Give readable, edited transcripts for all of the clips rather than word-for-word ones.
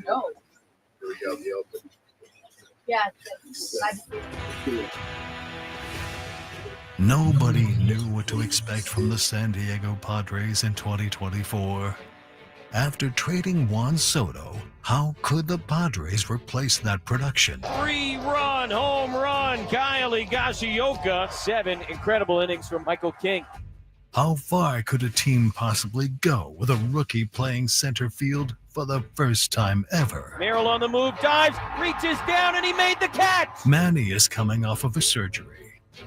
No. Here we go. The open. Yeah. Nobody knew what to expect from the San Diego Padres in 2024. After trading Juan Soto, how could the Padres replace that production? 3-run home run, Kyle Higashioka. 7 incredible innings from Michael King. How far could a team possibly go with a rookie playing center field for the first time ever? Merrill on the move, dives, reaches down, and he made the catch. Manny is coming off of a surgery.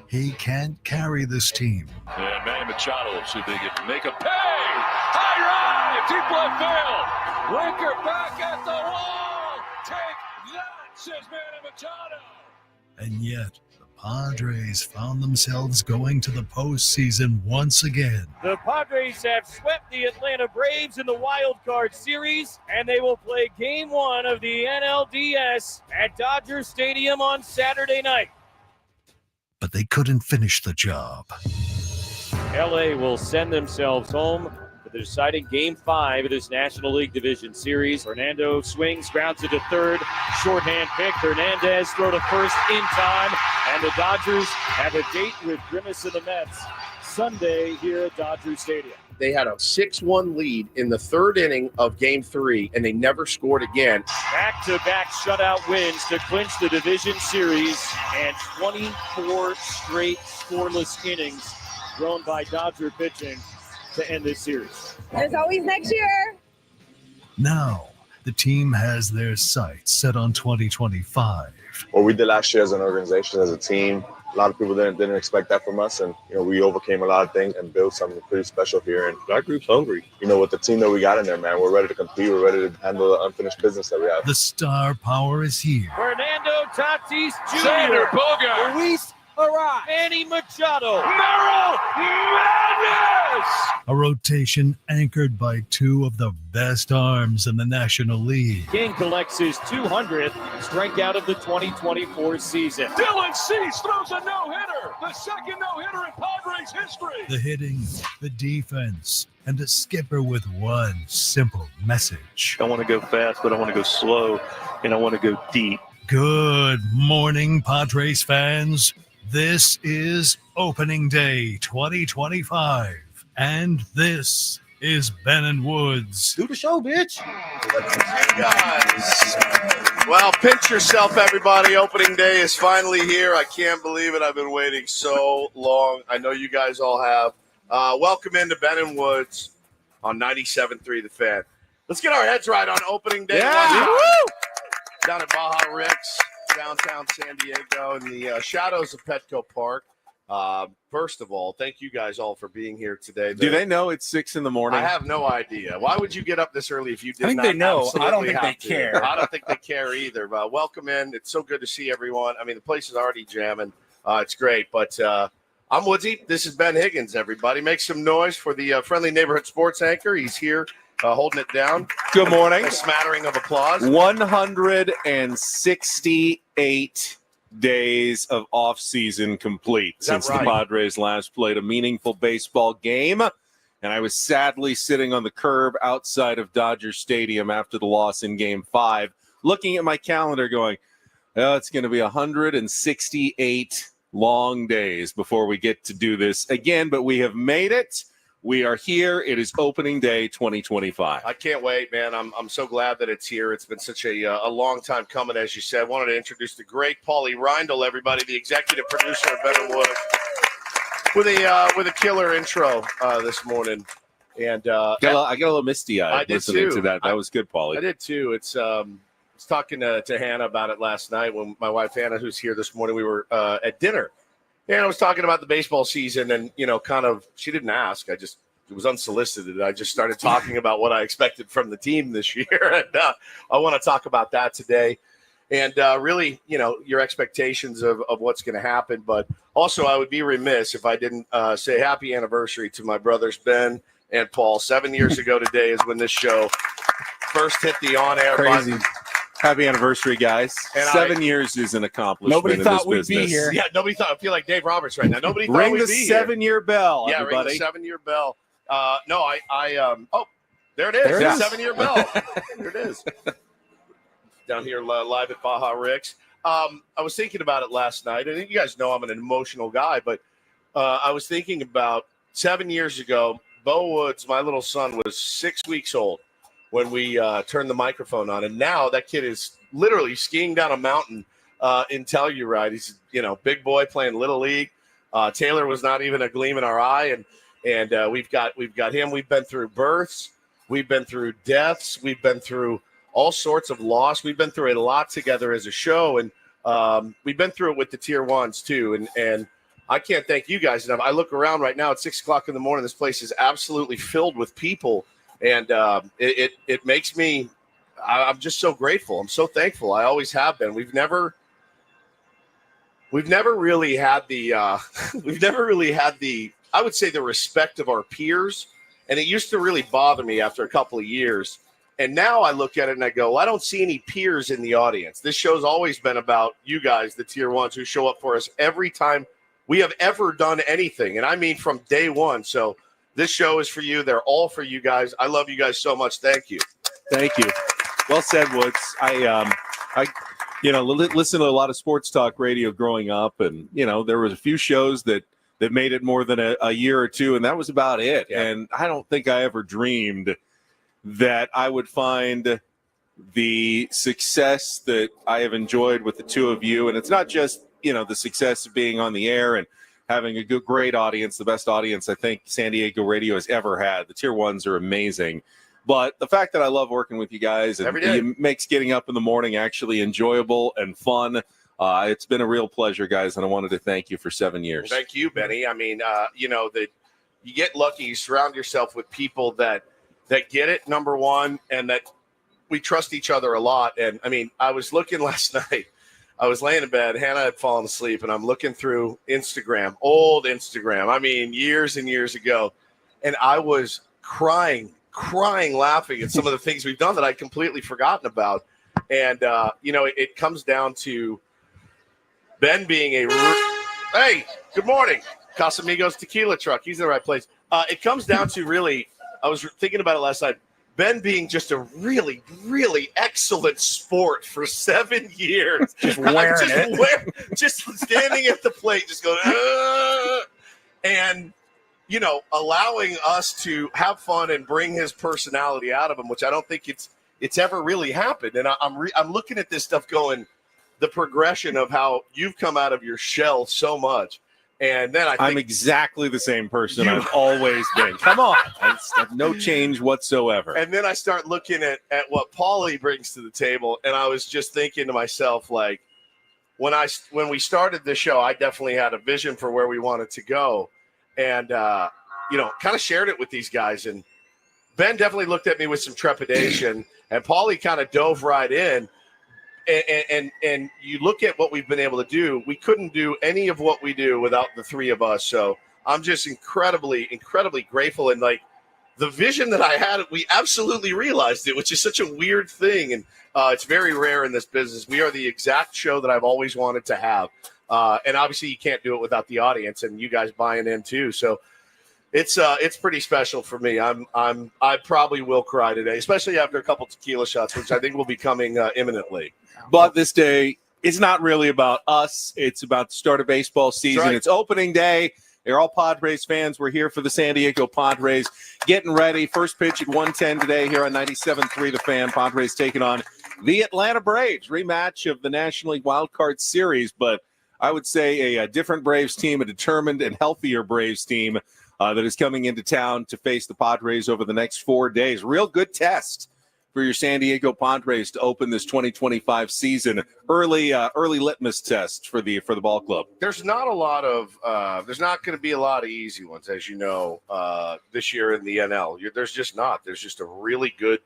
He can't carry this team. And Manny Machado will see if they can make a pay. High ride, deep left field. Winker back at the wall. Take that, says Manny Machado. And yet, the Padres found themselves going to the postseason once again. The Padres have swept the Atlanta Braves in the Wild Card Series, and they will play Game 1 of the NLDS at Dodger Stadium on Saturday night. But they couldn't finish the job. LA will send themselves home for the deciding Game 5 of this National League Division Series. Fernando swings, grounds it to third. Shorthand pick. Hernandez throw to first in time. And the Dodgers have a date with Grimace and the Mets Sunday here at Dodger Stadium. They had a 6-1 lead in the third inning of Game 3, and they never scored again. Back-to-back shutout wins to clinch the division series, and 24 straight scoreless innings thrown by Dodger pitching to end this series. There's always next year. Now, the team has their sights set on 2025. What we did last year as an organization, as a team, a lot of people didn't expect that from us, and we overcame a lot of things and built something pretty special here. And our group's hungry. With the team that we got in there, man, we're ready to compete. We're ready to handle the unfinished business that we have. The star power is here. Fernando Tatis Sander Jr. Bogart. Luis Arraez. Manny Machado. Merrill Madness. A rotation anchored by two of the best arms in the National League. King collects his 200th strikeout of the 2024 season. Dylan Cease throws a no-hitter. The second no-hitter in Padres history. The hitting, the defense, and a skipper with one simple message. I want to go fast, but I want to go slow, and I want to go deep. Good morning, Padres fans. This is Opening Day 2025, and this is Ben and Woods. Do the show, bitch. Hey, guys. Well, pinch yourself, everybody. Opening day is finally here. I can't believe it. I've been waiting so long. I know you guys all have. Welcome into Ben and Woods on 97.3 The Fan. Let's get our heads right on opening day. Yeah. Down at Baja Ricks, downtown San Diego, in the shadows of Petco Park. First of all, thank you guys all for being here today. Do they know it's 6 a.m? I have no idea. Why would you get up this early if you did I think not they know. absolutely I don't think have they to? care. I don't think they care either. But welcome in. It's so good to see everyone. I mean, the place is already jamming. It's great. But I'm Woodsy. This is Ben Higgins, everybody. Make some noise for the friendly neighborhood sports anchor. He's here holding it down. Good morning. A smattering of applause. 168 days of off-season complete since right? the Padres last played a meaningful baseball game. And I was sadly sitting on the curb outside of Dodger Stadium after the loss in Game 5, looking at my calendar going, oh, it's going to be 168 long days before we get to do this again. But we have made it. We are here. It is opening day 2025. I can't wait, man. I'm so glad that it's here. It's been such a long time coming, as you said. Wanted to introduce the great Paulie Reindl, everybody, the executive producer of Ben and Wood, with a killer intro this morning. And I got a little misty-eyed listening to that. That was good, Paulie. I did too. It's I was talking to Hannah about it last night when my wife Hannah, who's here this morning, we were at dinner. And I was talking about the baseball season and, she didn't ask. It was unsolicited. I just started talking about what I expected from the team this year. And I want to talk about that today. And really, your expectations of what's going to happen. But also, I would be remiss if I didn't say happy anniversary to my brothers, Ben and Paul. 7 years ago today is when this show first hit the on-air button. Happy anniversary, guys. And 7 years is an accomplishment. Nobody thought we'd business. be here. Yeah, nobody thought. I feel like Dave Roberts right now. Nobody thought Ring we'd the be here. 7-year bell, Yeah, everybody. ring the 7-year bell. There it is. There it is. 7-year bell. There it is. Down here live at Baja Rick's. I was thinking about it last night, and you guys know I'm an emotional guy, but I was thinking about 7 years ago, Bo Woods, my little son, was 6 weeks old when we turned the microphone on, and now that kid is literally skiing down a mountain in Telluride. He's big boy playing Little League. Taylor was not even a gleam in our eye, and we've got him. We've been through births, we've been through deaths, we've been through all sorts of loss. We've been through a lot together as a show, and we've been through it with the Tier 1s too. And I can't thank you guys enough. I look around right now at 6 o'clock in the morning. This place is absolutely filled with people, and it makes me. I'm just so grateful. I'm so thankful. I always have been. We've never really had the. I would say the respect of our peers, and it used to really bother me after a couple of years. And now I look at it and I go, well, I don't see any peers in the audience. This show's always been about you guys, the Tier 1s, who show up for us every time we have ever done anything. And I mean from day one. So this show is for you. They're all for you guys. I love you guys so much. Thank you. Thank you. Well said, Woods. I listen to a lot of sports talk radio growing up, and there was a few shows that made it more than a year or two, and that was about it. Yeah. And I don't think I ever dreamed that I would find the success that I have enjoyed with the two of you. And it's not just, the success of being on the air and having a great audience, the best audience I think San Diego radio has ever had. The Tier 1s are amazing. But the fact that I love working with you guys and it makes getting up in the morning actually enjoyable and fun. It's been a real pleasure, guys, and I wanted to thank you for 7 years. Well, thank you, Benny. I mean, that you get lucky. You surround yourself with people that get it, number one, and that we trust each other a lot. And, I mean, I was looking last night. I was laying in bed. Hannah had fallen asleep, and I'm looking through Instagram, old Instagram. I mean, years and years ago. And I was crying, laughing at some of the things we've done that I'd completely forgotten about. And, it comes down to Ben being hey, good morning, Casamigos Tequila Truck. He's in the right place. It comes down to really, I was thinking about it last night, Ben being just a really, really excellent sport for 7 years. Just wearing just standing at the plate, just going, and, allowing us to have fun and bring his personality out of him, which I don't think it's ever really happened. And I'm looking at this stuff going, the progression of how you've come out of your shell so much. And then I'm exactly the same person I've always been. Come on. No change whatsoever. And then I start looking at what Paulie brings to the table. And I was just thinking to myself, like, when we started this show, I definitely had a vision for where we wanted to go. And, kind of shared it with these guys. And Ben definitely looked at me with some trepidation. And Paulie kind of dove right in. And you look at what we've been able to do. We couldn't do any of what we do without the three of us. So I'm just incredibly, incredibly grateful. And like the vision that I had, we absolutely realized it, which is such a weird thing. And it's very rare in this business. We are the exact show that I've always wanted to have. And obviously you can't do it without the audience and you guys buying in too. So it's pretty special for me. I probably will cry today, especially after a couple tequila shots, which I think will be coming imminently. But this day, it's not really about us. It's about the start of baseball season. Right. It's opening day. They're all Padres fans. We're here for the San Diego Padres. Getting ready. First pitch at 1:10 today here on 97.3 The Fan. Padres taking on the Atlanta Braves. Rematch of the National League Wild Card Series. But I would say a different Braves team, a determined and healthier Braves team that is coming into town to face the Padres over the next 4 days. Real good test for your San Diego Padres to open this 2025 season. Early litmus test for the ball club. There's not a lot of there's not going to be a lot of easy ones, as you know, this year in the NL. There's just not. There's just a really good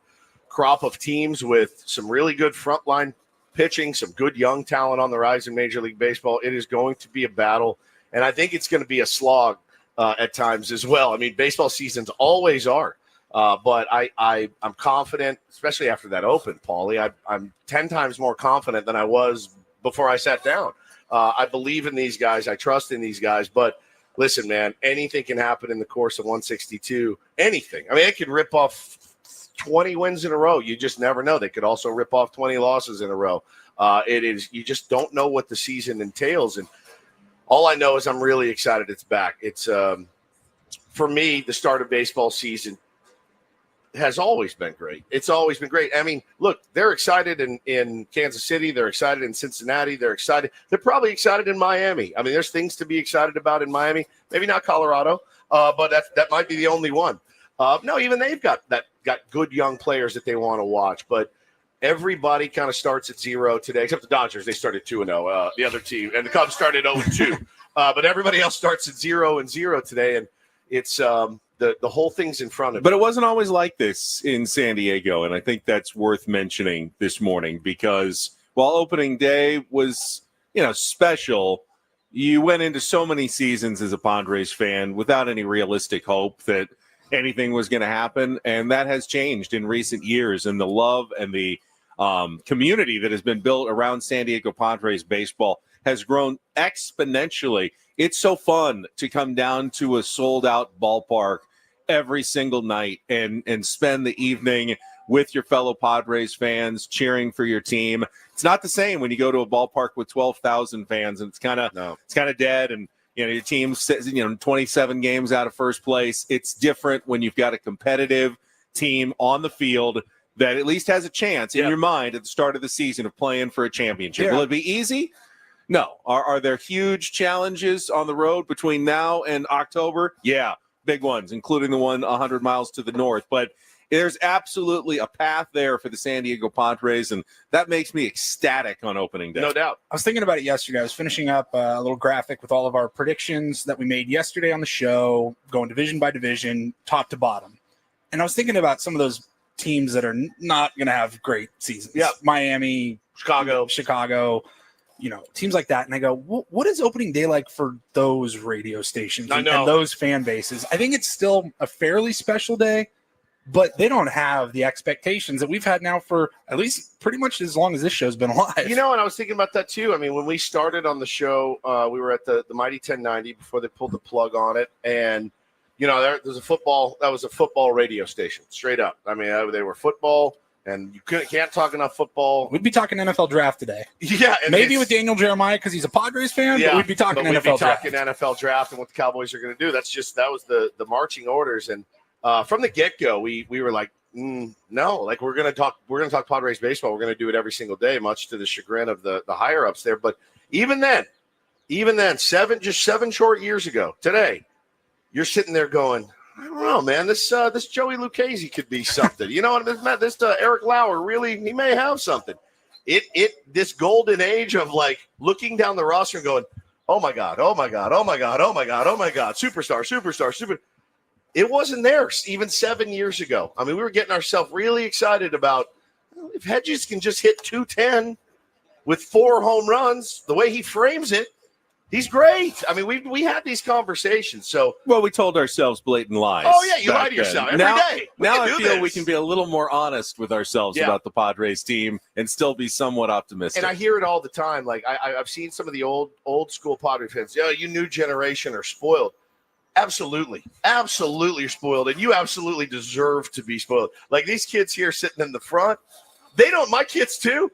crop of teams with some really good frontline pitching, some good young talent on the rise in Major League Baseball. It is going to be a battle, and I think it's going to be a slog at times as well. I mean, baseball seasons always are. But I'm confident, especially after that open, Paulie. I'm 10 times more confident than I was before I sat down. I believe in these guys. I trust in these guys. But listen, man, anything can happen in the course of 162. Anything. I mean, it could rip off 20 wins in a row. You just never know. They could also rip off 20 losses in a row. You just don't know what the season entails. And all I know is I'm really excited it's back. It's, for me, the start of baseball season has always been great. It's always been great. I mean, look, they're excited in Kansas City. They're excited in Cincinnati. They're excited. They're probably excited in Miami. I mean, there's things to be excited about in Miami. Maybe not Colorado, but that might be the only one. No, even they've got good young players that they want to watch. But everybody kind of starts at 0 today, except the Dodgers. They started 2-0. The other team, and the Cubs started 0-2. But everybody else starts at 0-0 today, and it's the whole thing's in front of you. But it wasn't always like this in San Diego, and I think that's worth mentioning this morning because while opening day was, special, you went into so many seasons as a Padres fan without any realistic hope that anything was going to happen, and that has changed in recent years, and the love and the community that has been built around San Diego Padres baseball has grown exponentially. It's so fun to come down to a sold-out ballpark every single night and spend the evening with your fellow Padres fans cheering for your team. It's not the same when you go to a ballpark with 12,000 fans and it's kind of dead and your team's 27 games out of first place. It's different when you've got a competitive team on the field that at least has a chance in your mind at the start of the season of playing for a championship. Will it be easy? No. Are there huge challenges on the road between now and October? Yeah, big ones, including the one 100 miles to the north. But there's absolutely a path there for the San Diego Padres, and that makes me ecstatic on opening day. No doubt. I was thinking about it yesterday. I was finishing up a little graphic with all of our predictions that we made yesterday on the show, going division by division, top to bottom. And I was thinking about some of those teams that are not going to have great seasons. Yeah. Miami, Chicago, teams like that. And I go, what is opening day like for those radio stations and those fan bases? I think it's still a fairly special day, but they don't have the expectations that we've had now for at least pretty much as long as this show's been alive. And I was thinking about that too. I mean, when we started on the show, we were at the Mighty 1090 before they pulled the plug on it. And, there's a football radio station, straight up. I mean, they were football. And you can't talk enough football. We'd be talking NFL draft today. Yeah. Maybe with Daniel Jeremiah because he's a Padres fan, but we'd be talking NFL draft and what the Cowboys are going to do. That was the marching orders. And from the get-go, we were like, no, like we're going to talk Padres baseball. We're going to do it every single day, much to the chagrin of the higher-ups there. But even then, 7 short years ago, today, you're sitting there going, I don't know, man. This Joey Lucchese could be something. This Eric Lauer really, he may have something. This golden age of like looking down the roster and going, oh my God, superstar. It wasn't there even 7 years ago. I mean, we were getting ourselves really excited about if Hedges can just hit 210 with 4 home runs, the way he frames it. He's great. I mean, we had these conversations. So, we told ourselves blatant lies. Oh yeah, you lie to yourself every day. Now I feel we can be a little more honest with ourselves about the Padres team and still be somewhat optimistic. And I hear it all the time. Like I've seen some of the old school Padres fans. You new generation are spoiled. Absolutely you're spoiled, and you absolutely deserve to be spoiled. Like these kids here sitting in the front, they don't. My kids too.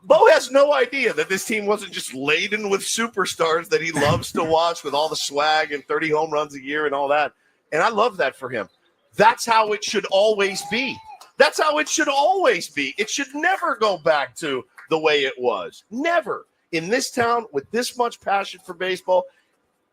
Bo has no idea that this team wasn't just laden with superstars that he loves to watch with all the swag and 30 home runs a year and all that. And I love that for him. That's how it should always be. It should never go back to the way it was. Never. In this town with this much passion for baseball,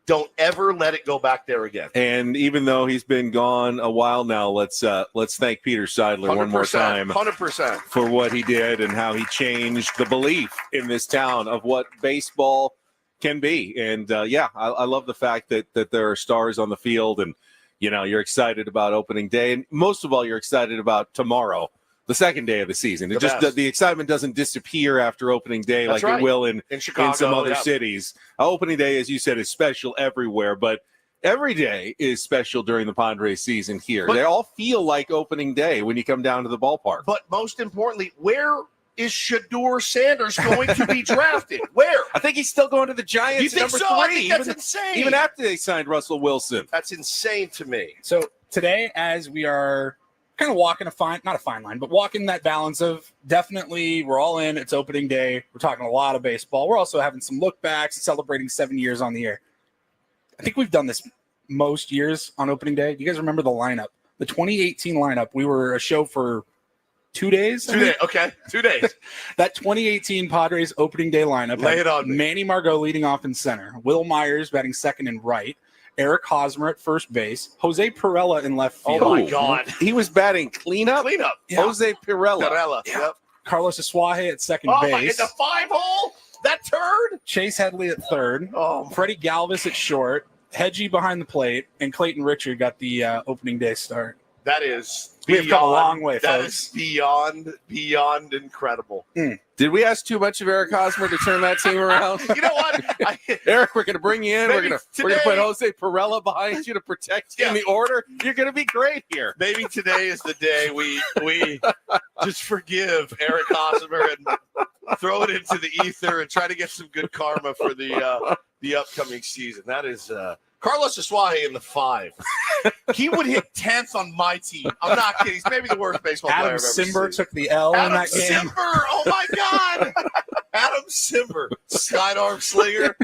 don't ever let it go back there again. And even though he's been gone a while now, let's thank Peter Seidler one more time 100% for what he did and how he changed the belief in this town of what baseball can be. And I love the fact that there are stars on the field and you're excited about opening day, and most of all you're excited about tomorrow, the second day of the season. The excitement doesn't disappear after opening day. That's like right. It will in Chicago, in some other cities. Opening day, as you said, is special everywhere, but every day is special during the Padres season here. They all feel like opening day when you come down to the ballpark. But most importantly, where is Shedeur Sanders going to be drafted? Where? I think he's still going to the Giants. You think number so? 3. I think that's insane. Even after they signed Russell Wilson. That's insane to me. So today, as we are kind of walking not a fine line, but walking that balance of definitely we're all in. It's opening day. We're talking a lot of baseball. We're also having some look backs, celebrating 7 years on the air. I think we've done this most years on opening day. Do you guys remember the lineup? The 2018 lineup. We were a show for 2 days. 2 days. Okay, 2 days. That 2018 Padres opening day lineup. Lay it on me. Manny Margot leading off in center. Will Myers batting second and right. Eric Hosmer at first base. Jose Pirela in left field. Oh, my God. He was batting cleanup? Yeah. Jose Pirela. Yeah. Yep. Carlos Asuaje at second Oh, base. my, in the 5-hole? That turd? Chase Headley at third. Oh, Freddie Galvis at short. Hedgie behind the plate. And Clayton Richard got the opening day start. that is We've come a long way, That folks. is beyond incredible. Did we ask too much of Eric Hosmer to turn that team around? You know what? Eric, we're going to bring you in. We're Maybe going to today- put Jose Pirela behind you to protect you in the order. You're going to be great here. Maybe today is the day we just forgive Eric Hosmer and throw it into the ether and try to get some good karma for the upcoming season. That is Carlos Asuaje in the 5. He would hit 10th on my team. I'm not kidding. He's maybe the worst baseball player Adam I've ever Simber seen. took the L in Adam that game. Simber. Oh, my God. Adam Simber. Sidearm slinger.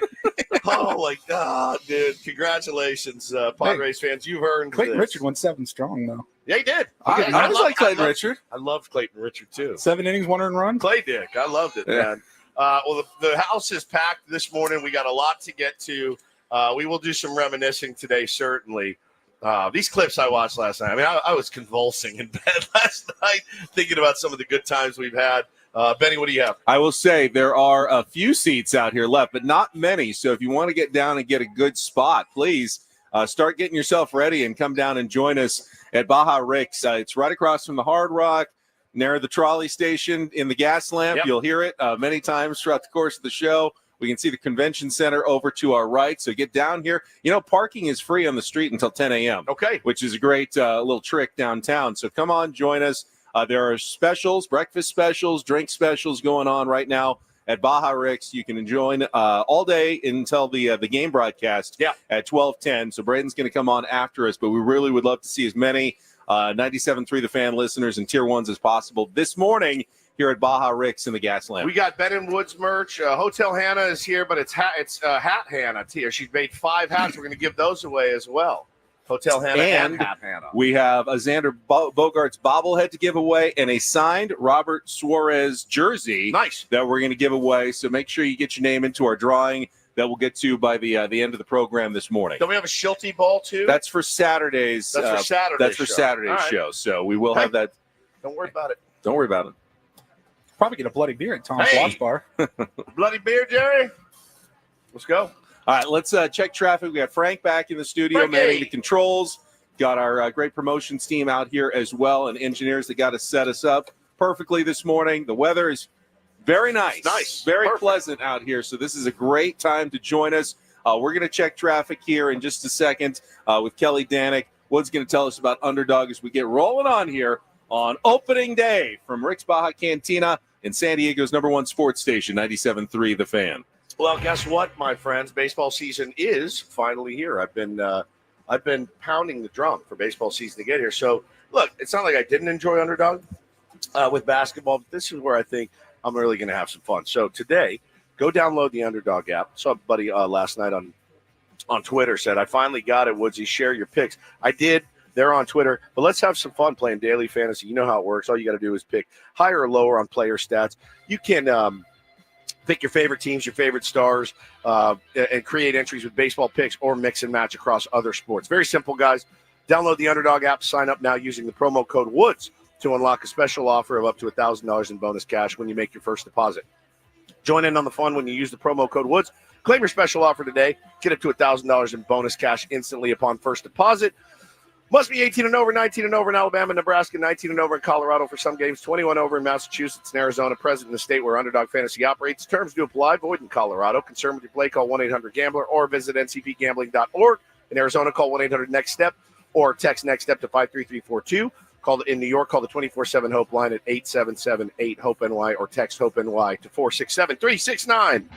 Oh, my God, dude. Congratulations, Padres fans. You've earned Clayton this. Richard went 7 strong, though. Yeah, he did. I was like Clayton Richard. I loved Clayton Richard, too. 7 innings, 1 earned run. Clay Dick. I loved it, Yeah. man. Well, the house is packed this morning. We got a lot to get to. We will do some reminiscing today, certainly. These clips I watched last night, I mean, I was convulsing in bed last night thinking about some of the good times we've had. Benny, what do you have? I will say there are a few seats out here left, but not many. So if you want to get down and get a good spot, please start getting yourself ready and come down and join us at Baja Rick's. It's right across from the Hard Rock, near the trolley station in the gas lamp. Yep. You'll hear it many times throughout the course of the show. We can see the convention center over to our right. So get down here. You know, parking is free on the street until 10 a.m., Okay. which is a great little trick downtown. So come on, join us. There are specials, breakfast specials, drink specials going on right now at Baja Rick's. You can join all day until the game broadcast at 12:10. So Braden's going to come on after us, but we really would love to see as many 97.3 The Fan listeners and Tier 1s as possible this morning here at Baja Rick's in the gas lamp. We got Ben and Woods merch. Hotel Hannah is here, but it's Hat Hannah here. She's made 5 hats. We're going to give those away as well. Hotel Hannah and Hat Hannah. We have a Xander Bogaerts bobblehead to give away and a signed Robert Suarez jersey. Nice. That we're going to give away. So make sure you get your name into our drawing that we'll get to by the end of the program this morning. Don't we have a Schulte ball too? That's for Saturday's. That's for Saturday's That's for show. Saturday's All right. show. So we will have that. Don't worry about it. Don't worry about it. Probably get a bloody beer at Tom's Hey. Watch Bar. Bloody beer, Jerry. Let's go. All right, let's check traffic. We got Frank back in the studio Frankie. manning the controls. Got our great promotions team out here as well, and engineers that got to set us up perfectly this morning. The weather is very nice. Nice. Very Perfect. pleasant out here. So this is a great time to join us. We're going to check traffic here in just a second with Kelly Danick. Wood's going to tell us about Underdog as we get rolling on here on opening day from Rick's Baja Cantina in San Diego's #1 sports station, 97.3 The Fan. Well, guess what, my friends? Baseball season is finally here. I've been pounding the drum for baseball season to get here. So, look, it's not like I didn't enjoy Underdog with basketball, but this is where I think I'm really going to have some fun. So today, go download the Underdog app. Saw a buddy last night on Twitter said, I finally got it, Woodsy. Share your picks. I did. They're on Twitter. But let's have some fun playing daily fantasy. You know how it works. All you got to do is pick higher or lower on player stats. You can pick your favorite teams, your favorite stars, and create entries with baseball picks or mix and match across other sports. Very simple, guys. Download the Underdog app. Sign up now using the promo code WOODS to unlock a special offer of up to $1,000 in bonus cash when you make your first deposit. Join in on the fun when you use the promo code WOODS. Claim your special offer today. Get up to $1,000 in bonus cash instantly upon first deposit. Must be 18 and over, 19 and over in Alabama, Nebraska, 19 and over in Colorado for some games, 21 over in Massachusetts and Arizona, present in the state where Underdog Fantasy operates. Terms do apply. Void in Colorado. Concerned with your play, call 1-800-GAMBLER or visit ncpgambling.org. In Arizona, call 1-800-NEXT-STEP or text NEXT STEP to 53342. Call in New York, call the 24/7 Hope line at 877-8-HOPE-NY or text HOPE-NY to 467-369.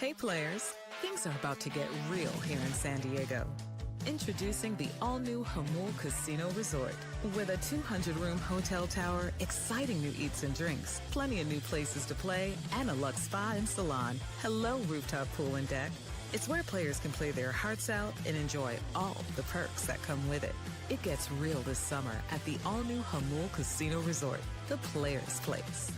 Hey players, things are about to get real here in San Diego. Introducing the all-new Jamul Casino Resort. With a 200-room hotel tower, exciting new eats and drinks, plenty of new places to play, and a luxe spa and salon. Hello, rooftop pool and deck. It's where players can play their hearts out and enjoy all the perks that come with it. It gets real this summer at the all-new Jamul Casino Resort, the players' place.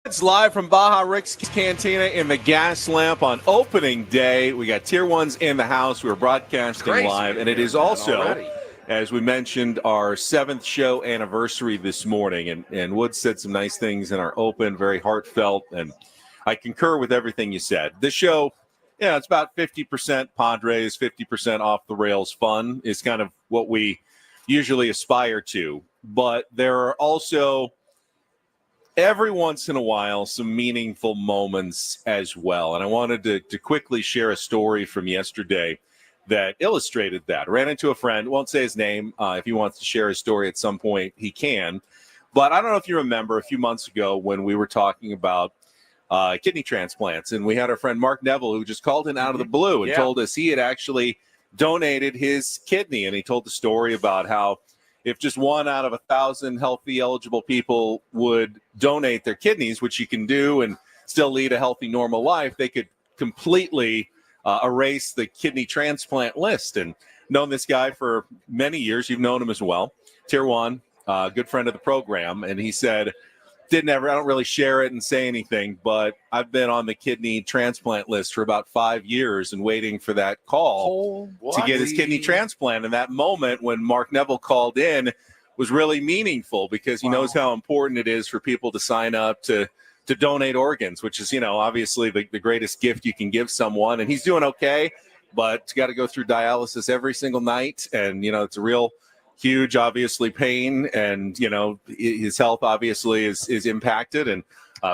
It's live from Baja Rick's Cantina in the Gas Lamp on opening day. We got Tier 1s in the house. We're broadcasting live, and it is also, as we mentioned, our 7th show anniversary this morning. And Wood said some nice things in our open, very heartfelt, and I concur with everything you said. This show, yeah, it's about 50% Padres, 50% off the rails fun is kind of what we usually aspire to. But there are also every once in a while some meaningful moments as well. And I wanted to quickly share a story from yesterday that illustrated that. I ran into a friend, won't say his name. If he wants to share his story at some point, he can. But I don't know if you remember a few months ago when we were talking about kidney transplants. And we had our friend Mark Neville who just called in out of the blue and told us he had actually donated his kidney. And he told the story about how if just 1 out of 1,000 healthy, eligible people would donate their kidneys, which you can do and still lead a healthy, normal life, they could completely erase the kidney transplant list. And known this guy for many years. You've known him as well. Tier 1, good friend of the program. And he said, I don't really share it and say anything, but I've been on the kidney transplant list for about 5 years and waiting for that call to get his kidney transplant. And that moment when Mark Neville called in was really meaningful because he knows how important it is for people to sign up to donate organs, which is, obviously the greatest gift you can give someone. And he's doing okay, but he's got to go through dialysis every single night. And, it's a real huge, obviously, pain, and his health obviously is impacted, and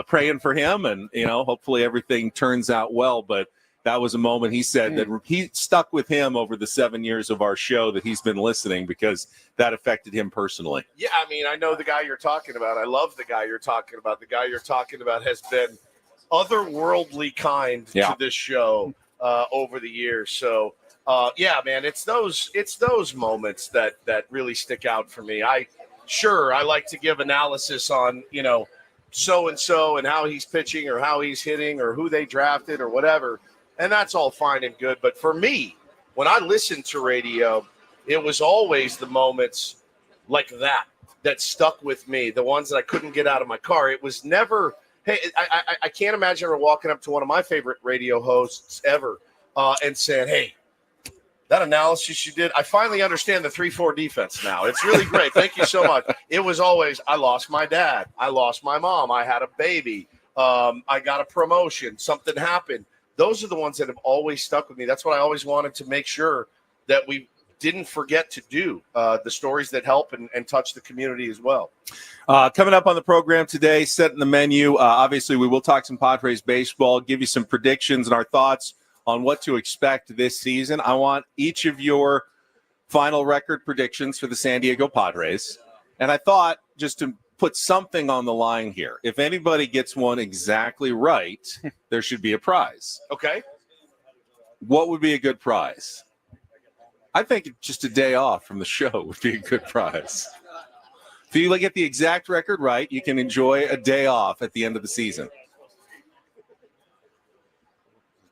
praying for him, and hopefully everything turns out well. But that was a moment he said that he stuck with him over the 7 years of our show that he's been listening because that affected him personally. Yeah, I mean, I know the guy you're talking about. I love the guy you're talking about. The guy you're talking about has been otherworldly kind to this show over the years. So, yeah, man, it's those moments that really stick out for me. I like to give analysis on, so-and-so and how he's pitching or how he's hitting or who they drafted or whatever. And that's all fine and good. But for me, when I listened to radio, it was always the moments like that stuck with me, the ones that I couldn't get out of my car. It was never, hey, I can't imagine her walking up to one of my favorite radio hosts ever and saying, hey, that analysis you did, I finally understand the 3-4 defense now. It's really great. Thank you so much. It was always, I lost my dad. I lost my mom. I had a baby. I got a promotion. Something happened. Those are the ones that have always stuck with me. That's what I always wanted to make sure that we didn't forget to do, the stories that help and touch the community as well. Coming up on the program today, setting the menu, obviously we will talk some Padres baseball, give you some predictions and our thoughts on what to expect this season. I want each of your final record predictions for the San Diego Padres. And I thought just to put something on the line here. If anybody gets one exactly right, there should be a prize. Okay. What would be a good prize? I think just a day off from the show would be a good prize. If you get the exact record right, you can enjoy a day off at the end of the season.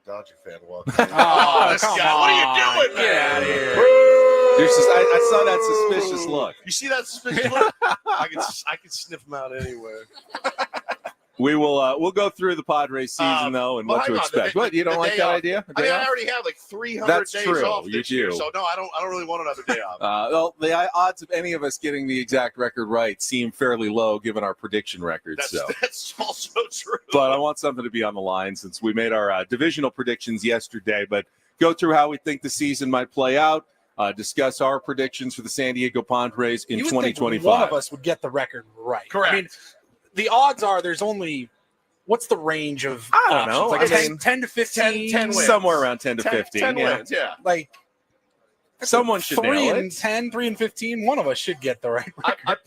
Dodger fan walking in. Oh, this guy. What are you doing, man? Get out of here. I saw that suspicious look. You see that suspicious look? I can sniff him out anywhere. We'll go through the Padres season though and what to expect. What, you don't like that idea? I already have like 300 days off this year, so no, I don't really want another day off. Well, the odds of any of us getting the exact record right seem fairly low given our prediction records. That's also true. But I want something to be on the line since we made our divisional predictions yesterday. But go through how we think the season might play out. Discuss our predictions for the San Diego Padres in 2025. One of us would get the record right. Correct. I mean, the odds are there's only what's the range of I don't know, like 10 to 15, 10 wins. Somewhere around 10 to 15. 10 wins, yeah. Like someone should 3 nail and it. 10, 3 and 15. One of us should get the right record.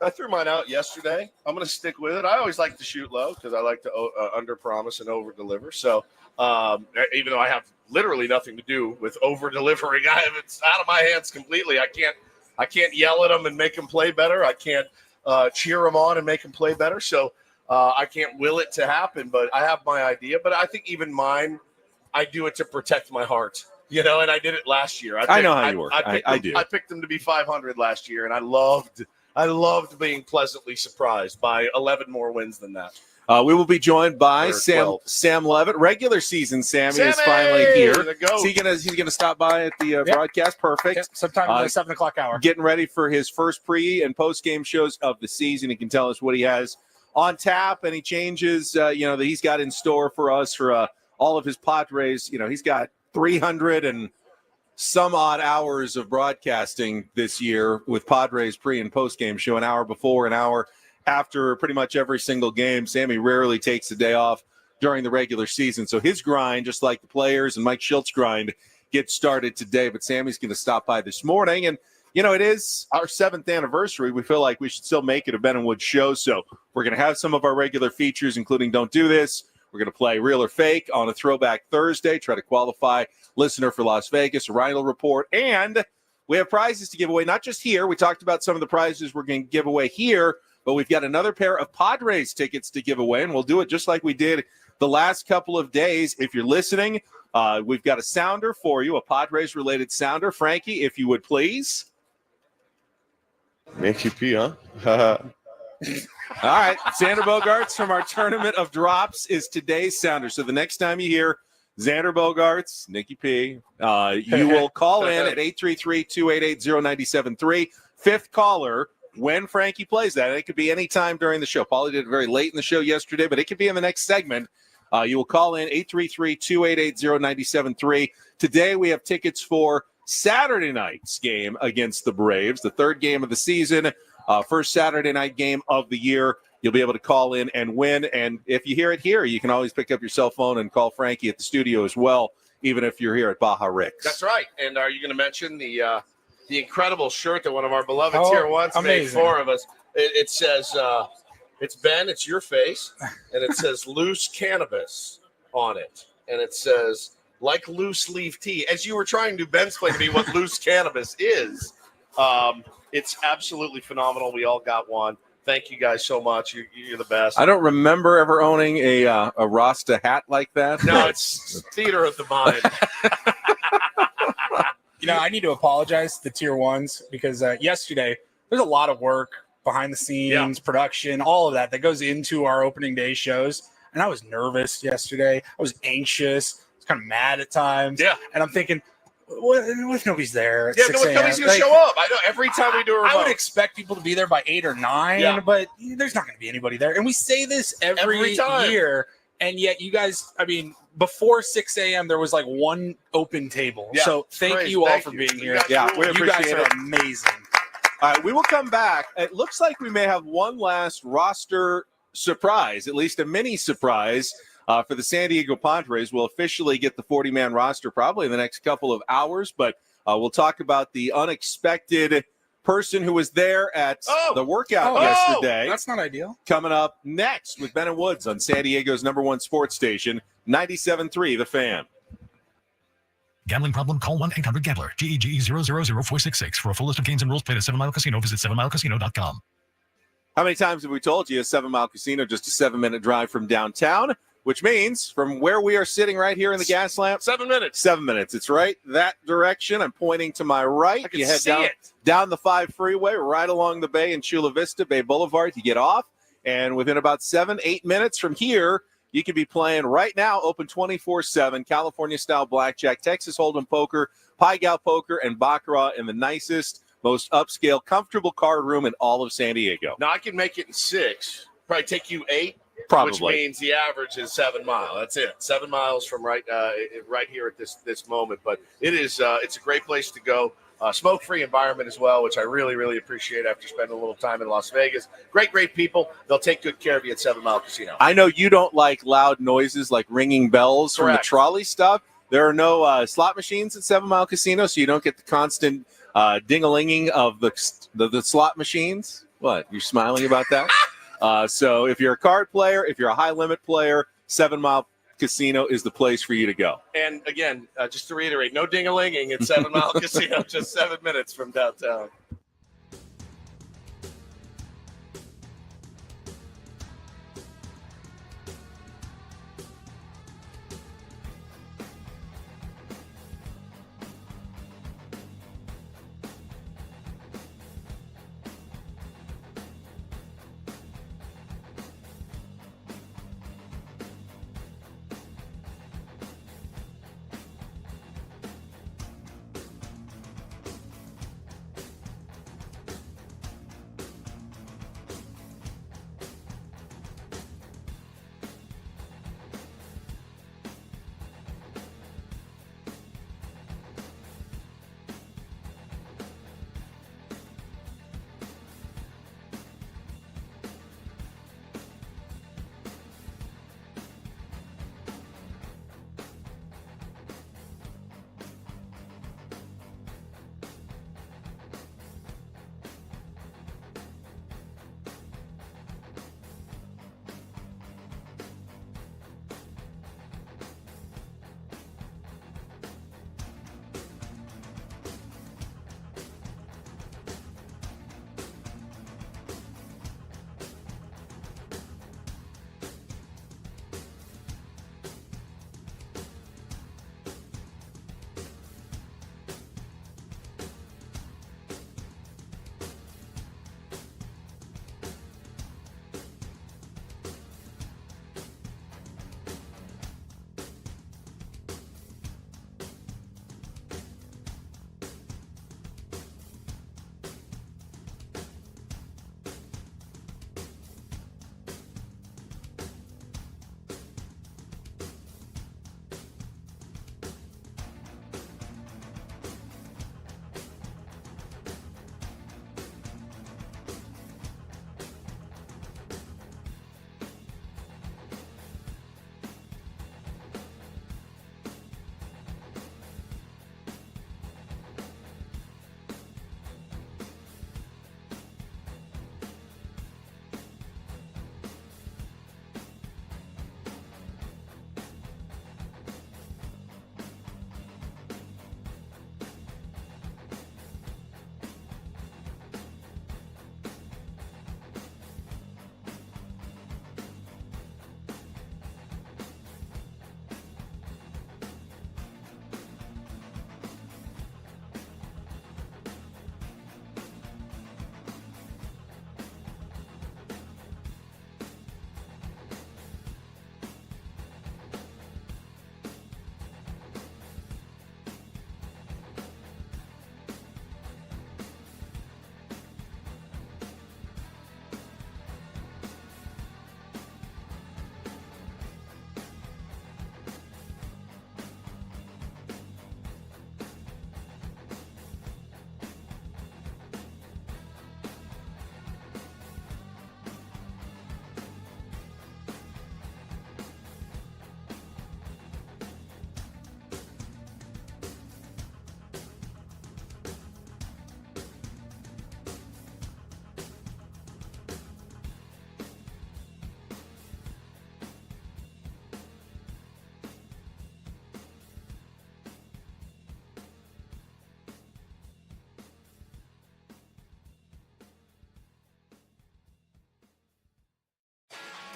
I threw mine out yesterday. I'm going to stick with it. I always like to shoot low because I like to under promise and over deliver. So even though I have literally nothing to do with over delivering, it's out of my hands completely. I can't yell at them and make them play better. I can't cheer them on and make them play better. So I can't will it to happen, but I have my idea. But I think even mine, I do it to protect my heart, and I did it last year. I know how you work. I do. I picked them to be 500 last year, and I loved being pleasantly surprised by 11 more wins than that. We will be joined by Sam Levitt. Regular season Sammy is finally here. So he's gonna stop by at the broadcast. Perfect. Yep. Sometime in the 7 o'clock hour. Getting ready for his first pre and post game shows of the season. He can tell us what he has on tap, any changes that he's got in store for us for all of his Padres. He's got 300 and some odd hours of broadcasting this year with Padres pre and post game show, an hour before, an hour after pretty much every single game. Sammy rarely takes a day off during the regular season. So his grind, just like the players and Mike Schilt's grind, gets started today. But Sammy's going to stop by this morning. And, it is our 7th anniversary. We feel like we should still make it a Ben and Wood show. So we're going to have some of our regular features, including Don't Do This. We're going to play Real or Fake on a Throwback Thursday, try to qualify listener for Las Vegas, a Rhino Report. And we have prizes to give away, not just here. We talked about some of the prizes we're going to give away here, but we've got another pair of Padres tickets to give away, and we'll do it just like we did the last couple of days. If you're listening, we've got a sounder for you, a Padres-related sounder. Frankie, if you would please. Make you pee, huh? All right. Xander Bogaerts from our Tournament of Drops is today's sounder. So the next time you hear Xander Bogaerts, Nicky P, you will call in at 833-288-0973. Fifth caller when Frankie plays that. It could be any time during the show. Paulie did it very late in the show yesterday, but it could be in the next segment. You will call in 833-288-0973. Today we have tickets for Saturday night's game against the Braves, the third game of the season, first Saturday night game of the year You'll be able to call in and win. And if you hear it here, you can always pick up your cell phone and call Frankie at the studio as well, even if you're here at Baja Rick's. That's right. And are you going to mention the incredible shirt that one of our beloved Tier 1s made for of us? It says, it's Ben, it's your face, and it says loose cannabis on it. And it says, like loose leaf tea. As you were trying to, Ben, explain to me what loose cannabis is. It's absolutely phenomenal. We all got one. Thank you guys so much. You're the best. I don't remember ever owning a Rasta hat like that. No, it's theater of the mind. I need to apologize to the Tier 1s because yesterday there's a lot of work behind the scenes, production, all of that goes into our opening day shows. And I was nervous yesterday. I was anxious. I was kind of mad at times. Yeah. And I'm thinking, what if nobody's there at 6 a.m.? Nobody's going to show up. I know every time we do a remote. I would expect people to be there by 8 or 9, but there's not going to be anybody there. And we say this every time. Year. And yet you guys, before 6 a.m., there was like one open table. Yeah, so thank you all for being here. We appreciate you guys it. are amazing. All right, we will come back. It looks like we may have one last roster surprise, at least a mini surprise for the San Diego Padres. We'll officially get the 40-man roster probably in the next couple of hours, but we'll talk about the unexpected person who was there at the workout yesterday. That's not ideal. Coming up next with Ben and Woods on San Diego's #1 sports station, 97.3 The Fan. Gambling problem? Call 1-800-GAMBLER. GEGE 000-466. For a full list of games and rules, play at 7 Mile Casino. Visit 7milecasino.com. How many times have we told you 7 Mile Casino, just a 7-minute drive from downtown, which means from where we are sitting right here in the gas lamp, 7 minutes. 7 minutes. It's right that direction. I'm pointing to my right. You head down the 5 freeway, right along the bay in Chula Vista, Bay Boulevard. You get off, and within about 7-8 minutes from here, you could be playing right now, open 24/7, California-style blackjack, Texas Hold'em poker, Pai Gow poker, and Baccarat in the nicest, most upscale, comfortable card room in all of San Diego. Now, I can make it in 6. Probably take you 8. Probably. Which means the average is 7 miles. That's it. 7 miles from right here at this moment. But it's a great place to go. Smoke-free environment as well, which I really, really appreciate after spending a little time in Las Vegas. Great people. They'll take good care of you at 7 Mile Casino. I know you don't like loud noises like ringing bells from the trolley stuff. There are no slot machines at 7 Mile Casino, so you don't get the constant ding-a-linging of the slot machines. What? You're smiling about that? So if you're a card player, if you're a high-limit player, 7 Mile Casino is the place for you to go. And again, just to reiterate, no ding-a-linging at 7 Mile Casino, just 7 minutes from downtown.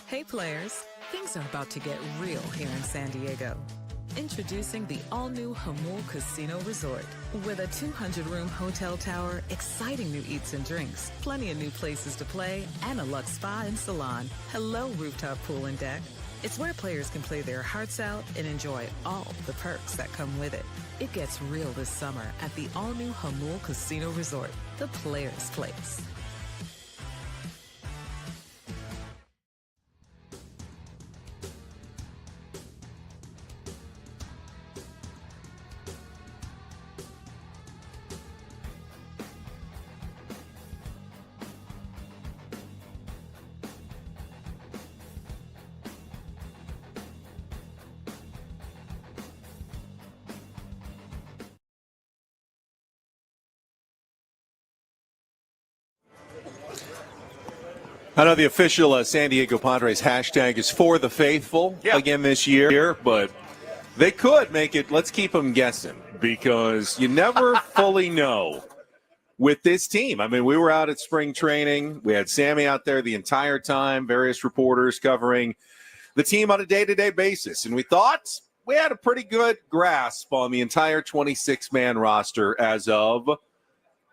Hey players, things are about to get real here in San Diego. Introducing the all-new Hamul Casino Resort. With a 200-room hotel tower, exciting new eats and drinks, plenty of new places to play, and a luxe spa and salon. Hello, rooftop pool and deck. It's where players can play their hearts out and enjoy all the perks that come with it. It gets real this summer at the all-new Hamul Casino Resort, the players' place. I know the official San Diego Padres hashtag is for the faithful again this year, but they could make it, let's keep them guessing, because you never fully know with this team. I mean, we were out at spring training. We had Sammy out there the entire time, various reporters covering the team on a day-to-day basis, and we thought we had a pretty good grasp on the entire 26-man roster as of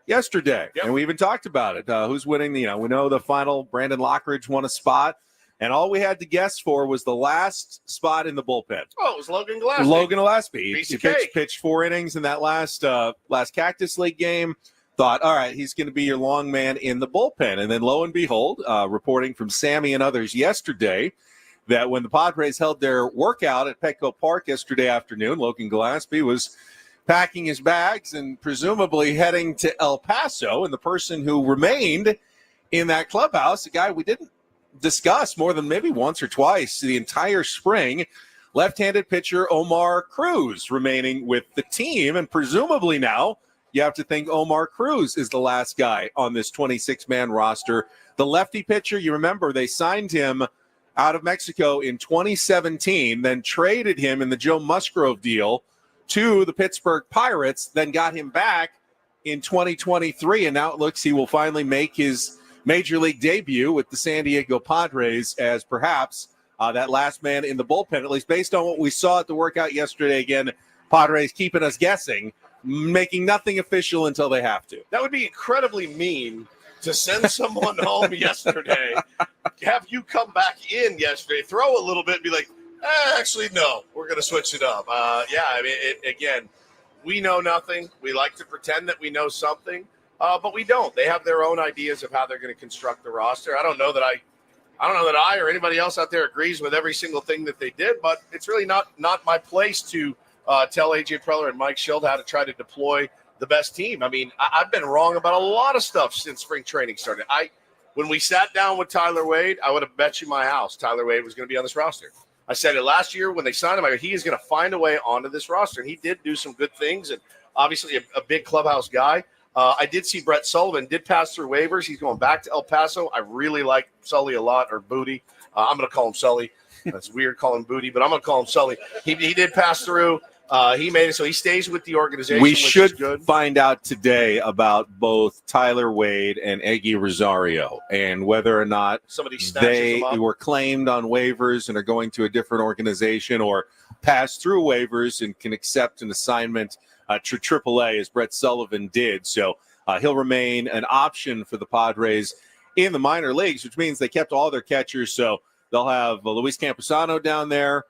yesterday. And we even talked about it. Who's winning? We know the final, Brandon Lockridge won a spot, and all we had to guess for was the last spot in the bullpen. Oh, it was Logan Gillespie. Logan Gillespie. He pitched 4 innings in that last Cactus League game. Thought, all right, he's going to be your long man in the bullpen. And then lo and behold, reporting from Sammy and others yesterday, that when the Padres held their workout at Petco Park yesterday afternoon, Logan Gillespie was packing his bags and presumably heading to El Paso. And the person who remained in that clubhouse, a guy we didn't discuss more than maybe once or twice the entire spring, left-handed pitcher Omar Cruz remaining with the team. And presumably now you have to think Omar Cruz is the last guy on this 26-man roster. The lefty pitcher, you remember they signed him out of Mexico in 2017, then traded him in the Joe Musgrove deal to the Pittsburgh Pirates, then got him back in 2023, and now it looks he will finally make his major league debut with the San Diego Padres as perhaps that last man in the bullpen, at least based on what we saw at the workout yesterday. Again, Padres keeping us guessing, making nothing official until they have to. That would be incredibly mean to send someone home yesterday, have you come back in yesterday, throw a little bit, and be like, actually, no, we're going to switch it up. Again, we know nothing. We like to pretend that we know something, but we don't. They have their own ideas of how they're going to construct the roster. I don't know that I or anybody else out there agrees with every single thing that they did, but it's really not my place to tell AJ Preller and Mike Schild how to try to deploy the best team. I mean, I've been wrong about a lot of stuff since spring training started. When we sat down with Tyler Wade, I would have bet you my house Tyler Wade was going to be on this roster. I said it last year when they signed him. I go, he is going to find a way onto this roster. And he did do some good things, and obviously a big clubhouse guy. I did see Brett Sullivan did pass through waivers. He's going back to El Paso. I really like Sully a lot, or Booty. I'm going to call him Sully. That's weird calling him Booty, but I'm going to call him Sully. He did pass through. He made it, so he stays with the organization. We should find out today about both Tyler Wade and Eggy Rosario and whether or not they were claimed on waivers and are going to a different organization, or pass through waivers and can accept an assignment to AAA as Brett Sullivan did. So he'll remain an option for the Padres in the minor leagues, which means they kept all their catchers. So they'll have Luis Camposano down there.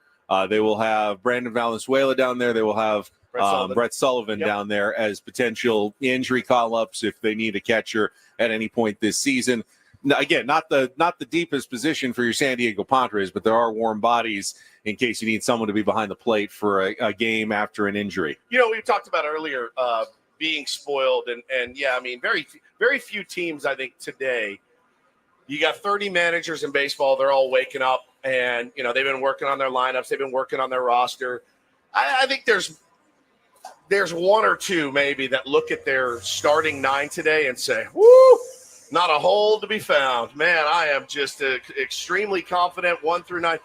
They will have Brandon Valenzuela down there. They will have Brett Sullivan down there as potential injury call-ups if they need a catcher at any point this season. Now, again, not the deepest position for your San Diego Padres, but there are warm bodies in case you need someone to be behind the plate for a game after an injury. We talked about earlier being spoiled, and yeah, I mean, very, very few teams, I think, today. You got 30 managers in baseball. They're all waking up, and, they've been working on their lineups. They've been working on their roster. I think there's one or two maybe that look at their starting 9 today and say, whoo, not a hole to be found. Man, I am just extremely confident 1 through 9.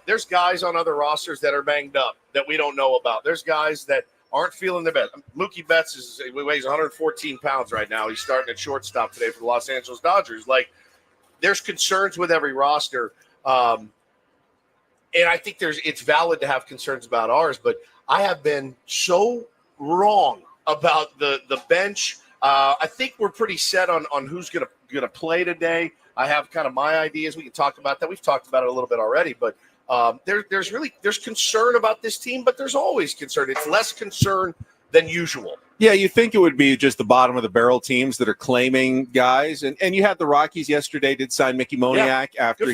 There's guys on other rosters that are banged up that we don't know about. There's guys that aren't feeling their best. Mookie Betts weighs 114 pounds right now. He's starting at shortstop today for the Los Angeles Dodgers. There's concerns with every roster. And I think it's valid to have concerns about ours, but I have been so wrong about the bench. I think we're pretty set on who's gonna play today. I have kind of my ideas. We can talk about that. We've talked about it a little bit already, but there's concern about this team, but there's always concern. It's less concern than usual. Yeah, you think it would be just the bottom of the barrel teams that are claiming guys, and you had the Rockies yesterday did sign Mickey Moniak after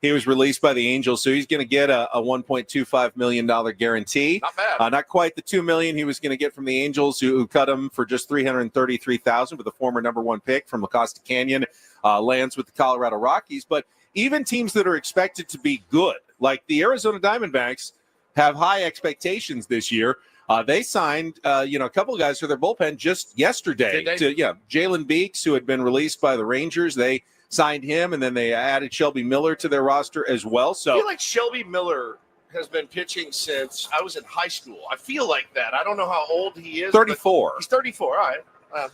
he was released by the Angels, so he's going to get a $1.25 million guarantee. Not bad. Not quite the $2 million he was going to get from the Angels, who cut him for just $333,000 with a former number 1 pick from La Costa Canyon, lands with the Colorado Rockies. But even teams that are expected to be good, like the Arizona Diamondbacks, have high expectations this year. They signed, a couple of guys for their bullpen just yesterday. Jalen Beeks, who had been released by the Rangers. They signed him, and then they added Shelby Miller to their roster as well. So I feel like Shelby Miller has been pitching since I was in high school. I feel like that. I don't know how old he is. 34. He's 34. All right.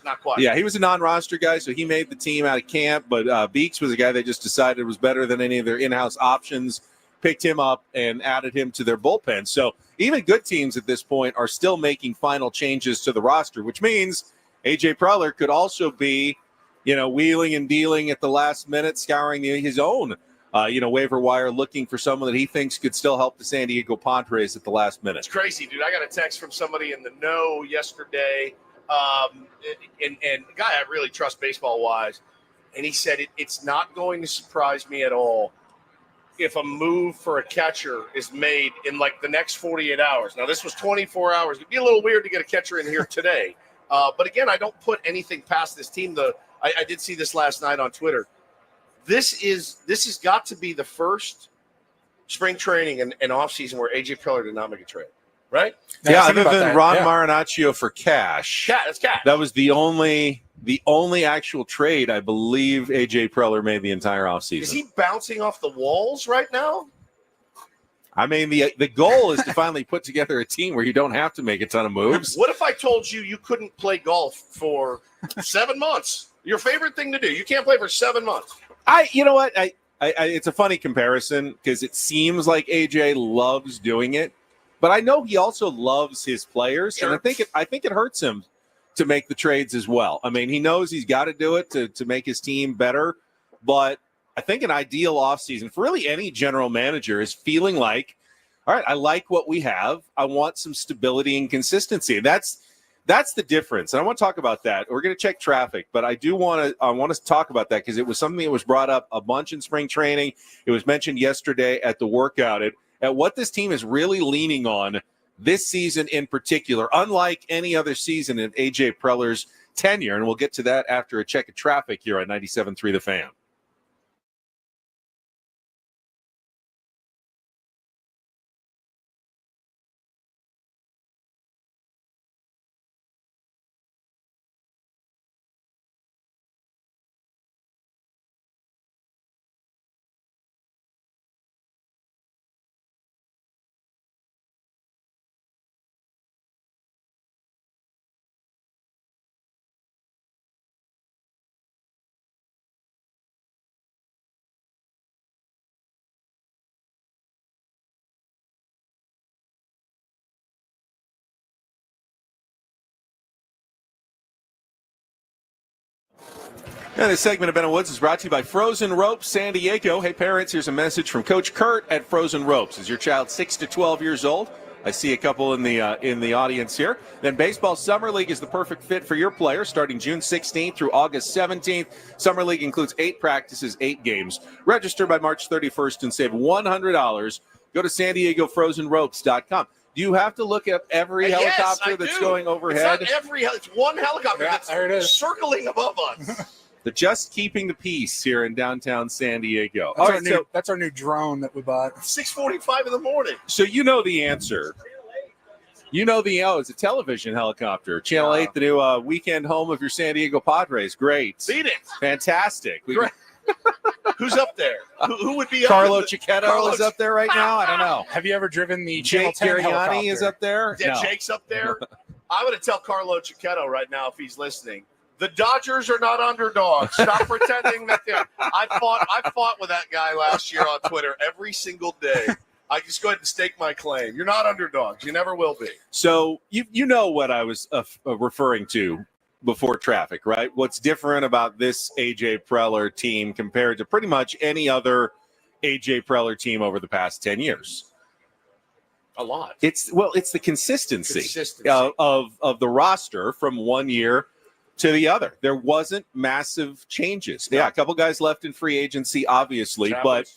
Not quite. Yeah, he was a non-roster guy, so he made the team out of camp. But Beeks was a guy they just decided was better than any of their in-house options, picked him up and added him to their bullpen. So even good teams at this point are still making final changes to the roster, which means A.J. Preller could also be, wheeling and dealing at the last minute, scouring his own, waiver wire, looking for someone that he thinks could still help the San Diego Padres at the last minute. It's crazy, dude. I got a text from somebody in the know yesterday, and a guy I really trust baseball-wise, and he said it's not going to surprise me at all if a move for a catcher is made in like the next 48 hours. Now, this was 24 hours. It'd be a little weird to get a catcher in here today. But again, I don't put anything past this team. I did see this last night on Twitter. This has got to be the first spring training and offseason where A.J. Preller did not make a trade, right? Yeah, other than Ron Marinaccio for cash. That's cash. That was the only actual trade I believe A.J. Preller made the entire offseason. Is he bouncing off the walls right now? I mean, the goal is to finally put together a team where you don't have to make a ton of moves. What if I told you couldn't play golf for 7 months? Your favorite thing to do. You can't play for 7 months. You know what? It's a funny comparison because it seems like AJ loves doing it, but I know he also loves his players, Sure. and I think it hurts him to make the trades as well. I mean, he knows he's got to do it to make his team better, but I think an ideal offseason for really any general manager is feeling like, all right, I like what we have. I want some stability and consistency. That's the difference. And I want to talk about that. We're going to check traffic, but I want to talk about that because it was something that was brought up a bunch in spring training. It was mentioned yesterday at the workout at what this team is really leaning on this season in particular, unlike any other season in A.J. Preller's tenure. And we'll get to that after a check of traffic here on 97.3 The Fan. And this segment of Ben and Woods is brought to you by Frozen Ropes San Diego. Hey, parents, here's a message from Coach Kurt at Frozen Ropes. Is your child 6 to 12 years old? I see a couple in the audience here. Then Baseball Summer League is the perfect fit for your player, starting June 16th through August 17th. Summer League includes 8 practices, 8 games. Register by March 31st and save $100. Go to SanDiegoFrozenRopes.com. Do you have to look at every helicopter that's going overhead? It's not it's one helicopter that's there it is. circling above us. They're just keeping the peace here in downtown San Diego. That's our new drone that we bought. 6:45 in the morning. So you know the answer. It's a television helicopter. Channel 8, the new weekend home of your San Diego Padres. Great. Beat it. Fantastic. Who's up there? Who would be Carlo up there? Cicchetto is up there right now? I don't know. Have you ever driven the Channel Jake 10 Gariani helicopter? is up there? Yeah, No. Jake's up there. I'm going to tell Carlo Cicchetto right now if he's listening. The Dodgers are not underdogs. Stop pretending that they're. I fought with that guy last year on Twitter every single day. I just go ahead and stake my claim. You're not underdogs. You never will be. So you know what I was referring to before traffic, right? What's different about this A.J. Preller team compared to pretty much any other A.J. Preller team over the past 10 years? A lot. It's the consistency. Of the roster from one year to the other. There wasn't massive changes. Yeah, a couple guys left in free agency, obviously, but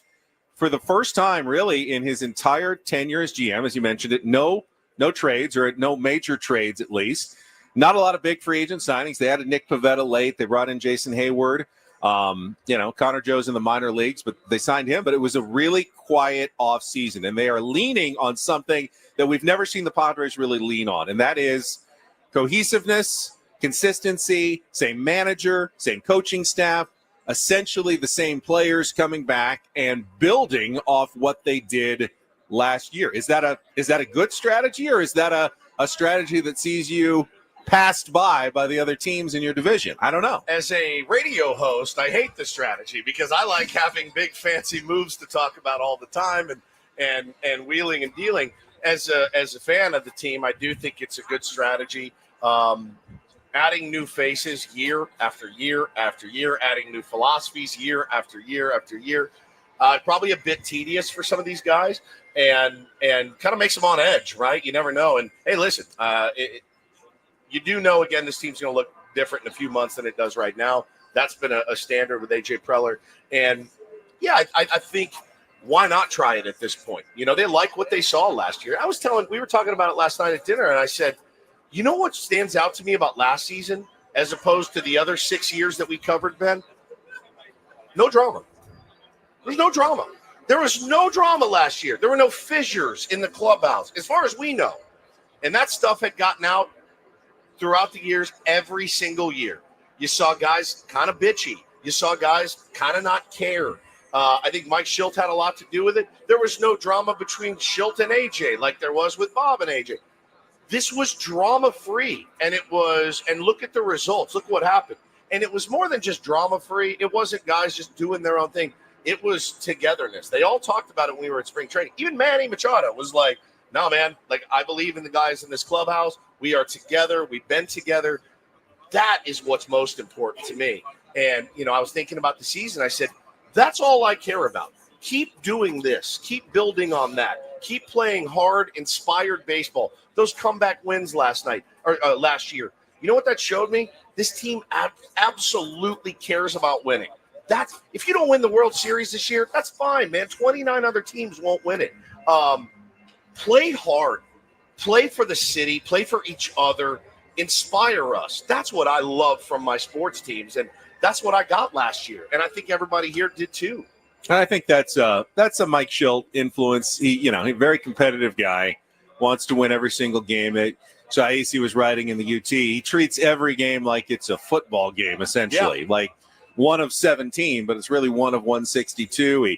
for the first time, really, in his entire tenure as GM, as you mentioned it, no trades, or no major trades at least. Not a lot of big free agent signings. They added Nick Pivetta late. They brought in Jason Hayward. Connor Joe's in the minor leagues, but they signed him. But it was a really quiet offseason, and they are leaning on something that we've never seen the Padres really lean on, and that is cohesiveness, consistency, same manager, same coaching staff, essentially the same players coming back and building off what they did last year. Is that a good strategy, or is that a strategy that sees you passed by the other teams in your division? I don't know. As a radio host, I hate the strategy because I like having big fancy moves to talk about all the time and wheeling and dealing. As a fan of the team, I do think it's a good strategy. Adding new faces year after year after year, adding new philosophies year after year after year. Probably a bit tedious for some of these guys and kind of makes them on edge, right? You never know. And, hey, listen, you do know, again, this team's going to look different in a few months than it does right now. That's been a standard with A.J. Preller. And, yeah, I think why not try it at this point? You know, they like what they saw last year. We were talking about it last night at dinner, and I said, you know what stands out to me about last season as opposed to the other 6 years that we covered, Ben? No drama. There's no drama. There was no drama last year. There were no fissures in the clubhouse, as far as we know. And that stuff had gotten out throughout the years, every single year. You saw guys kind of bitchy. You saw guys kind of not care. I think Mike Schilt had a lot to do with it. There was no drama between Schilt and AJ like there was with Bob and AJ. This was drama-free, and look at the results. Look what happened. And it was more than just drama-free. It wasn't guys just doing their own thing. It was togetherness. They all talked about it when we were at spring training. Even Manny Machado was like, no, man, I believe in the guys in this clubhouse. We are together. We've been together. That is what's most important to me. And, I was thinking about the season. I said, that's all I care about. Keep doing this. Keep building on that. Keep playing hard, inspired baseball. Those comeback wins last year. You know what that showed me? This team absolutely cares about winning. If you don't win the World Series this year, that's fine, man. 29 other teams won't win it. Play hard. Play for the city. Play for each other. Inspire us. That's what I love from my sports teams, and that's what I got last year. And I think everybody here did too. And I think that's a Mike Schilt influence. He's a very competitive guy. Wants to win every single game. So Aisi was writing in the UT. He treats every game like it's a football game, essentially, like one of 17, but it's really one of 162.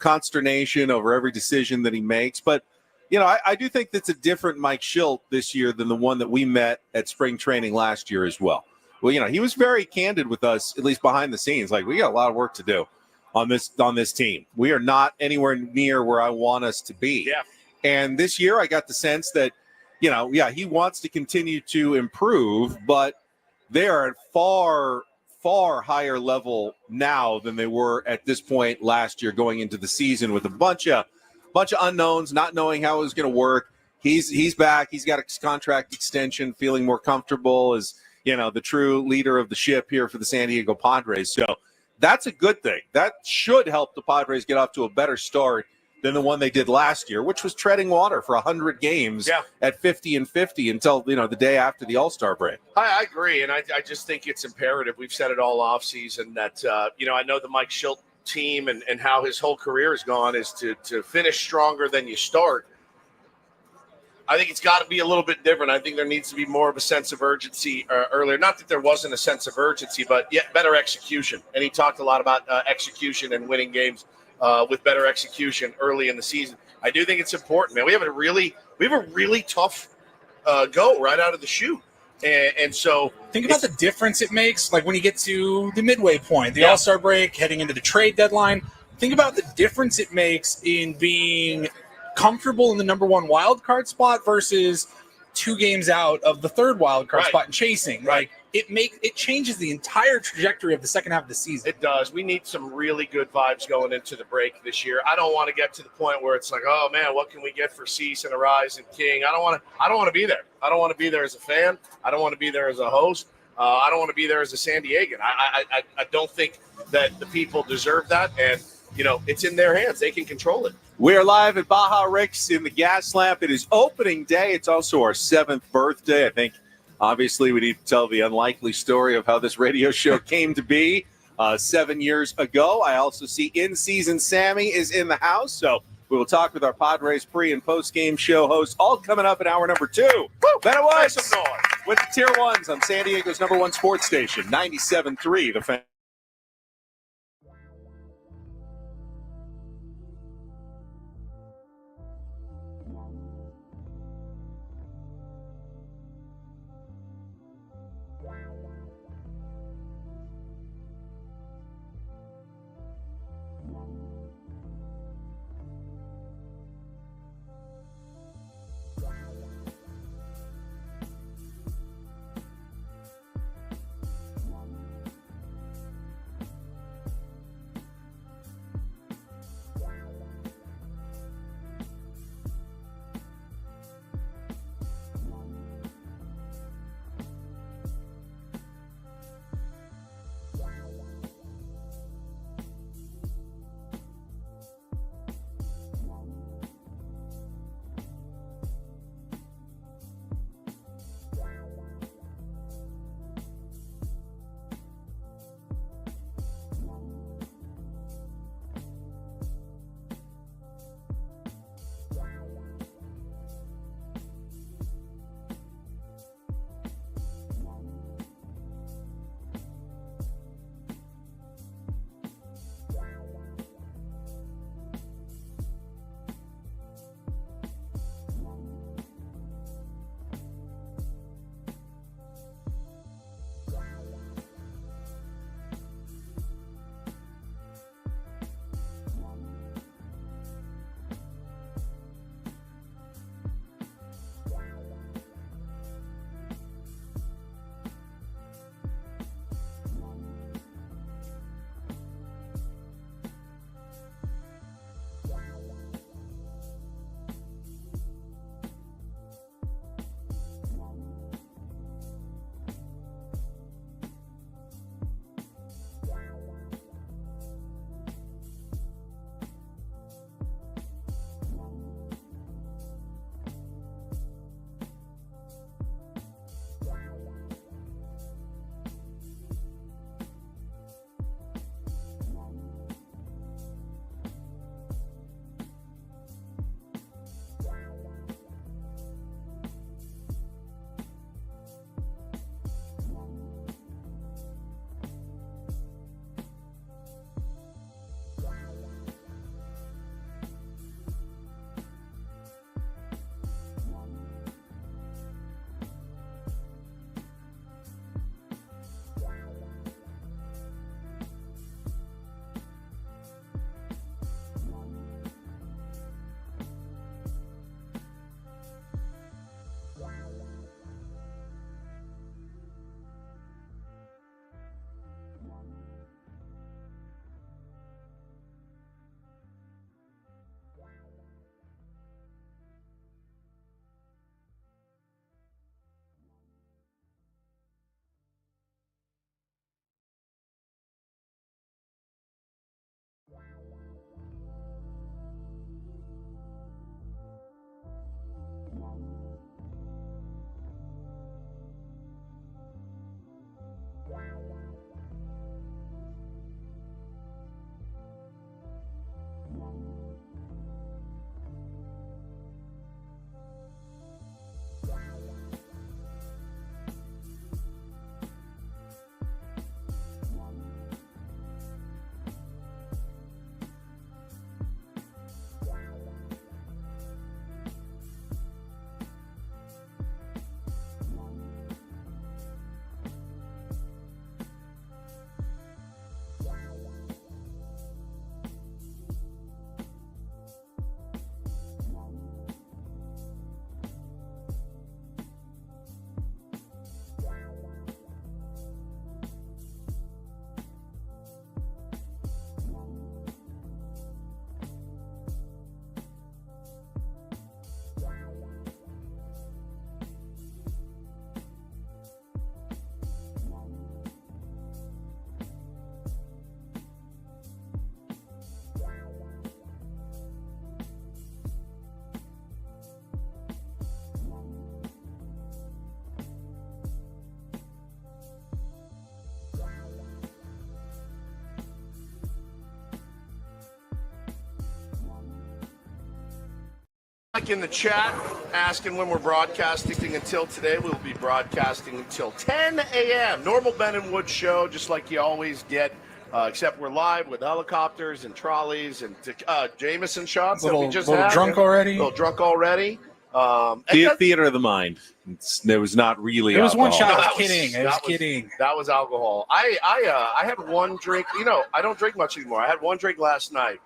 Consternation over every decision that he makes. But, I do think that's a different Mike Schilt this year than the one that we met at spring training last year as well. Well, he was very candid with us, at least behind the scenes. Like, we got a lot of work to do on this team. We are not anywhere near where I want us to be. Yeah. And this year I got the sense that, he wants to continue to improve, but they are at far, far higher level now than they were at this point last year going into the season with a bunch of unknowns, not knowing how it was going to work. He's back. He's got a contract extension, feeling more comfortable as, the true leader of the ship here for the San Diego Padres. So that's a good thing. That should help the Padres get off to a better start than the one they did last year, which was treading water for 100 games at 50-50 until, the day after the All-Star break. I agree, and I just think it's imperative. We've said it all offseason that, I know the Mike Schilt team and how his whole career has gone is to finish stronger than you start. I think it's got to be a little bit different. I think there needs to be more of a sense of urgency earlier. Not that there wasn't a sense of urgency, but yet better execution. And he talked a lot about execution and winning games with better execution early in the season. I do think it's important, man. We have a really tough go right out of the chute. And so think about the difference it makes, like when you get to the midway point, the All-Star break, heading into the trade deadline. Think about the difference it makes in being comfortable in the number one wild card spot versus 2 games out of the third wild card spot and chasing. Right. Like it changes the entire trajectory of the second half of the season. It does. We need some really good vibes going into the break this year. I don't want to get to the point where it's like, oh man, what can we get for Cease and Arise and King? I don't want to be there. I don't want to be there as a fan. I don't want to be there as a host. I don't want to be there as a San Diegan. I don't think that the people deserve that. And it's in their hands. They can control it. We are live at Baja Rick's in the Gas Lamp. It is opening day. It's also our 7th birthday. I think, obviously, we need to tell the unlikely story of how this radio show came to be 7 years ago. I also see in-season Sammy is in the house. So we will talk with our Padres pre- and post-game show hosts, all coming up in hour number 2. Better was with the Tier 1s on San Diego's number 1 sports station, 97.3 The Fan. Mike in the chat asking when we're broadcasting until today. We'll be broadcasting until 10 a.m. Normal Ben and Wood show, just like you always get, except we're live with helicopters and trolleys and Jameson shots that we just had. Drunk already? A little drunk already. Theater of the mind. There was not really. It was alcohol. one shot. No, I was kidding. I was kidding. That was alcohol. I had one drink. I don't drink much anymore. I had one drink last night,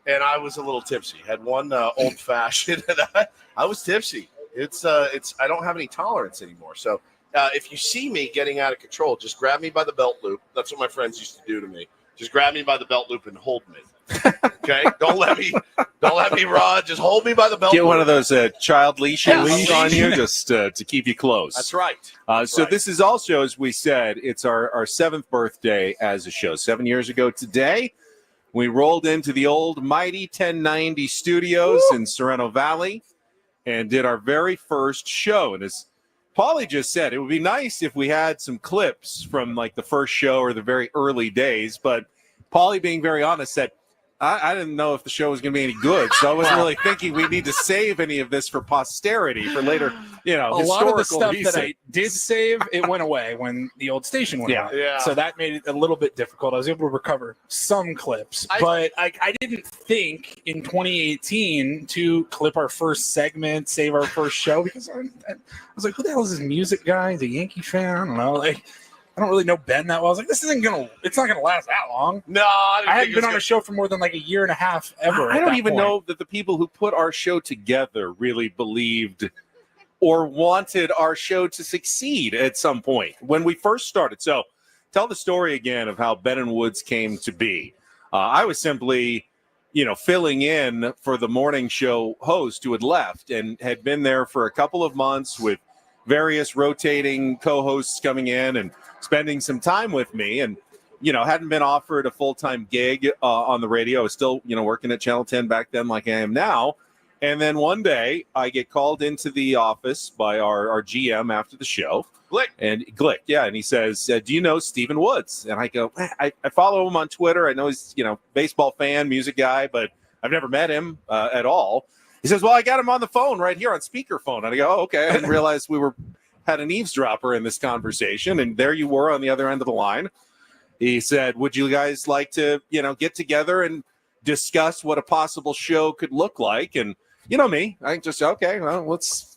and I was a little tipsy. Had one old fashioned, and I was tipsy. It's I don't have any tolerance anymore. So if you see me getting out of control, just grab me by the belt loop. That's what my friends used to do to me. Just grab me by the belt loop and hold me. Okay, don't let me run. Just hold me by the belt. Get loop. one of those child leashes on you, just to keep you close. That's right. So this is also, as we said, it's our 7th birthday as a show. 7 years ago today, we rolled into the old mighty 1090 studios in Sorrento Valley and did our very first show. And as Paulie just said, it would be nice if we had some clips from like the first show or the very early days. But Paulie, being very honest, said, I didn't know if the show was going to be any good, so I wasn't really thinking we need to save any of this for posterity for later, A lot of the stuff reason. that I did save, it went away when the old station went out. Yeah. So that made it a little bit difficult. I was able to recover some clips, but I didn't think in 2018 to clip our first segment, save our first show, because I was like, who the hell is this music guy? The Yankee fan? I don't know. I don't really know Ben that well. I was like, it's not gonna last that long. No, I hadn't been on a show for more than like a year and a half ever. I don't even know that the people who put our show together really believed or wanted our show to succeed at some point when we first started. So tell the story again of how Ben and Woods came to be. I was simply, filling in for the morning show host who had left and had been there for a couple of months with various rotating co-hosts coming in and spending some time with me, and hadn't been offered a full-time gig on the radio. I was still working at Channel 10 back then like I am now. And then one day I get called into the office by our GM after the show, Glick, yeah, and he says, do you know Stephen Woods? And I go, I follow him on Twitter. I know he's baseball fan, music guy, but I've never met him at all. He says, well, I got him on the phone right here on speakerphone. And I go, oh, okay. I didn't realize had an eavesdropper in this conversation. And there you were on the other end of the line. He said, would you guys like to, get together and discuss what a possible show could look like? And you know me, I just, okay, well, let's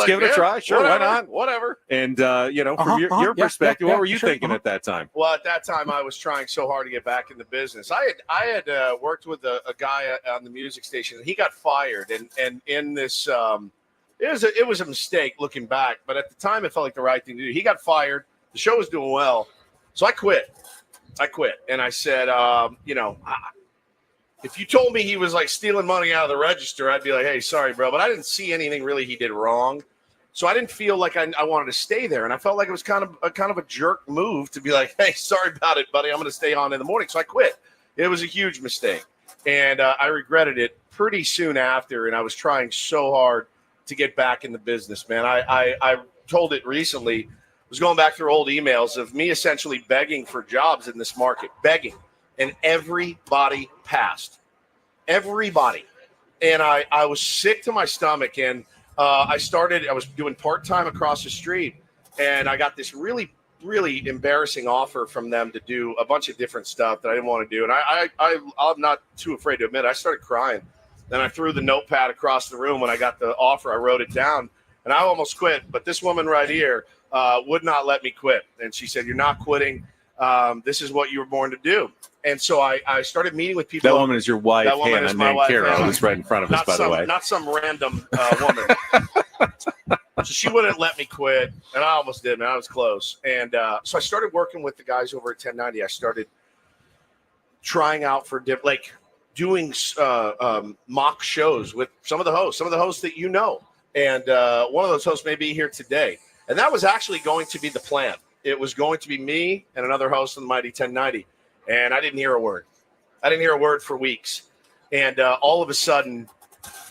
give it a try. Sure, whatever, why not? Whatever. And, from your perspective, what were you thinking at that time? Well, at that time, I was trying so hard to get back in the business. I had worked with a guy on the music station. He got fired, and in this, it was a mistake looking back. But at the time, it felt like the right thing to do. He got fired. The show was doing well, so I quit. And I said, if you told me he was like stealing money out of the register, I'd be like, hey, sorry, bro. But I didn't see anything really he did wrong. So I didn't feel like I wanted to stay there. And I felt like it was kind of a jerk move to be like, hey, sorry about it, buddy. I'm going to stay on in the morning. So I quit. It was a huge mistake. And I regretted it pretty soon after. And I was trying so hard to get back in the business, man. I told it recently. I was going back through old emails of me essentially begging for jobs in this market, begging. And everybody passed. Everybody. And I was sick to my stomach. And I was doing part-time across the street. And I got this really, really embarrassing offer from them to do a bunch of different stuff that I didn't want to do. And I'm not too afraid to admit, I started crying. Then I threw the notepad across the room when I got the offer. I wrote it down. And I almost quit. But this woman right here would not let me quit. And she said, you're not quitting. This is what you were born to do. And so I started meeting with people. That woman is your wife, Hannah, named Carol, who's right in front of us, by the way. Not some random woman. So she wouldn't let me quit, and I almost did, man. I was close. And so I started working with the guys over at 1090. I started trying out for doing mock shows with some of the hosts that you know. And one of those hosts may be here today. And that was actually going to be the plan. It was going to be me and another host on the Mighty 1090. And I didn't hear a word. I didn't hear a word for weeks. And all of a sudden,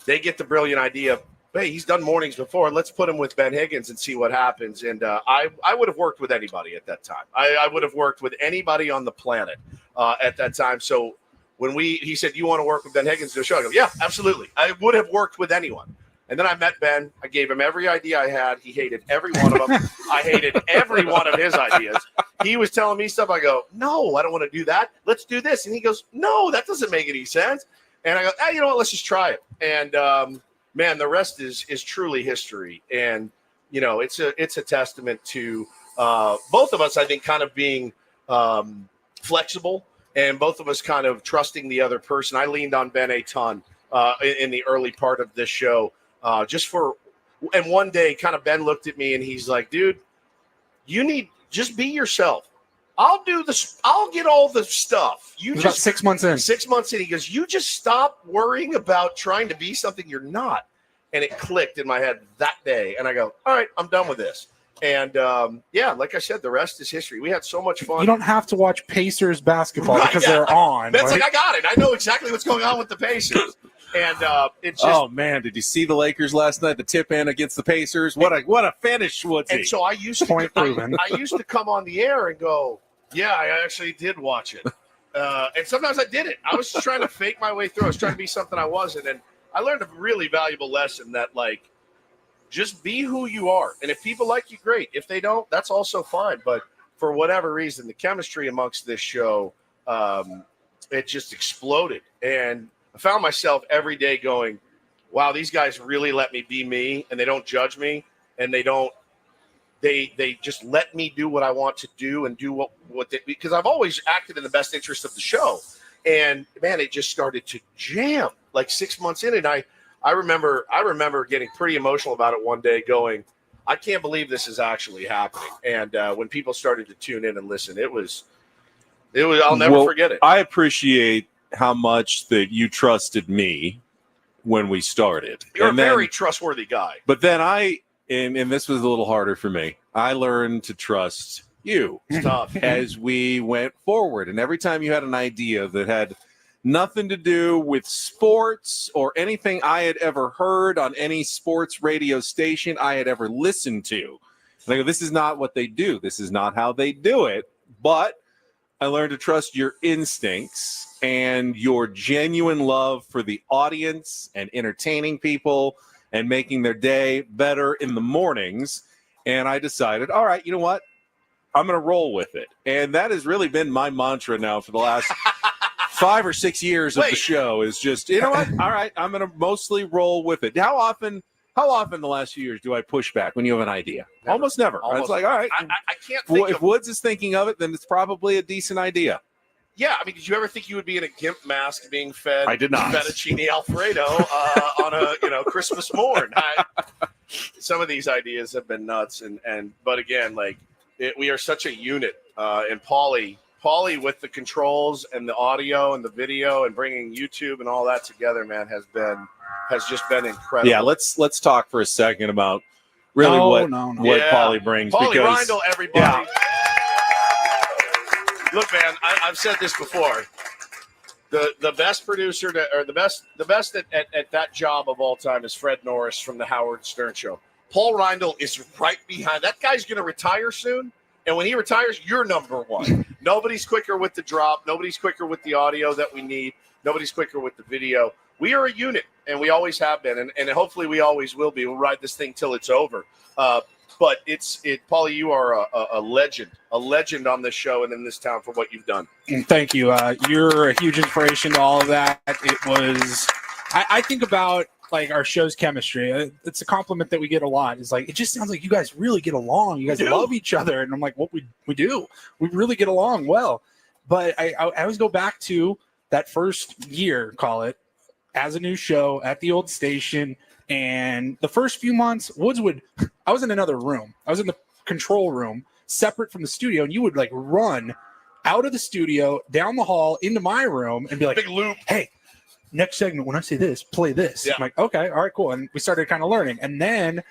they get the brilliant idea of, hey, he's done mornings before. Let's put him with Ben Higgins and see what happens. And I would have worked with anybody at that time. I would have worked with anybody on the planet at that time. So when he said, you want to work with Ben Higgins to the show? I go, yeah, absolutely. I would have worked with anyone. And then I met Ben. I gave him every idea I had. He hated every one of them. I hated every one of his ideas. He was telling me stuff. I go, no, I don't want to do that. Let's do this. And he goes, no, that doesn't make any sense. And I go, you know what? Let's just try it. And, man, the rest is truly history. And, you know, it's a testament to both of us, I think, kind of being flexible and both of us kind of trusting the other person. I leaned on Ben a ton in the early part of this show. And one day kind of Ben looked at me and he's like, dude, just be yourself. I'll do this. I'll get all the stuff. You just about 6 months in. 6 months in. He goes, you just stop worrying about trying to be something you're not. And it clicked in my head that day. And I go, all right, I'm done with this. And yeah, like I said, the rest is history. We had so much fun. You don't have to watch Pacers basketball because they're on. Ben's like, I got it. I know exactly what's going on with the Pacers. And it's just, oh man, did you see the Lakers last night? The tip in against the Pacers. What a finish, Woodsy. And so I used to come on the air and go, yeah, I actually did watch it. And sometimes I didn't. I was just trying to fake my way through. I was trying to be something I wasn't. And I learned a really valuable lesson that, like, just be who you are. And if people like you, great. If they don't, that's also fine. But for whatever reason, the chemistry amongst this show, it just exploded. And I found myself every day going, wow, these guys really let me be me, and they don't judge me, and they just let me do what I want to do and do what they, because I've always acted in the best interest of the show. And man, it just started to jam like 6 months in. And I remember getting pretty emotional about it one day going, I can't believe this is actually happening. And when people started to tune in and listen, it was, I'll never forget it. I appreciate how much that you trusted me when we started. You're a very trustworthy guy. But then and this was a little harder for me, I learned to trust you as we went forward. And every time you had an idea that had nothing to do with sports or anything I had ever heard on any sports radio station I had ever listened to, and I go, this is not what they do. This is not how they do it. But I learned to trust your instincts and your genuine love for the audience and entertaining people and making their day better in the mornings. And I decided, all right, you know what? I'm going to roll with it. And that has really been my mantra now for the last 5 or 6 years of the show, is just, you know what? All right, I'm going to mostly roll with it. How often the last few years do I push back when you have an idea? Never. Almost never. It's like, all right. I can't think if Woods is thinking of it, then it's probably a decent idea. Yeah, I mean, did you ever think you would be in a gimp mask being fed I did not. fettuccine Alfredo on a Christmas morn? Some of these ideas have been nuts, but again, like we are such a unit. And Paulie with the controls and the audio and the video and bringing YouTube and all that together, man, has just been incredible. Yeah, let's talk for a second about really what Paulie brings. Paulie Reindl, everybody. Yeah. Look, man, I've said this before. The best producer the best at that job of all time is Fred Norris from the Howard Stern Show. Paul Reindl is right behind. That guy's going to retire soon, and when he retires, you're number one. Nobody's quicker with the drop. Nobody's quicker with the audio that we need. Nobody's quicker with the video. We are a unit, and we always have been, and hopefully we always will be. We'll ride this thing till it's over. But Paulie, you are a legend on this show and in this town for what you've done. Thank you. You're a huge inspiration to all of that. It was, I think about like our show's chemistry. It's a compliment that we get a lot. It's like, it just sounds like you guys really get along. You guys love each other. And I'm like, what we do. We really get along well. But I always go back to that first year, call it, as a new show at the old station. And the first few months, I was in another room. I was in the control room, separate from the studio, and you would like run out of the studio, down the hall, into my room, and be like, big loop. Hey, next segment, when I say this, play this. Yeah. I'm like, okay, all right, cool. And we started kind of learning. And then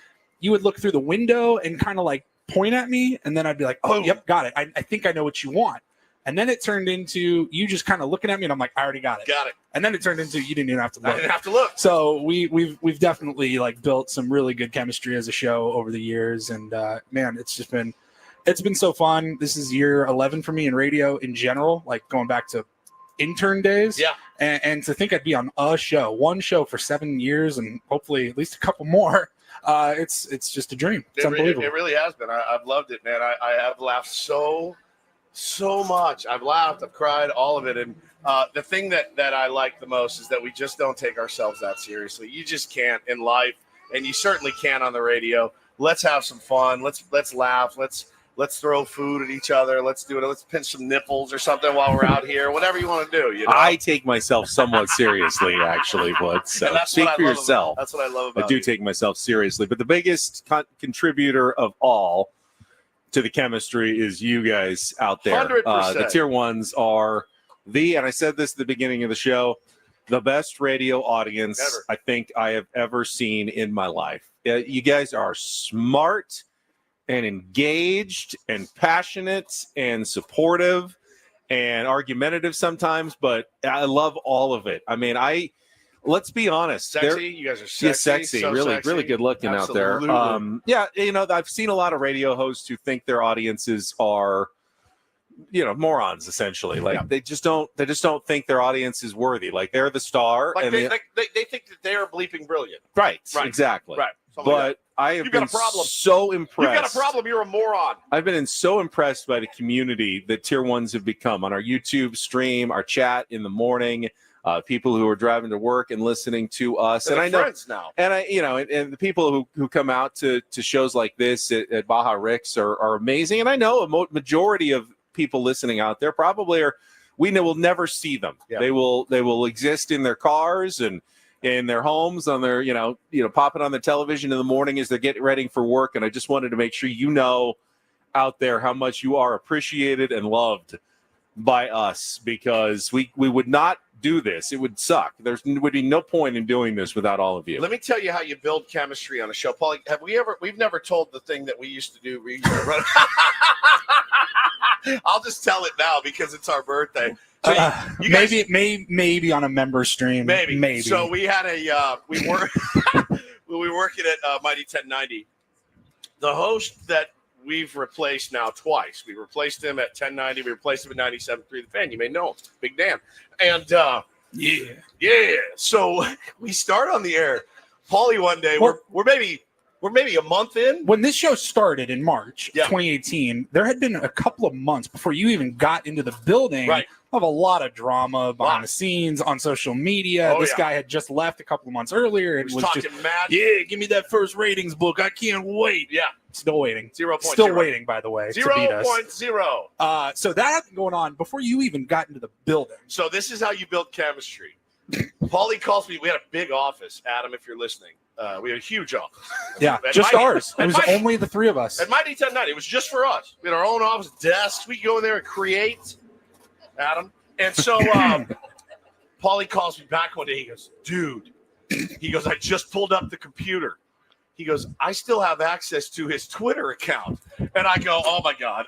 you would look through the window and kind of like point at me, and then I'd be like, oh, yep, got it. I think I know what you want. And then it turned into you just kind of looking at me, and I'm like, I already got it. Got it. And then it turned into you didn't even have to look. I didn't have to look. So we've definitely like built some really good chemistry as a show over the years, and man, it's been so fun. This is year 11 for me in radio in general, like going back to intern days. Yeah. And to think I'd be on one show for 7 years and hopefully at least a couple more. It's just a dream. It's unbelievable. It really has been. I've loved it, man. I have laughed so much. I've laughed, I've cried, all of it. And the thing that I like the most is that we just don't take ourselves that seriously. You just can't in life, and you certainly can't on the radio. Let's have some fun. Let's laugh. Let's throw food at each other. Let's do it. Let's pinch some nipples or something while we're out here. Whatever you want to do. You know? I take myself somewhat seriously, actually, Wood. So speak for yourself. That's what I love about I do take myself seriously. But the biggest contributor of all to the chemistry is you guys out there. 100%. The tier ones are and I said this at the beginning of the show, the best radio audience I think I have ever seen in my life. You guys are smart and engaged and passionate and supportive and argumentative sometimes, but I love all of it. I mean, let's be honest. Sexy. You guys are sexy. Yeah, sexy. So really, sexy. really good looking Absolutely. out there. Yeah, I've seen a lot of radio hosts who think their audiences are, morons essentially. Like they just don't think their audience is worthy. Like they're the star. Like and they think that they are bleeping brilliant. Right. Exactly. Right. But I have been so impressed. You got a problem. You're a moron. I've been so impressed by the community that tier ones have become on our YouTube stream, our chat in the morning, people who are driving to work and listening to us. And I know friends now. And and the people who come out to shows like this at Baja Ricks are amazing. And I know a majority of people listening out there probably will never see them. Yeah. They will exist in their cars and in their homes on their, popping on the television in the morning as they're getting ready for work. And I just wanted to make sure out there how much you are appreciated and loved by us, because we would not do this. It would suck. There would be no point in doing this without all of you. Let me tell you how you build chemistry on a show. Paulie, we've never told the thing that we used to do. We used to run. I'll just tell it now because it's our birthday. So you guys, maybe on a member stream. Maybe. So we had we were working at Mighty 1090. The host that we've replaced now twice. We replaced him at 1090. We replaced him at 97.3 The Fan. You may know him, Big Dan. And yeah. So we start on the air. Paulie, one day we're maybe a month in. When this show started in March 2018, there had been a couple of months before you even got into the building of a lot of drama behind the scenes on social media. This guy had just left a couple of months earlier and was talking just mad. Yeah, give me that first ratings book. I can't wait. Yeah. Still waiting. 0.0. Still waiting, by the way. 0.0. So that had been going on before you even got into the building. So this is how you build chemistry. Paulie calls me. We had a big office, Adam, if you're listening. We had a huge office. Yeah, just ours. It was only the three of us. At Mighty 1090, it was just for us. We had our own office, desks. We could go in there and create, Adam. And so Paulie calls me back one day. He goes, dude, I just pulled up the computer. He goes, I still have access to his Twitter account. And I go, oh, my God.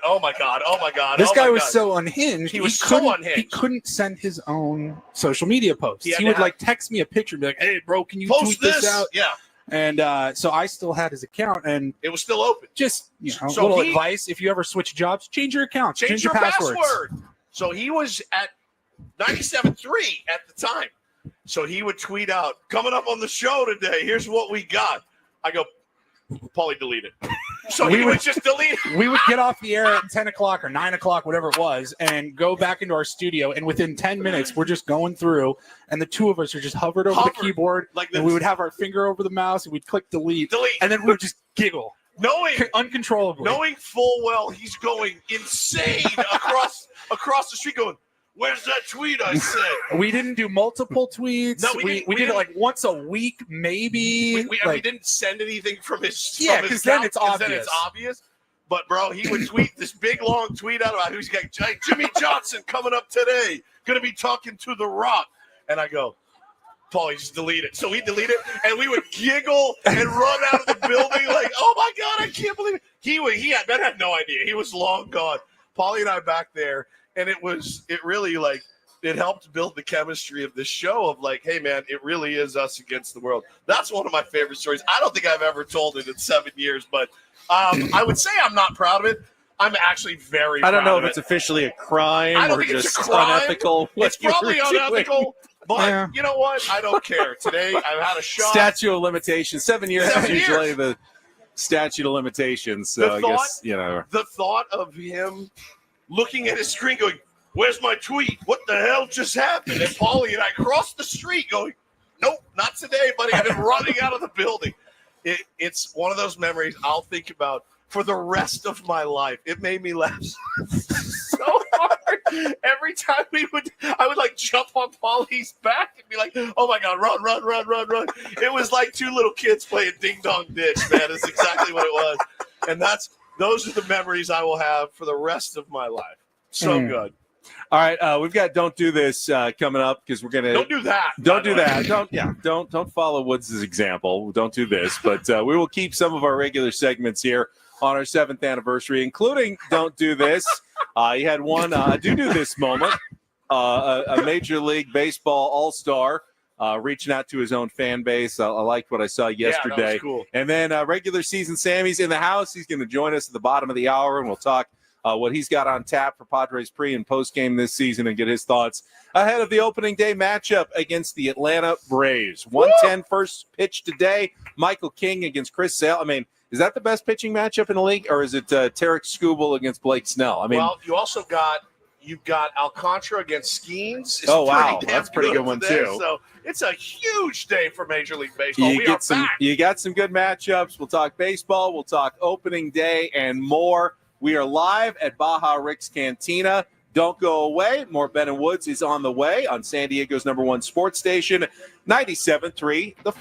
This guy was so unhinged. He was so unhinged. He couldn't send his own social media posts. He would text me a picture and be like, hey, bro, can you tweet this out? Yeah. And so I still had his account. And it was still open. Just, little advice. If you ever switch jobs, change your account. Change your password. So he was at 97.3 at the time. So he would tweet out, coming up on the show today, here's what we got. I go, Paulie, delete it. So he would just delete it. We would get off the air at 10 o'clock or 9 o'clock, whatever it was, and go back into our studio. And within 10 minutes, we're just going through, and the two of us are just hovered over the keyboard. And we would have our finger over the mouse, and we'd click delete. And then we would just giggle. Uncontrollably. Knowing full well he's going insane across the street going, where's that tweet I said? We didn't do multiple tweets. No, we did it like once a week, maybe. We didn't send anything from his because then it's obvious. But, bro, he would tweet this big, long tweet out about who's got Jimmy Johnson coming up today. Going to be talking to The Rock. And I go, Paulie, just delete it. So we delete it, and we would giggle and run out of the building like, oh, my God, I can't believe it. Ben had no idea. He was long gone. Paulie and I back there. And it really it helped build the chemistry of this show of like, hey, man, it really is us against the world. That's one of my favorite stories. I don't think I've ever told it in 7 years, but I would say I'm not proud of it. I'm actually very I don't know proud if of it's officially a crime I don't or think it's just a crime. unethical. It's probably what you're unethical, doing. but Yeah. you know what? I don't care. Today, I've had a shot. Statute of limitations. 7 years 7 is years. usually the statute of limitations. So The I thought- guess, The thought of him looking at his screen going, where's my tweet? What the hell just happened? And Paulie and I crossed the street going, nope, not today, buddy. And then running out of the building. It's one of those memories I'll think about for the rest of my life. It made me laugh so hard. Every time I would like jump on Paulie's back and be like, oh my God, run, run, run, run, run. It was like two little kids playing ding dong ditch, man. It's exactly what it was. And those are the memories I will have for the rest of my life. So good. All right, we've got Don't Do This coming up because we're going to... Don't do that. Don't do that. Don't follow Woods' example. Don't do this. But we will keep some of our regular segments here on our 7th anniversary, including Don't Do This. You had one Do This moment, a Major League Baseball all-star reaching out to his own fan base. I liked what I saw yesterday. Yeah, that was cool. And then regular season Sammy's in the house. He's going to join us at the bottom of the hour, and we'll talk what he's got on tap for Padres pre- and post-game this season and get his thoughts ahead of the opening day matchup against the Atlanta Braves. 1:10 first pitch today. Michael King against Chris Sale. I mean, is that the best pitching matchup in the league, or is it Tarek Skubal against Blake Snell? I mean, well, you've got Alcantara against Skeens. It's oh, wow. pretty damn That's a pretty good one, today, too. So it's a huge day for Major League Baseball. You got some good matchups. We'll talk baseball. We'll talk opening day and more. We are live at Baja Rick's Cantina. Don't go away. More Ben and Woods is on the way on San Diego's #1 sports station, 97.3 The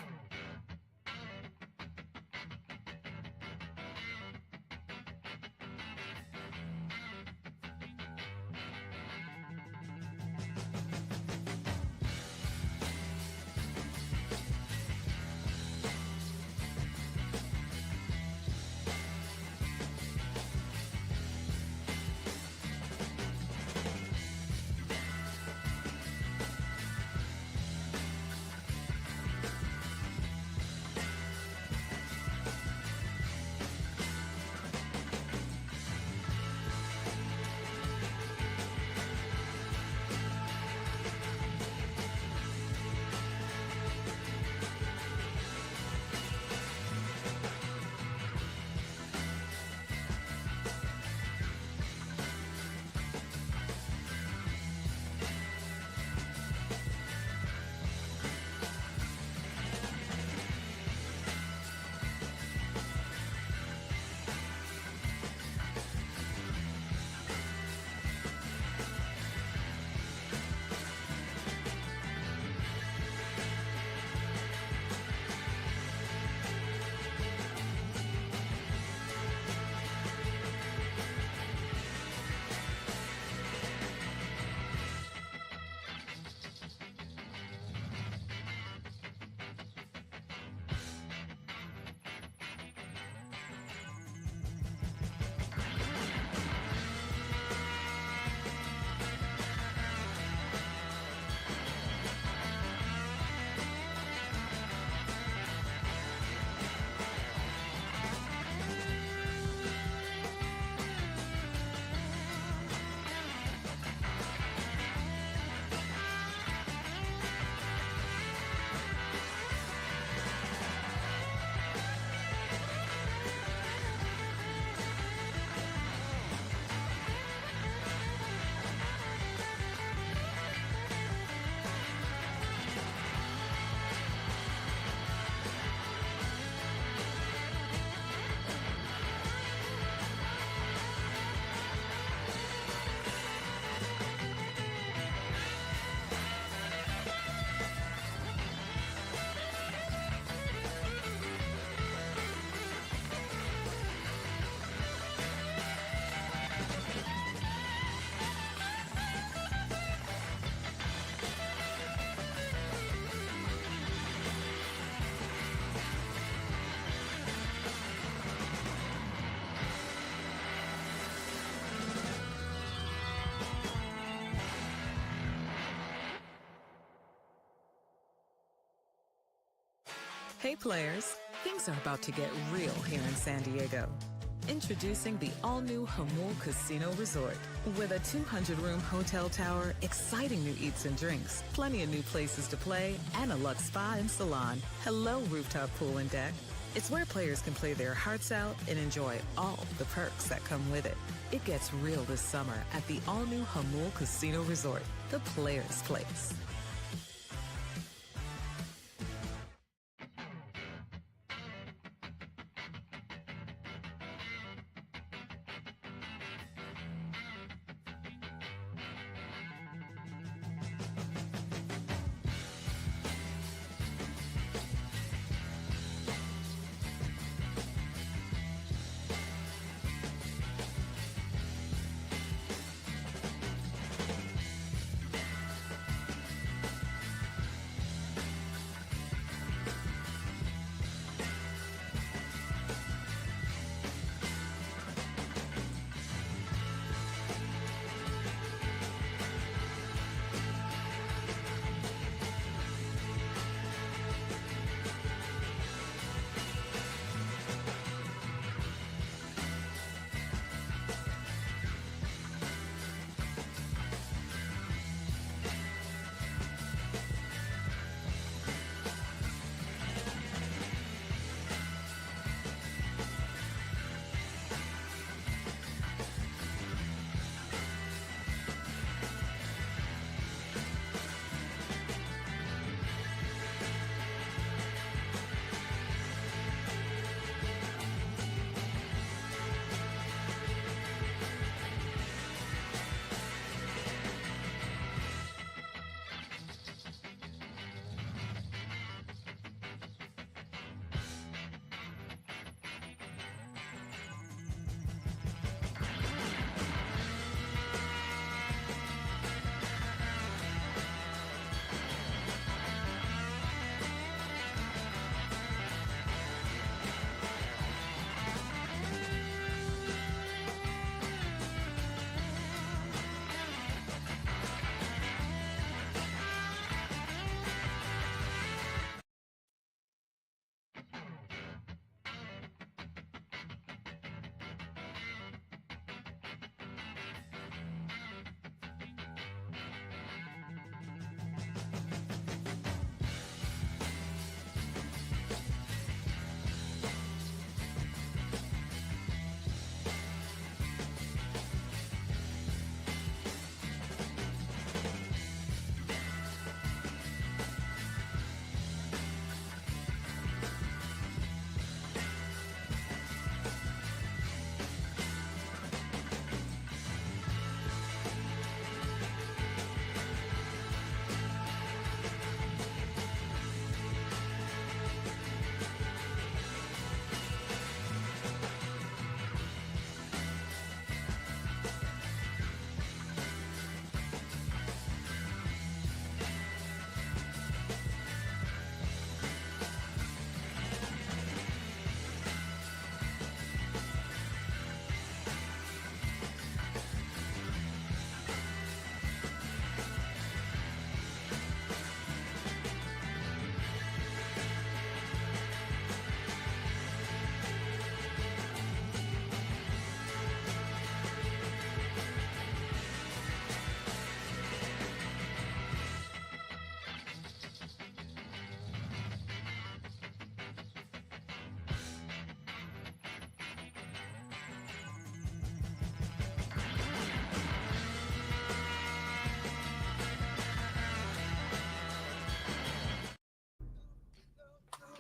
Hey players, things are about to get real here in San Diego. Introducing the all-new Hamul Casino Resort. With a 200-room hotel tower, exciting new eats and drinks, plenty of new places to play, and a luxe spa and salon. Hello, rooftop pool and deck. It's where players can play their hearts out and enjoy all the perks that come with it. It gets real this summer at the all-new Hamul Casino Resort, the players' place.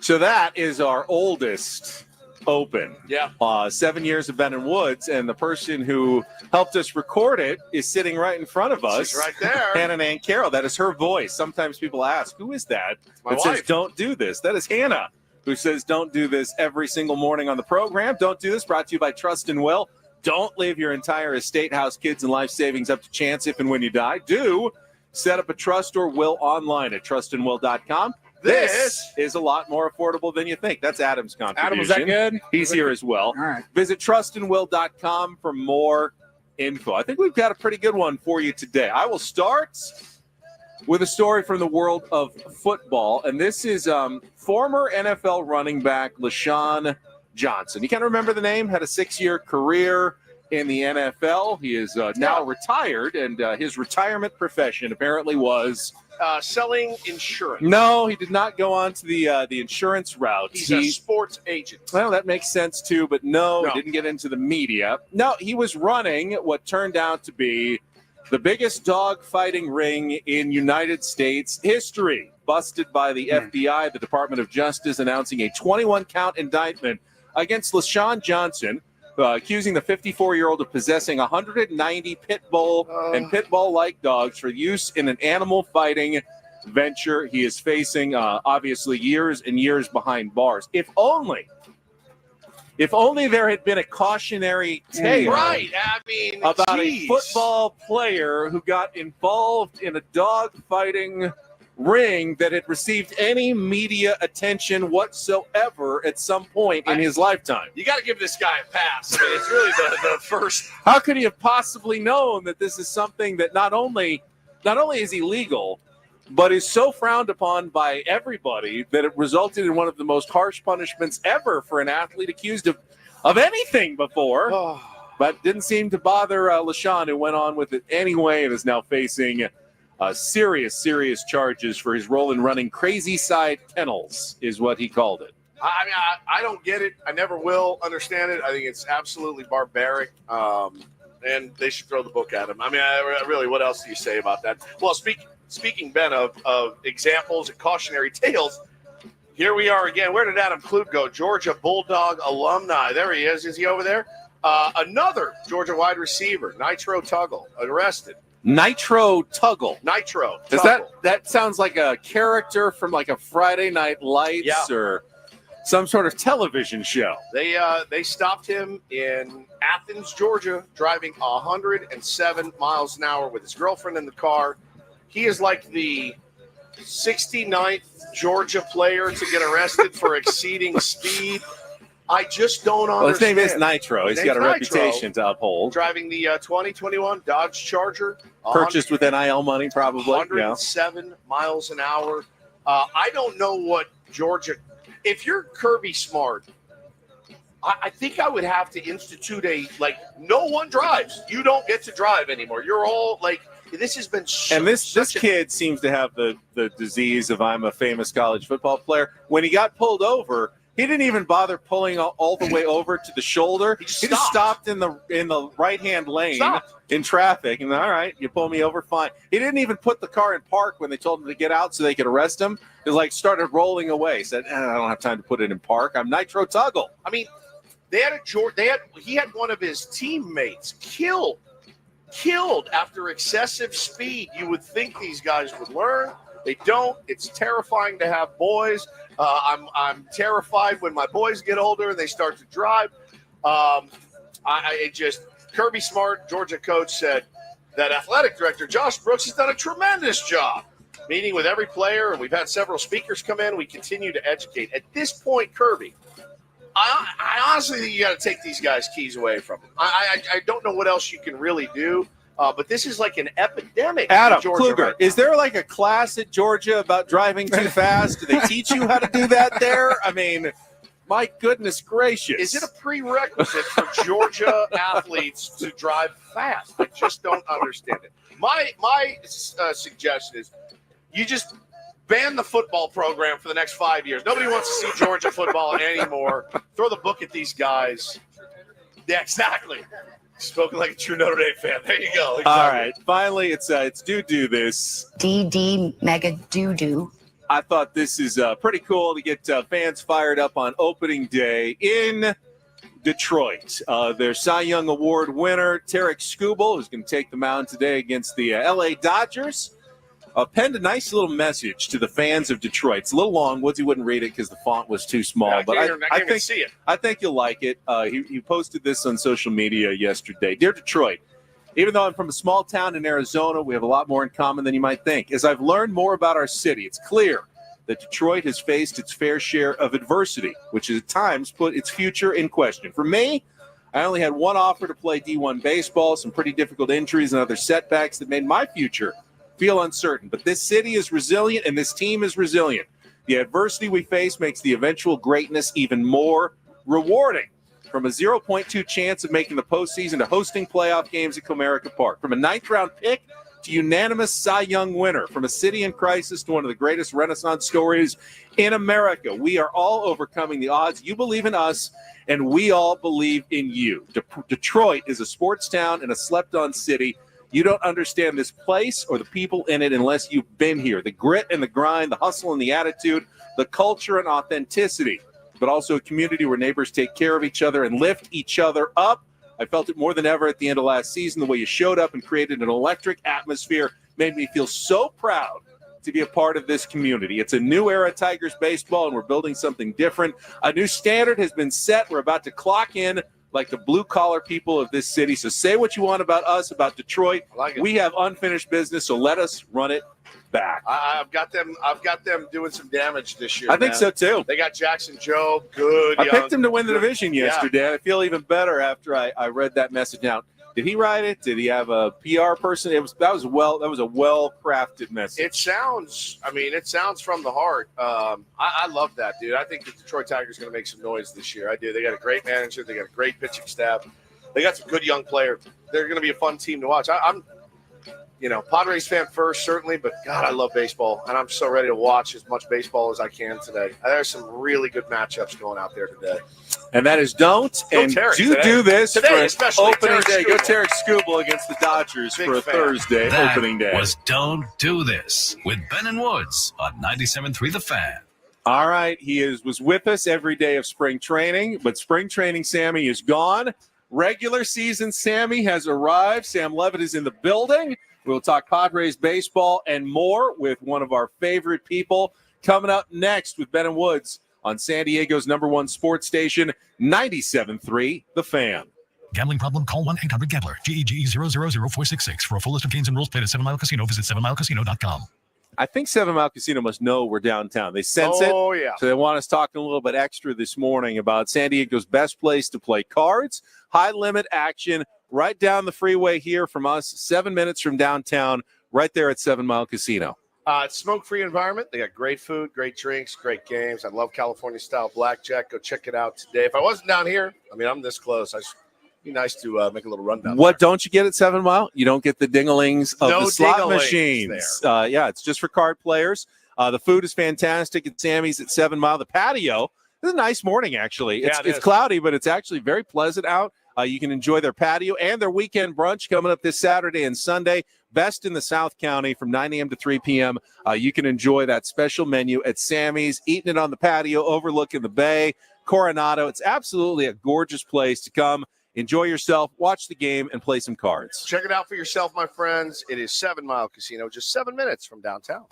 So that is our oldest open. Yeah. 7 years of Ben & Woods, and the person who helped us record it is sitting right in front of us. She's right there. Hannah Ann Carroll. That is her voice. Sometimes people ask, who is that? My That wife. says, don't do this. That is Hannah, who says, don't do this every single morning on the program. Don't do this. Brought to you by Trust and Will. Don't leave your entire estate, house, kids, and life savings up to chance if and when you die. Do set up a trust or will online at trustandwill.com. This is a lot more affordable than you think. That's Adam's contribution. Adam, was that good? He's here as well. All right. Visit trustandwill.com for more info. I think we've got a pretty good one for you today. I will start with a story from the world of football, and this is former NFL running back LaShawn Johnson. You kind of remember the name? Had a 6-year career in the NFL. He is now retired, and his retirement profession apparently was selling insurance. No, he did not go on to the insurance route. He's a sports agent. Well, that makes sense too, but no, he didn't get into the media. No, he was running what turned out to be the biggest dog fighting ring in United States history. Busted by the FBI, the Department of Justice, announcing a 21-count indictment against LaShawn Johnson, accusing the 54-year-old of possessing 190 pit bull and pit bull-like dogs for use in an animal fighting venture. He is facing, obviously, years and years behind bars. If only there had been a cautionary tale about a football player who got involved in a dog fighting ring that had received any media attention whatsoever at some point in his lifetime. You got to give this guy a pass. I mean, it's really the first. How could he have possibly known that this is something that not only is illegal, but is so frowned upon by everybody that it resulted in one of the most harsh punishments ever for an athlete accused of anything before, but didn't seem to bother LaShawn, who went on with it anyway and is now facing serious charges for his role in running Crazy Side Kennels, is what he called it. I mean, I don't get it. I never will understand it. I think it's absolutely barbaric, and they should throw the book at him. I mean, really, what else do you say about that? Well, speaking, Ben, of examples and cautionary tales, here we are again. Where did Adam Kloot go? Georgia Bulldog alumni. There he is. Is he over there? Another Georgia wide receiver, Nitro Tuggle, arrested. Nitro Tuggle. Nitro. Does that sounds like a character from like a Friday Night Lights or some sort of television show? They stopped him in Athens, Georgia, driving 107 miles an hour with his girlfriend in the car. He is like the 69th Georgia player to get arrested for exceeding speed. I just don't understand. Well, his name is Nitro. He's got a reputation to uphold. Driving the 2021 Dodge Charger. Purchased with NIL money, probably. 107 miles an hour. I don't know what Georgia – if you're Kirby Smart, I think I would have to institute no one drives. You don't get to drive anymore. You're all this has been and this kid seems to have the disease of I'm a famous college football player. When he got pulled over – he didn't even bother pulling all the way over to the shoulder. He just stopped in the right-hand lane in traffic. And all right, you pull me over, fine. He didn't even put the car in park when they told him to get out so they could arrest him. He started rolling away. He said, I don't have time to put it in park. I'm Nitro Tuggle. I mean, he had one of his teammates killed after excessive speed. You would think these guys would learn. They don't. It's terrifying to have boys. I'm terrified when my boys get older and they start to drive. Kirby Smart, Georgia coach, said that athletic director Josh Brooks has done a tremendous job meeting with every player, and we've had several speakers come in. We continue to educate. At this point, Kirby, I honestly think you got to take these guys' keys away from them. I don't know what else you can really do. But this is like an epidemic. Adam in Georgia Kluger, right is there like a class at Georgia about driving too fast? Do they teach you how to do that there? I mean, my goodness gracious. Is it a prerequisite for Georgia athletes to drive fast? I just don't understand it. My suggestion is you just ban the football program for the next 5 years. Nobody wants to see Georgia football anymore. Throw the book at these guys. Yeah, exactly. Spoken like a true Notre Dame fan. There you go. Exactly. All right. Finally, it's do this. DD Mega Doo-Doo. I thought this is pretty cool to get fans fired up on opening day in Detroit. Their Cy Young Award winner, Tarek Skubal, who's going to take the mound today against the L.A. Dodgers, penned a nice little message to the fans of Detroit. It's a little long. Woodsy wouldn't read it because the font was too small. But I think you'll like it. He posted this on social media yesterday. Dear Detroit, even though I'm from a small town in Arizona, we have a lot more in common than you might think. As I've learned more about our city, it's clear that Detroit has faced its fair share of adversity, which has at times put its future in question. For me, I only had one offer to play D1 baseball, some pretty difficult injuries and other setbacks that made my future feel uncertain. But this city is resilient and this team is resilient. The adversity we face makes the eventual greatness even more rewarding. From a 0.2 chance of making the postseason to hosting playoff games at Comerica Park. From a 9th-round pick to unanimous Cy Young winner. From a city in crisis to one of the greatest Renaissance stories in America. We are all overcoming the odds. You believe in us, and we all believe in you. Detroit is a sports town and a slept-on city. You don't understand this place or the people in it unless you've been here. The grit and the grind, the hustle and the attitude, the culture and authenticity. But also a community where neighbors take care of each other and lift each other up. I felt it more than ever at the end of last season. The way you showed up and created an electric atmosphere made me feel so proud to be a part of this community. It's a new era Tigers baseball, and we're building something different. A new standard has been set. We're about to clock in like the blue-collar people of this city. So say what you want about us, about Detroit. We have unfinished business, so let us run it back. I've got them doing some damage this year. I think so too. They got Jackson Joe, good. I picked him to win the division yesterday. I feel even better after I read that message. Now, did he write it? Did he have a PR person? That was a well-crafted message. It sounds from the heart. I love that, dude. I think the Detroit Tigers are going to make some noise this year. I do. They got a great manager. They got a great pitching staff. They got some good young players. They're going to be a fun team to watch. I'm Padres fan first, certainly, but God, I love baseball, and I'm so ready to watch as much baseball as I can today. There's some really good matchups going out there today. And that is do this today, for opening day. Go Tarek Skubal against the Dodgers for a Thursday opening day. That was Don't Do This with Ben and Woods on 97.3 The Fan. All right, he was with us every day of spring training, but spring training Sammy is gone. Regular season Sammy has arrived. Sam Levitt is in the building. We'll talk Padres baseball and more with one of our favorite people coming up next with Ben and Woods on San Diego's #1 sports station, 97.3 The Fan. Gambling problem? Call 1-800-GAMBLER. GEGE 000466. For a full list of games and rules, play at 7 Mile Casino. Visit 7milecasino.com. I think 7 Mile Casino must know we're downtown. They sense it. Oh, yeah. So they want us talking a little bit extra this morning about San Diego's best place to play cards, high-limit action, right down the freeway here from us, 7 minutes from downtown, right there at 7 Mile Casino. It's a smoke-free environment. They got great food, great drinks, great games. I love California-style blackjack. Go check it out today. If I wasn't down here, I'm this close. It'd be nice to make a little rundown. What don't you get at 7 Mile? You don't get the dinglings of the slot machines. It's just for card players. The food is fantastic at Sammy's at 7 Mile. The patio, it's a nice morning, actually. It's cloudy, but it's actually very pleasant out. You can enjoy their patio and their weekend brunch coming up this Saturday and Sunday. Best in the South County from 9 a.m. to 3 p.m. You can enjoy that special menu at Sammy's, eating it on the patio overlooking the bay, Coronado. It's absolutely a gorgeous place to come. Enjoy yourself, watch the game, and play some cards. Check it out for yourself, my friends. It is 7 Mile Casino, just 7 minutes from downtown.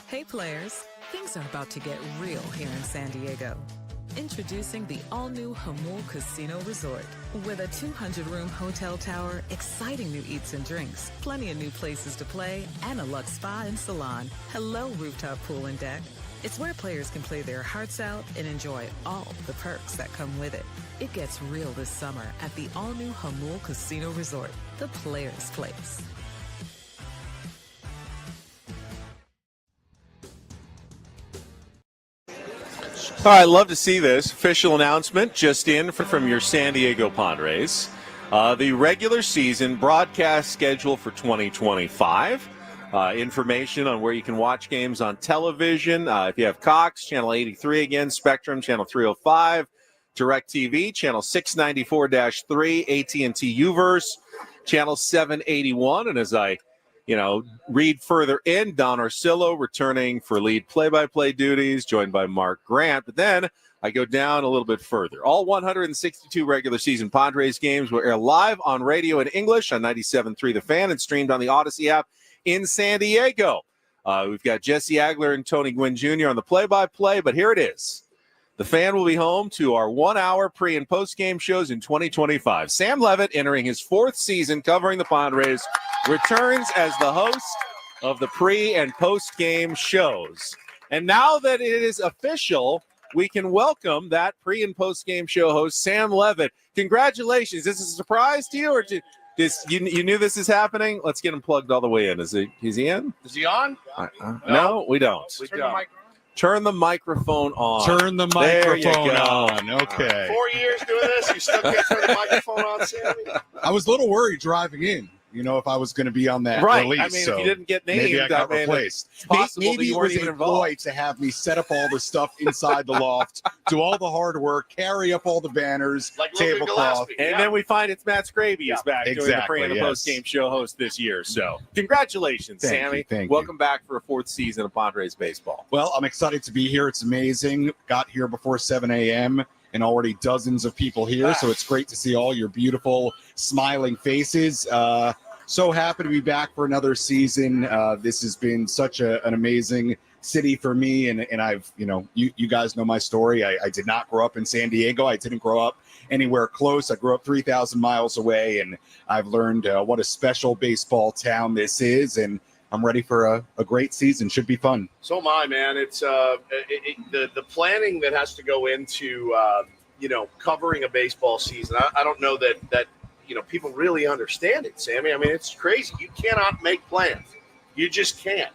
Hey players, things are about to get real here in San Diego. Introducing the all-new Jamul Casino Resort. With a 200-room hotel tower, exciting new eats and drinks, plenty of new places to play, and a luxe spa and salon. Hello, rooftop pool and deck. It's where players can play their hearts out and enjoy all the perks that come with it. It gets real this summer at the all-new Jamul Casino Resort, the players' place. All right, love to see this official announcement just in from your San Diego Padres. The regular season broadcast schedule for 2025. Information on where you can watch games on television. If you have Cox, channel 83 again, Spectrum, channel 305, DirecTV, channel 694-3, AT&T Uverse, channel 781. And as I read further in, Don Orsillo returning for lead play-by-play duties, joined by Mark Grant. But then I go down a little bit further. All 162 regular season Padres games will air live on radio in English on 97.3 The Fan and streamed on the Odyssey app in San Diego. We've got Jesse Agler and Tony Gwynn Jr. on the play-by-play, but here it is. The Fan will be home to our 1-hour pre- and post-game shows in 2025. Sam Levitt, entering his 4th season covering the Padres, returns as the host of the pre- and post-game shows. And now that it is official, we can welcome that pre- and post-game show host, Sam Levitt. Congratulations. Is this a surprise to you, or you knew this is happening? Let's get him plugged all the way in. Is he in? Is he on? No, we don't. Turn the microphone on. Turn the microphone on. Okay. 4 years doing this, you still can't turn the microphone on, Sammy? I was a little worried driving in, if I was going to be on that release. I mean, so if you didn't get named, maybe I got replaced. Maybe it was a ploy to have me set up all the stuff inside the loft, do all the hard work, carry up all the banners, tablecloth. And then we find it's Matt Scraby is back doing the pre- and the post-game show host this year. So congratulations, Sammy. Thank Welcome you. back for a 4th season of Padres baseball. Well, I'm excited to be here. It's amazing. Got here before 7 a.m. and already dozens of people here. So it's great to see all your beautiful, smiling faces. So happy to be back for another season. This has been such an amazing city for me. And I've, you guys know my story. I did not grow up in San Diego. I didn't grow up anywhere close. I grew up 3,000 miles away, and I've learned what a special baseball town this is. And I'm ready for a great season. Should be fun. So am I, man. It's the planning that has to go into covering a baseball season. I don't know that people really understand it, Sammy. I mean, it's crazy. You cannot make plans. You just can't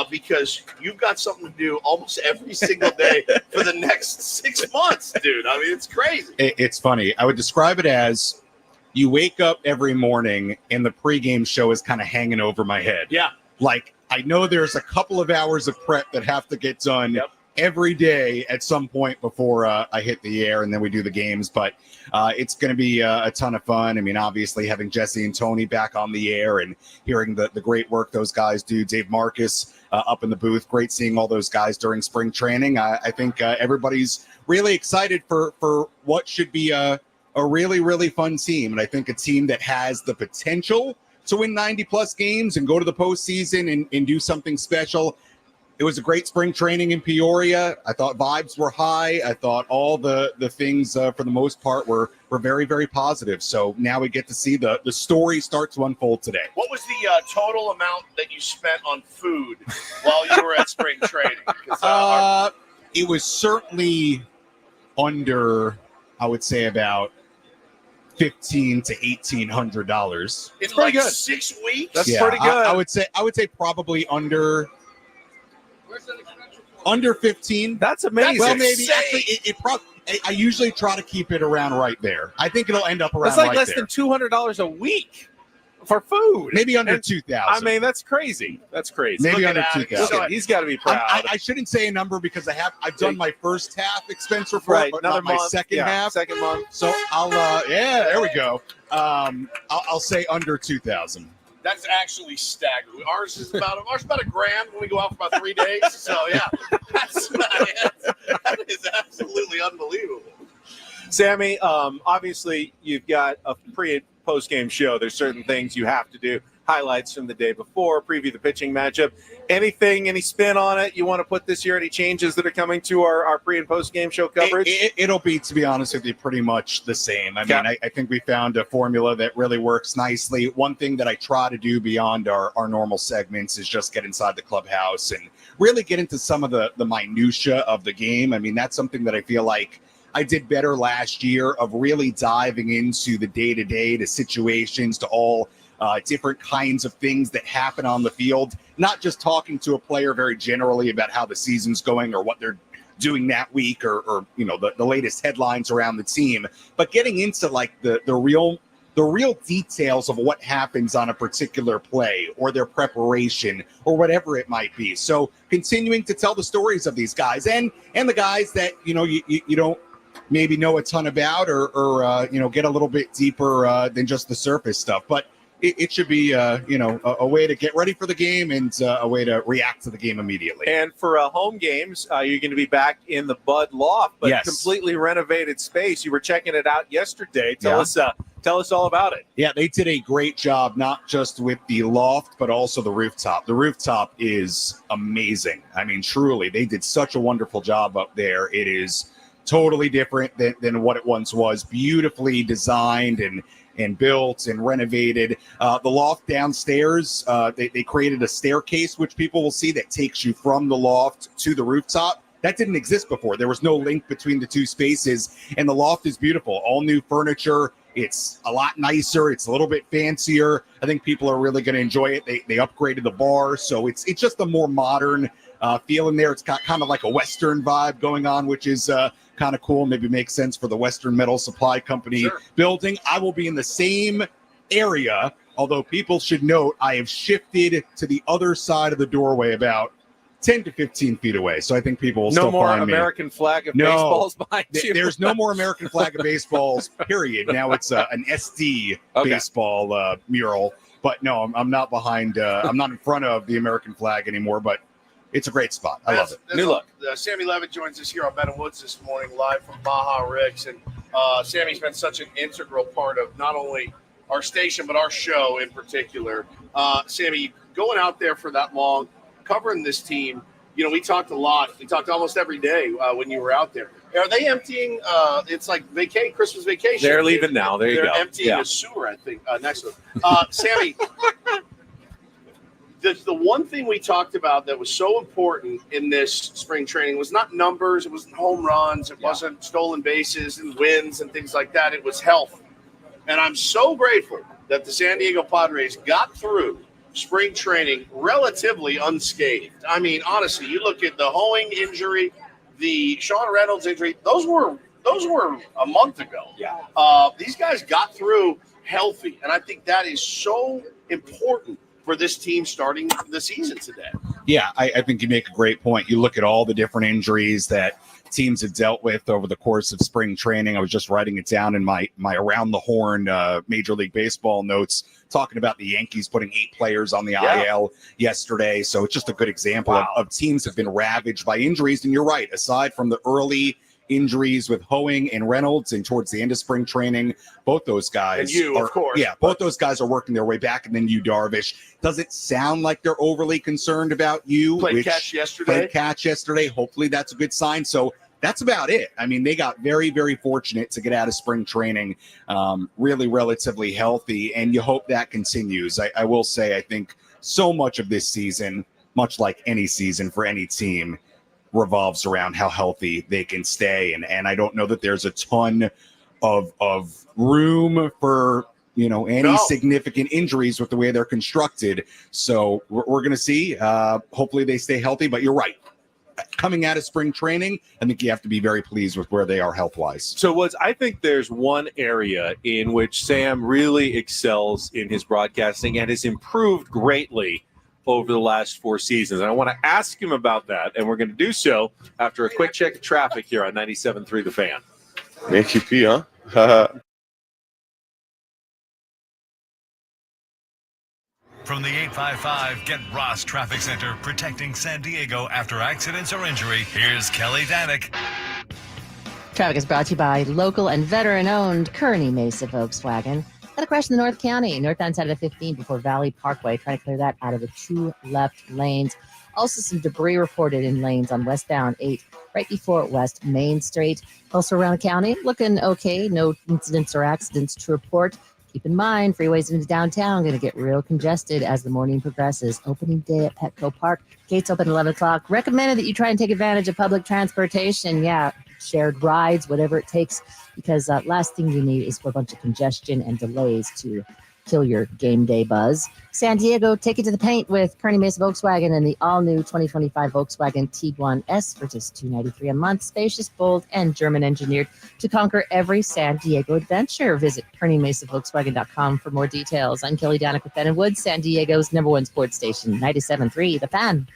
because you've got something to do almost every single day for the next 6 months, dude. I mean, it's crazy. It's funny. I would describe it as you wake up every morning and the pregame show is kind of hanging over my head. Yeah. Like, I know there's a couple of hours of prep that have to get done every day at some point before I hit the air, and then we do the games. But it's going to be a ton of fun. I mean, obviously, having Jesse and Tony back on the air and hearing the great work those guys do. Dave Marcus up in the booth. Great seeing all those guys during spring training. I think everybody's really excited for what should be a really, really fun team. And I think a team that has the potential to win 90-plus games and go to the postseason and do something special. It was a great spring training in Peoria. I thought vibes were high. I thought all the things, for the most part, were very, very positive. So now we get to see the story start to unfold today. What was the total amount that you spent on food while you were at spring training? It was certainly under, I would say, about $1,500 to $1,800. It's like good. 6 weeks. That's pretty good. I would say probably under 15. That's amazing. Well, maybe actually it probably. I usually try to keep it around right there. I think it'll end up around. That's like right less there. than $200 a week for food. Maybe under 2,000. I mean, that's crazy. That's crazy. Maybe under 2,000. He's got to be proud. I shouldn't say a number because I've done my first half expense report, right. but Another not my month. second half. Second month. So I'll there we go. I'll say under 2,000. That's actually staggering. Ours is about $1,000 when we go out for about 3 days. So yeah, that is absolutely unbelievable. Sammy, obviously you've got a pre and post game show. There's certain things you have to do. highlights from the day before, preview the pitching matchup. Any spin on it you want to put this year? Any changes that are coming to our pre- and post-game show coverage? It'll be, to be honest with you, pretty much the same. I mean, I think we found a formula that really works nicely. One thing that I try to do beyond our normal segments is just get inside the clubhouse and really get into some of the minutia of the game. I mean, that's something that I feel like I did better last year, of really diving into the day-to-day, to situations, to all different kinds of things that happen on the field, not just talking to a player very generally about how the season's going or what they're doing that week, or the latest headlines around the team, but getting into like the real details of what happens on a particular play or their preparation or whatever it might be. So continuing to tell the stories of these guys and the guys that you don't maybe know a ton about, or get a little bit deeper than just the surface stuff, but it should be a way to get ready for the game and a way to react to the game immediately. And for home games, you're going to be back in the Bud Loft, but yes, completely renovated space. You were checking it out yesterday. Tell us all about it. Yeah, they did a great job, not just with the loft, but also the rooftop. The rooftop is amazing. I mean, truly, they did such a wonderful job up there. It is totally different than what it once was. Beautifully designed and built and renovated. The loft downstairs, they created a staircase, which people will see, that takes you from the loft to the rooftop. That didn't exist before. There was no link between the two spaces, and the loft is beautiful. All new furniture. It's a lot nicer. It's a little bit fancier. I think people are really going to enjoy it. They upgraded the bar, so it's just a more modern feel in there. It's got kind of like a Western vibe going on, which is kind of cool. Maybe makes sense for the Western Metal Supply Company building. I will be in the same area, although people should note I have shifted to the other side of the doorway about 10 to 15 feet away. So I think people will still find me. No more American flag of baseballs behind you. There's no more American flag of baseballs, period. Now it's an SD baseball mural. But no, I'm not behind. I'm not in front of the American flag anymore, but it's a great spot. I love it. New look. Sammy Levitt joins us here on Ben and Woods this morning, live from Baja Rigs. And Sammy's been such an integral part of not only our station, but our show in particular. Sammy, going out there for that long, covering this team, we talked a lot. We talked almost every day when you were out there. Are they emptying? It's like Christmas vacation. They're leaving now. There you go. They're emptying a sewer, I think, next to them. Sammy, the one thing we talked about that was so important in this spring training was not numbers. It wasn't home runs. It wasn't stolen bases and wins and things like that. It was health. And I'm so grateful that the San Diego Padres got through spring training relatively unscathed. I mean, honestly, you look at the Hoeing injury, the Sean Reynolds injury, those were a month ago. Yeah. These guys got through healthy, and I think that is so important for this team starting the season today. Yeah, I think you make a great point. You look at all the different injuries that teams have dealt with over the course of spring training. I was just writing it down in my around the horn Major League Baseball notes, talking about the Yankees putting 8 players on the IL yesterday. So it's just a good example of teams have been ravaged by injuries. And you're right, aside from the early injuries with Hoeing and Reynolds and towards the end of spring training, both those guys of course. Yeah, both those guys are working their way back. And then you, Darvish, doesn't sound like they're overly concerned about you. Played catch yesterday. Hopefully that's a good sign. So that's about it. I mean, they got very, very fortunate to get out of spring training really relatively healthy, and you hope that continues. I will say, I think so much of this season, much like any season for any team, revolves around how healthy they can stay. And I don't know that there's a ton of room for any significant injuries with the way they're constructed. So we're going to see. Hopefully they stay healthy. But you're right. Coming out of spring training, I think you have to be very pleased with where they are health-wise. So I think there's one area in which Sam really excels in his broadcasting and has improved greatly over the last 4 seasons. And I want to ask him about that, and we're going to do so after a quick check of traffic here on 97.3 The Fan. Make you pee, huh? From the 855 Get Ross Traffic Center, protecting San Diego after accidents or injury, here's Kelly Danek. Traffic is brought to you by local and veteran-owned Kearney Mesa Volkswagen. Got a crash in the North County, northbound side of the 15 before Valley Parkway. Trying to clear that out of the 2 left lanes. Also, some debris reported in lanes on westbound 8 right before West Main Street. Also around the county, looking okay. No incidents or accidents to report. Keep in mind, freeways into downtown going to get real congested as the morning progresses. Opening day at Petco Park. Gates open at 11 o'clock. Recommended that you try and take advantage of public transportation. Yeah, shared rides, whatever it takes, because last thing you need is for a bunch of congestion and delays to kill your game day buzz. San Diego, take it to the paint with Kearney Mesa Volkswagen and the all-new 2025 Volkswagen Tiguan S for just $293 a month. Spacious, bold, and German-engineered to conquer every San Diego adventure. Visit KearneyMesaVolkswagen.com for more details. I'm Kelly Donick with Ben & Woods, San Diego's #1 sports station, 97.3 The Fan.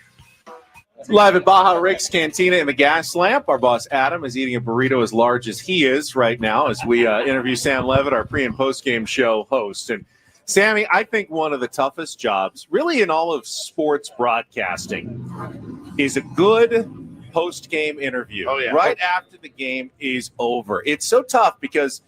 Live at Baja Rick's Cantina in the Gas Lamp. Our boss Adam is eating a burrito as large as he is right now as we interview Sam Levitt, our pre- and post-game show host. And Sammy, I think one of the toughest jobs, really in all of sports broadcasting, is a good post-game interview. Oh, yeah. Right after the game is over. It's so tough because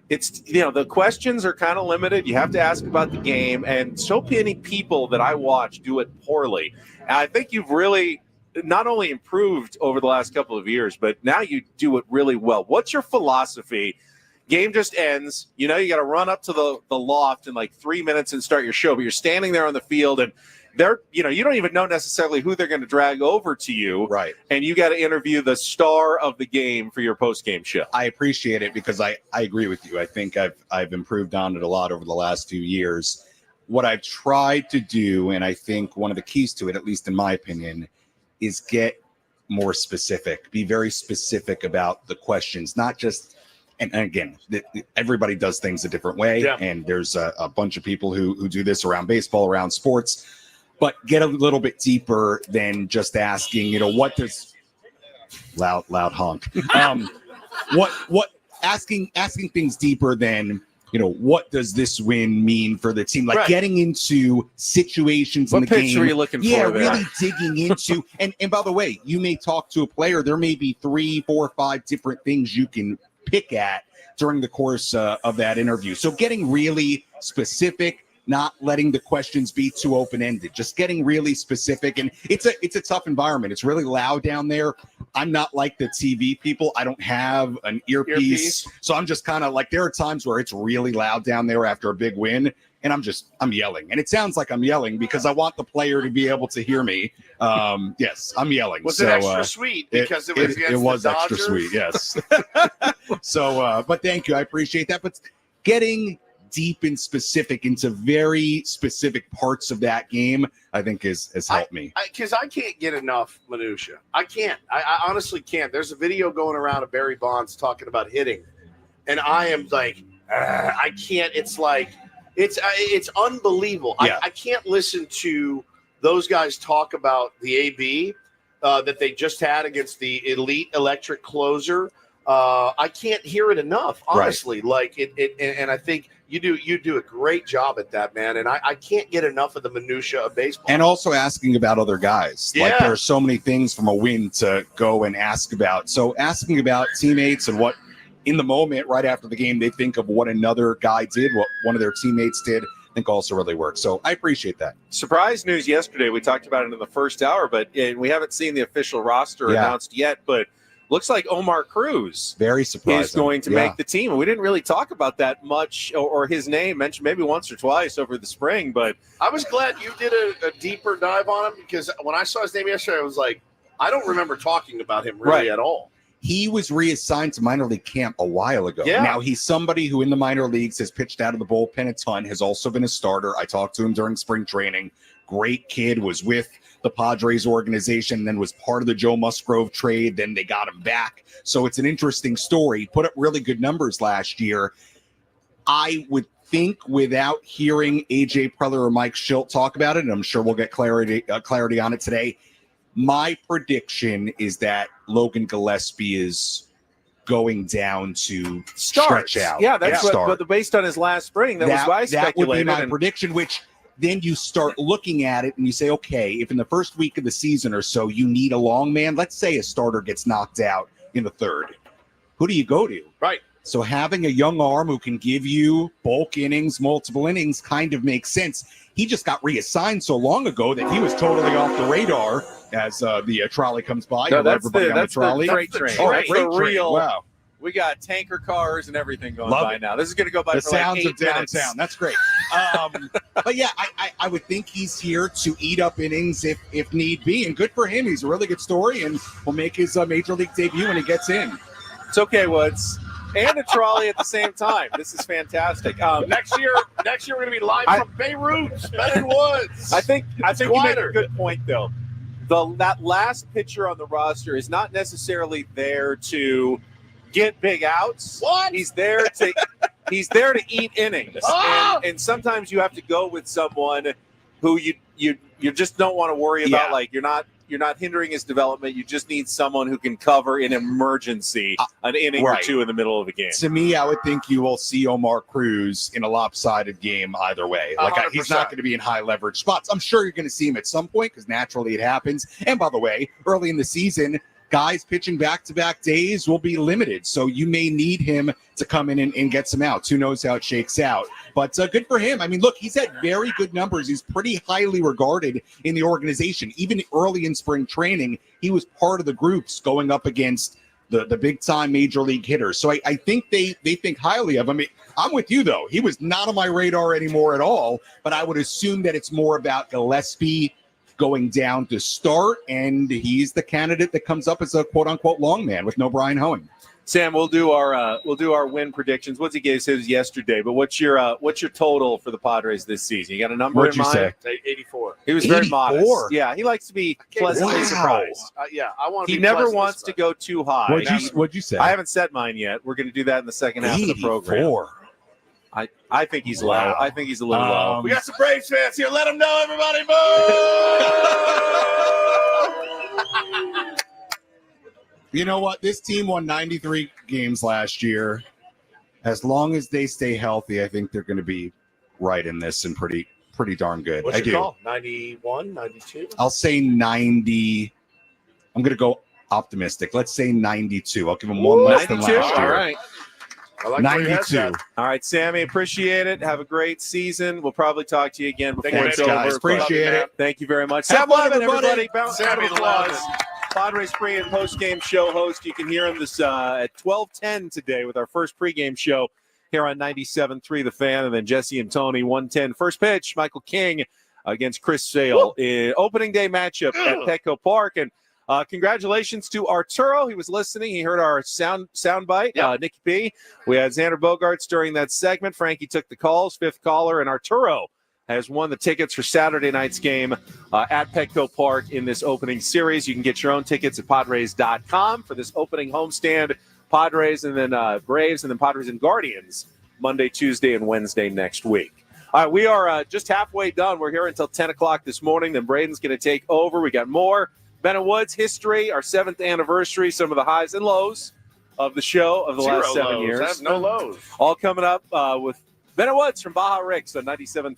it's, the questions are kind of limited. You have to ask about the game, and so many people that I watch do it poorly. And I think you've really not only improved over the last couple of years, but now you do it really well. What's your philosophy? Game just ends. You got to run up to the loft in like 3 minutes and start your show, but you're standing there on the field and they're, you don't even know necessarily who they're going to drag over to you. Right. And you got to interview the star of the game for your post-game show. I appreciate it because I agree with you. I think I've improved on it a lot over the last few years. What I've tried to do, and I think one of the keys to it, at least in my opinion, is get more specific, be very specific about the questions, not just, and again, everybody does things a different way. Yeah. And there's a bunch of people who do this around baseball, around sports, but get a little bit deeper than just asking, what does loud honk, what asking things deeper than, what does this win mean for the team? Like getting into situations in the game. What pitch are you looking for there? Really digging into. And by the way, you may talk to a player. There may be 3, 4, 5 different things you can pick at during the course of that interview. So getting really specific, not letting the questions be too open-ended, just getting really specific. And it's a tough environment. It's really loud down there. I'm not like the TV people. I don't have an earpiece. So I'm just kind of like, there are times where it's really loud down there after a big win. And I'm yelling. And it sounds like I'm yelling because I want the player to be able to hear me. Yes, I'm yelling. Was it extra sweet because it was extra sweet, yes. So, but thank you. I appreciate that. But getting deep and specific into very specific parts of that game, I think has helped me. Because I can't get enough minutia. I can't. I honestly can't. There's a video going around of Barry Bonds talking about hitting. And I am like, I can't. It's like, it's unbelievable. Yeah. I can't listen to those guys talk about the AB that they just had against the elite electric closer. I can't hear it enough, honestly. Right. Like it, and I think you do a great job at that, man. And I can't get enough of the minutia of baseball. And also asking about other guys. Yeah. Like there are so many things from a win to go and ask about. So asking about teammates and what in the moment right after the game they think of what another guy did, what one of their teammates did, I think also really works. So I appreciate that. Surprise news yesterday. We talked about it in the first hour, but we haven't seen the official roster announced yet. But looks like Omar Cruz very surprising is going to make the team. And we didn't really talk about that much, or his name mentioned maybe once or twice over the spring. But I was glad you did a deeper dive on him because when I saw his name yesterday, I was like, I don't remember talking about him really at all. He was reassigned to minor league camp a while ago. Yeah. Now, he's somebody who in the minor leagues has pitched out of the bullpen a ton, has also been a starter. I talked to him during spring training. Great kid, was with the Padres organization, then was part of the Joe Musgrove trade. Then they got him back. So it's an interesting story. Put up really good numbers last year. I would think without hearing A.J. Preller or Mike Schilt talk about it, and I'm sure we'll get clarity on it today, my prediction is that Logan Gillespie is going down to stretch out. Yeah, that's what, but based on his last spring, that was why I speculated. That would be my prediction, which then you start looking at it and you say, okay, if in the first week of the season or so you need a long man, let's say a starter gets knocked out in the third, who do you go to? Right. So having a young arm who can give you bulk innings, multiple innings kind of makes sense. He just got reassigned so long ago that he was totally off the radar as the trolley comes by. No, Hello, that's everybody on the trolley. freight train. Oh, That's freight the train. real. Wow. We got tanker cars and everything going Love by it. now. This is going to go by The for like sounds 8 of downtown. minutes. That's great. But yeah, I would think he's here to eat up innings if need be, and good for him. He's a really good story, and will make his major league debut when he gets in. It's okay, Woods. And a trolley at the same time. This is fantastic. Next year we're going to be live from Beirut, Ben Woods. I think you make a quieter. good point, though. That last pitcher on the roster is not necessarily there to get big outs. What? He's there to eat innings. Oh! And sometimes you have to go with someone who you just don't want to worry about. Yeah. Like you're not hindering his development. You just need someone who can cover in emergency an inning or right. two in the middle of a game. To me, I would think you will see Omar Cruz in a lopsided game either way. Like he's not going to be in high leverage spots. I'm sure you're going to see him at some point because naturally it happens. And by the way, early in the season, guys pitching back-to-back days will be limited. So you may need him to come in and get some outs. Who knows how it shakes out. But good for him. I mean, look, he's had very good numbers. He's pretty highly regarded in the organization. Even early in spring training, he was part of the groups going up against the big-time major league hitters. So I think they think highly of him. I'm with you, though. He was not on my radar anymore at all. But I would assume that it's more about Gillespie going down to start, and he's the candidate that comes up as a quote-unquote long man with no Brian Hoeing. Sam, we'll do our win predictions. What's he gave his yesterday? But what's your total for the Padres this season? You got a number What'd in you mind? say? 84. He was very 84? modest. Yeah, he likes to be pleasantly surprised. Yeah, I want to. He never wants to go too high. What'd you say? I haven't said mine yet. We're going to do that in the second half of the program. 84. I think he's low. Wow. I think he's a little low. We got some Braves fans here. Let them know, everybody. Boo! You know what? This team won 93 games last year. As long as they stay healthy, I think they're going to be right in this and pretty darn good. What's I your do. call? 91, 92? I'll say 90. I'm going to go optimistic. Let's say 92. I'll give them one less than 92? last year. All right. I like where your head's 92. at. All right, Sammy, appreciate it. Have a great season. We'll probably talk to you again before Thanks, it's guys. over. Appreciate it. Thank you very much. Have Sam fun, Levin, everybody. Bounce Sammy out of applause. Levin. Padres pre and post game show host. You can hear him this at 12:10 today with our first pregame show here on 97.3 The Fan, and then Jesse and Tony 1:10 first pitch. Michael King against Chris Sale in opening day matchup at Petco Park. And congratulations to Arturo. He was listening. He heard our sound bite. Nicky P. We had Xander Bogaerts during that segment. Frankie took the calls, fifth caller, and Arturo has won the tickets for Saturday night's game at Petco Park in this opening series. You can get your own tickets at Padres.com for this opening homestand. Padres and then Braves and then Padres and Guardians Monday, Tuesday, and Wednesday next week. All right, we are just halfway done. We're here until 10 o'clock this morning. Then Braden's going to take over. We got more Ben Woods history, our 7th anniversary, some of the highs and lows of the show of the last 7 years. I have no lows. All coming up with Ben Woods from Baja Ricks on 97.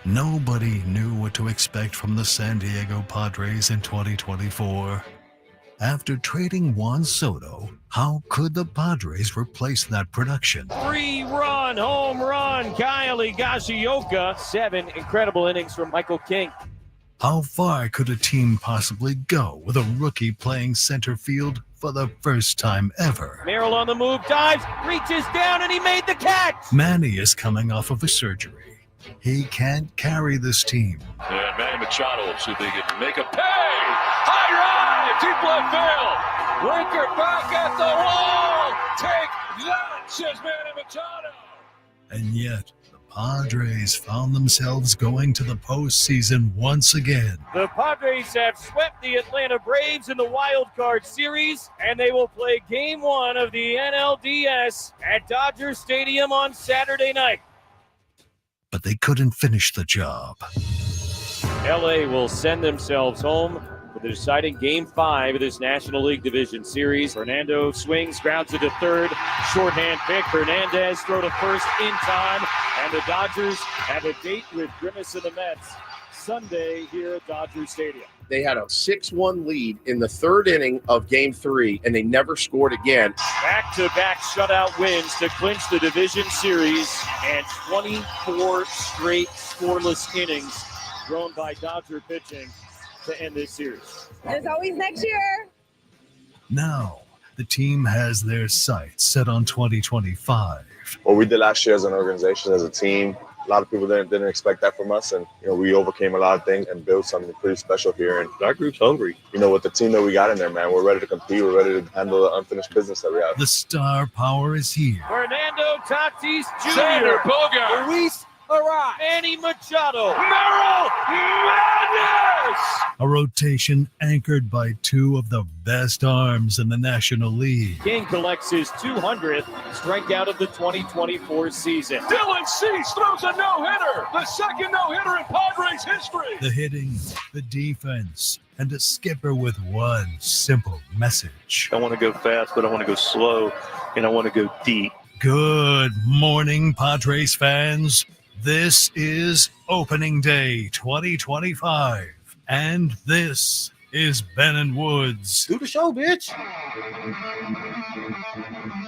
Nobody knew what to expect from the San Diego Padres in 2024. After trading Juan Soto, how could the Padres replace that production? 3-run home run, Kyle Higashioka. 7 incredible innings from Michael King. How far could a team possibly go with a rookie playing center field for the first time ever? Merrill on the move, dives, reaches down, and he made the catch. Manny is coming off of a surgery. He can't carry this team. And Manny Machado will see if they can make a pay. High drive, deep left field. Winker back at the wall. Take that, says Manny Machado. And yet, the Padres found themselves going to the postseason once again. The Padres have swept the Atlanta Braves in the Wild Card Series, and they will play Game 1 of the NLDS at Dodger Stadium on Saturday night. But they couldn't finish the job. LA will send themselves home for the deciding Game 5 of this National League Division Series. Fernando swings, grounds it to third. Shorthand pick. Hernandez throw to first in time. And the Dodgers have a date with Grimace and the Mets Sunday here at Dodger Stadium. They had a 6-1 lead in the third inning of Game 3, and they never scored again. Back-to-back shutout wins to clinch the division series, and 24 straight scoreless innings thrown by Dodger pitching to end this series. There's always next year. Now, the team has their sights set on 2025. What we did last year as an organization, as a team, a lot of people didn't expect that from us, and we overcame a lot of things and built something pretty special here. And our group's hungry. With the team that we got in there, man, we're ready to compete. We're ready to handle the unfinished business that we have. The star power is here. Fernando Tatis Jr. Xander Bogaerts. Luis Arraez. Manny Machado. Merrill Madness. A rotation anchored by two of the best arms in the National League. King collects his 200th strikeout of the 2024 season. Dylan Cease throws a no-hitter. The second no-hitter in Padres history. The hitting, the defense, and a skipper with one simple message. I want to go fast, but I want to go slow, and I want to go deep. Good morning, Padres fans. This is Opening Day 2025, and this is Ben and Woods. Do the show, bitch.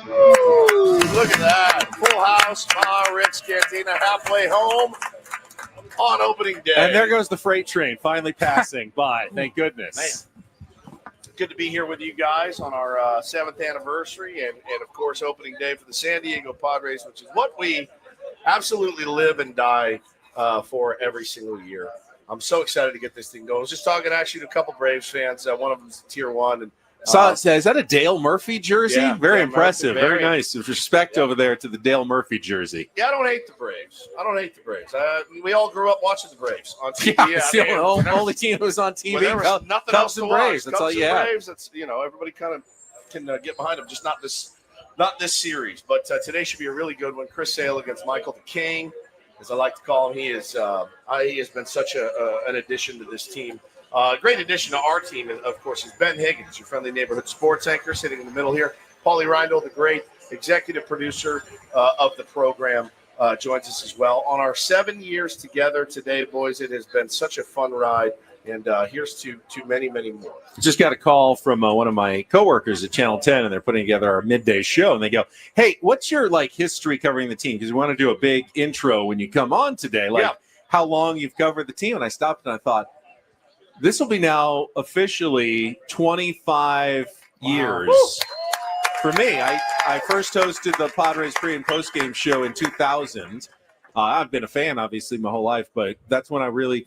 Woo, look at that. Full house, Ritz Cantina, halfway home on opening day. And there goes the freight train, finally passing by. Thank goodness. Man. Good to be here with you guys on our 7th anniversary and, of course, opening day for the San Diego Padres, which is what we absolutely live and die for every single year. I'm so excited to get this thing going. I was just talking actually to a couple Braves fans. One of them's Tier 1. And is that a Dale Murphy jersey? Yeah, very Dale impressive. Murphy, very nice. With respect over there to the Dale Murphy jersey. Yeah, I don't hate the Braves. We all grew up watching the Braves on TV. Yeah, it's the only team that was on TV. There was nothing else to Braves. watch. That's all you have. Braves. That's everybody kind of can get behind them. Just not this series. But today should be a really good one. Chris Sale against Michael the King, as I like to call him. He has been such an addition to this team. Great addition to our team, of course, is Ben Higgins, your friendly neighborhood sports anchor, sitting in the middle here. Paulie Reindl, the great executive producer of the program, joins us as well. On our 7 years together today, boys, it has been such a fun ride, and here's to many, many more. Just got a call from one of my coworkers at Channel 10, and they're putting together our midday show, and they go, hey, what's your history covering the team? Because we want to do a big intro when you come on today, how long you've covered the team. And I stopped and I thought, this will be now officially 25 years. Woo! For me. I first hosted the Padres pre- and post-game show in 2000. I've been a fan, obviously, my whole life, but that's when I really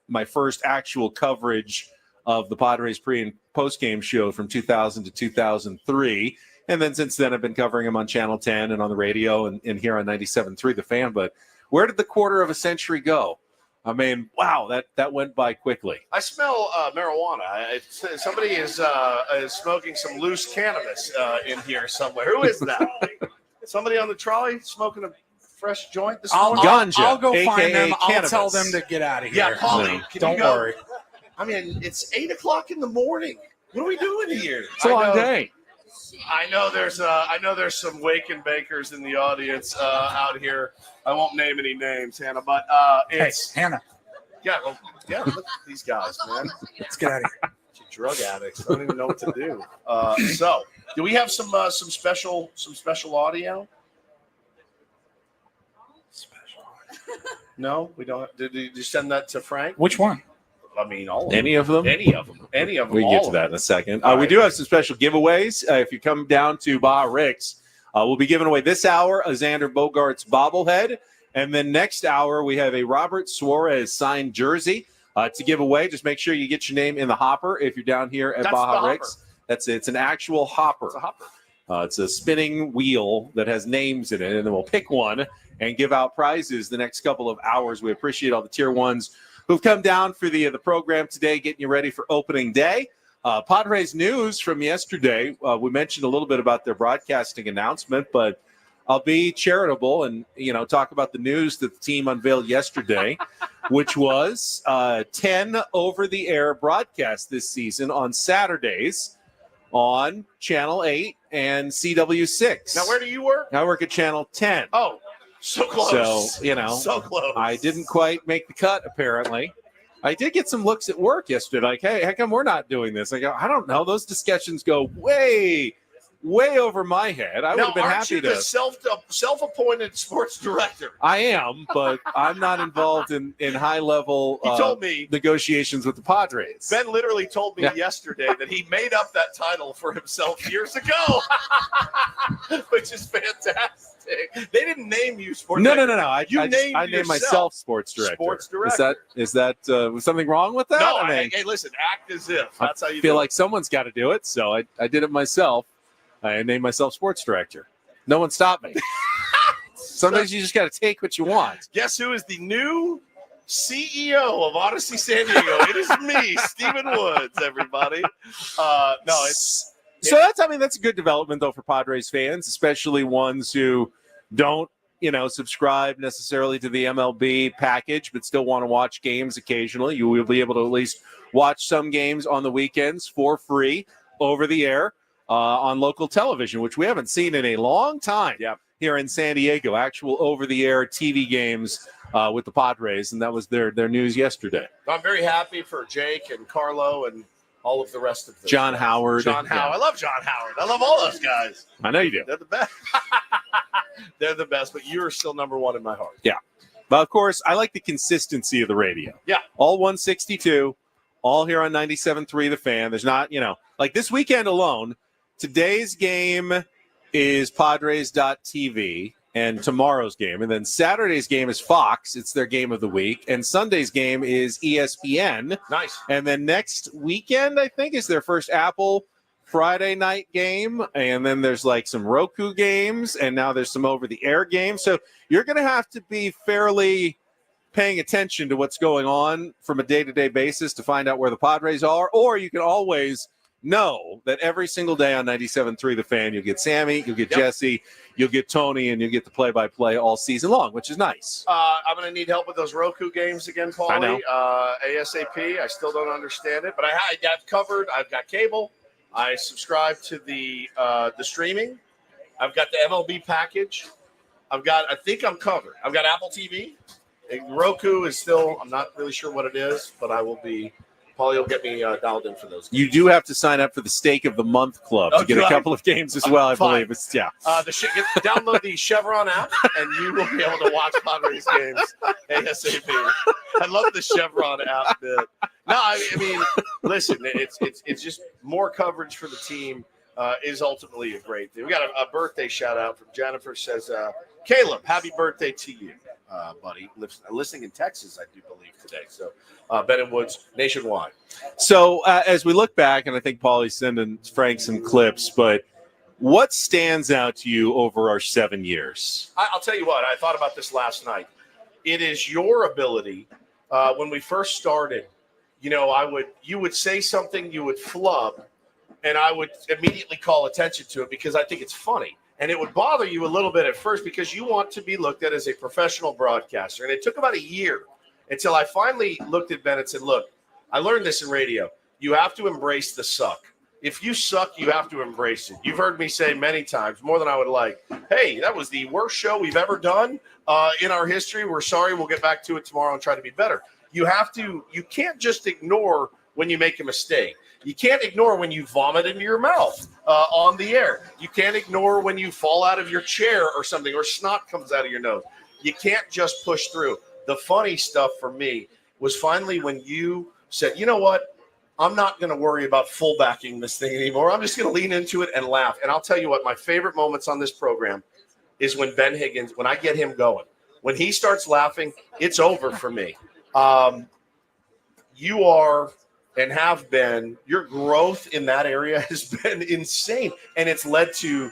my first actual coverage of the Padres pre- and post-game show from 2000 to 2003. And then since then, I've been covering them on Channel 10 and on the radio and here on 97.3 The Fan. But where did the quarter of a century go? I mean, wow, that went by quickly. I smell marijuana. Somebody is smoking some loose cannabis in here somewhere. Who is that? Somebody on the trolley smoking a fresh joint this morning? Ganja, I'll go AKA find them. cannabis. I'll tell them to get out of here. Yeah, Paulie, Don't worry. I mean, it's 8 o'clock in the morning. What are we doing here? It's a long day. I know there's some wake and bakers in the audience out here. I won't name any names, Hannah, but it's Hannah. Yeah, look at these guys, man. Let's get out of here. Drug addicts. I don't even know what to do. So, do we have some special audio? No, we don't. Did you send that to Frank? Which one? I mean, all of Any of them? Any of them. We can get to that in a second. We do have some special giveaways. If you come down to Baja Rick's, we'll be giving away this hour a Xander Bogaerts bobblehead. And then next hour, we have a Robert Suarez signed jersey to give away. Just make sure you get your name in the hopper if you're down here at Baja Rick's. It's an actual hopper. It's a hopper. It's a spinning wheel that has names in it, and then we'll pick one and give out prizes the next couple of hours. We appreciate all the tier ones who've come down for the program today, getting you ready for opening day. Padres news from yesterday. We mentioned a little bit about their broadcasting announcement, but I'll be charitable and talk about the news that the team unveiled yesterday, which was 10 over-the-air broadcasts this season on Saturdays on Channel 8 and CW6. Now, where do you work? I work at Channel 10. Oh, so close. So, so close. I didn't quite make the cut, apparently. I did get some looks at work yesterday, like, hey, how come we're not doing this? I go, I don't know. Those discussions go way over my head. I would have been happy to. The self-appointed sports director? I am, but I'm not involved in high-level negotiations with the Padres. Ben literally told me yesterday that he made up that title for himself years ago, which is fantastic. They didn't name you sports director. No. I named myself sports director. Sports director. Is that was something wrong with that? No, hey, listen, act as if. That's how you feel like someone's got to do it, so I did it myself. I named myself sports director. No one stopped me. Sometimes you just got to take what you want. Guess who is the new CEO of Odyssey San Diego? It is me, Stephen Woods, everybody. That's a good development, though, for Padres fans, especially ones who don't, subscribe necessarily to the MLB package, but still want to watch games occasionally. You will be able to at least watch some games on the weekends for free over the air. On local television, which we haven't seen in a long time here in San Diego, actual over-the-air TV games with the Padres, and that was their news yesterday. I'm very happy for Jake and Carlo and all of the rest of them. John Howard. I love John Howard. I love all those guys. I know you do. They're the best. They're the best, but you're still number one in my heart. Yeah. But, of course, I like the consistency of the radio. Yeah. All 162, all here on 97.3 The Fan. There's not, like this weekend alone, today's game is Padres.tv and tomorrow's game. And then Saturday's game is Fox. It's their game of the week. And Sunday's game is ESPN. Nice. And then next weekend, I think, is their first Apple Friday night game. And then there's like some Roku games. And now there's some over-the-air games. So you're going to have to be fairly paying attention to what's going on from a day-to-day basis to find out where the Padres are. Or you can always know that every single day on 97.3 The Fan, you'll get Sammy, you'll get Jesse, you'll get Tony, and you'll get the play-by-play all season long, which is nice. I'm going to need help with those Roku games again, Paulie. I know. ASAP. I still don't understand it, but I got covered. I've got cable. I subscribe to the streaming. I've got the MLB package. I think I'm covered. I've got Apple TV. Roku is still, I'm not really sure what it is, but I will be. Paulie will get me dialed in for those games. You do have to sign up for the Steak of the Month Club to get a couple of games as well, I believe. Download the Chevron app, and you will be able to watch Padres games ASAP. I love the Chevron app bit. No, I mean, listen, it's just more coverage for the team is ultimately a great thing. We got a birthday shout out from Jennifer. Says, Caleb, happy birthday to you, buddy. Listening in Texas, I do believe today. So. Ben and Woods nationwide. So as we look back, and I think Paulie's sending Frank some clips, but what stands out to you over our 7 years? I'll tell you what, I thought about this last night. It is your ability. When we first started, you would say something, you would flub, and I would immediately call attention to it because I think it's funny. And it would bother you a little bit at first because you want to be looked at as a professional broadcaster. And it took about a year until I finally looked at Ben and said, look, I learned this in radio. You have to embrace the suck. if you suck, you have to embrace it. You've heard me say many times, more than I would like, hey, that was the worst show we've ever done in our history. We're sorry. We'll get back to it tomorrow and try to be better. You can't just ignore when you make a mistake. You can't ignore when you vomit into your mouth on the air. You can't ignore when you fall out of your chair or something, or snot comes out of your nose. You can't just push through. The funny stuff for me was finally when you said, you know what? I'm not going to worry about fullbacking this thing anymore. I'm just going to lean into it and laugh. And I'll tell you what, my favorite moments on this program is when Ben Higgins, when I get him going. When he starts laughing, it's over for me. You are and have been, your growth in that area has been insane. And it's led to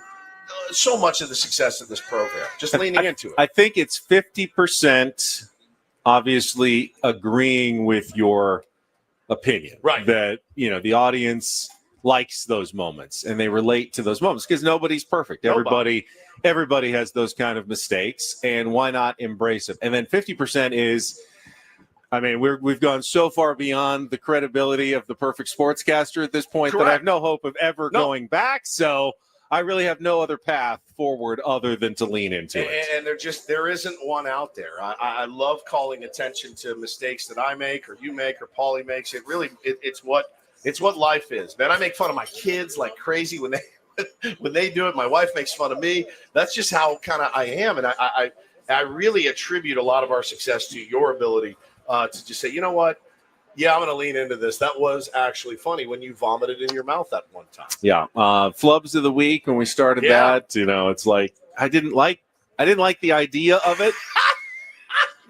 so much of the success of this program, just leaning into it. I think it's 50% obviously agreeing with your opinion, right? That, the audience likes those moments and they relate to those moments because nobody's perfect. Everybody has those kind of mistakes, and why not embrace it? And then 50% is, we've gone so far beyond the credibility of the perfect sportscaster at this point. Correct. That I have no hope of ever going back. So I really have no other path forward other than to lean into it. And there isn't one out there. I love calling attention to mistakes that I make or you make or Paulie makes. It's what life is, man. I make fun of my kids like crazy when they do it. My wife makes fun of me. That's just how kind of I am. And I really attribute a lot of our success to your ability to just say, you know what? Yeah, I'm going to lean into this. That was actually funny when you vomited in your mouth that one time. Yeah. Flubs of the week when we started that, it's like I didn't like the idea of it,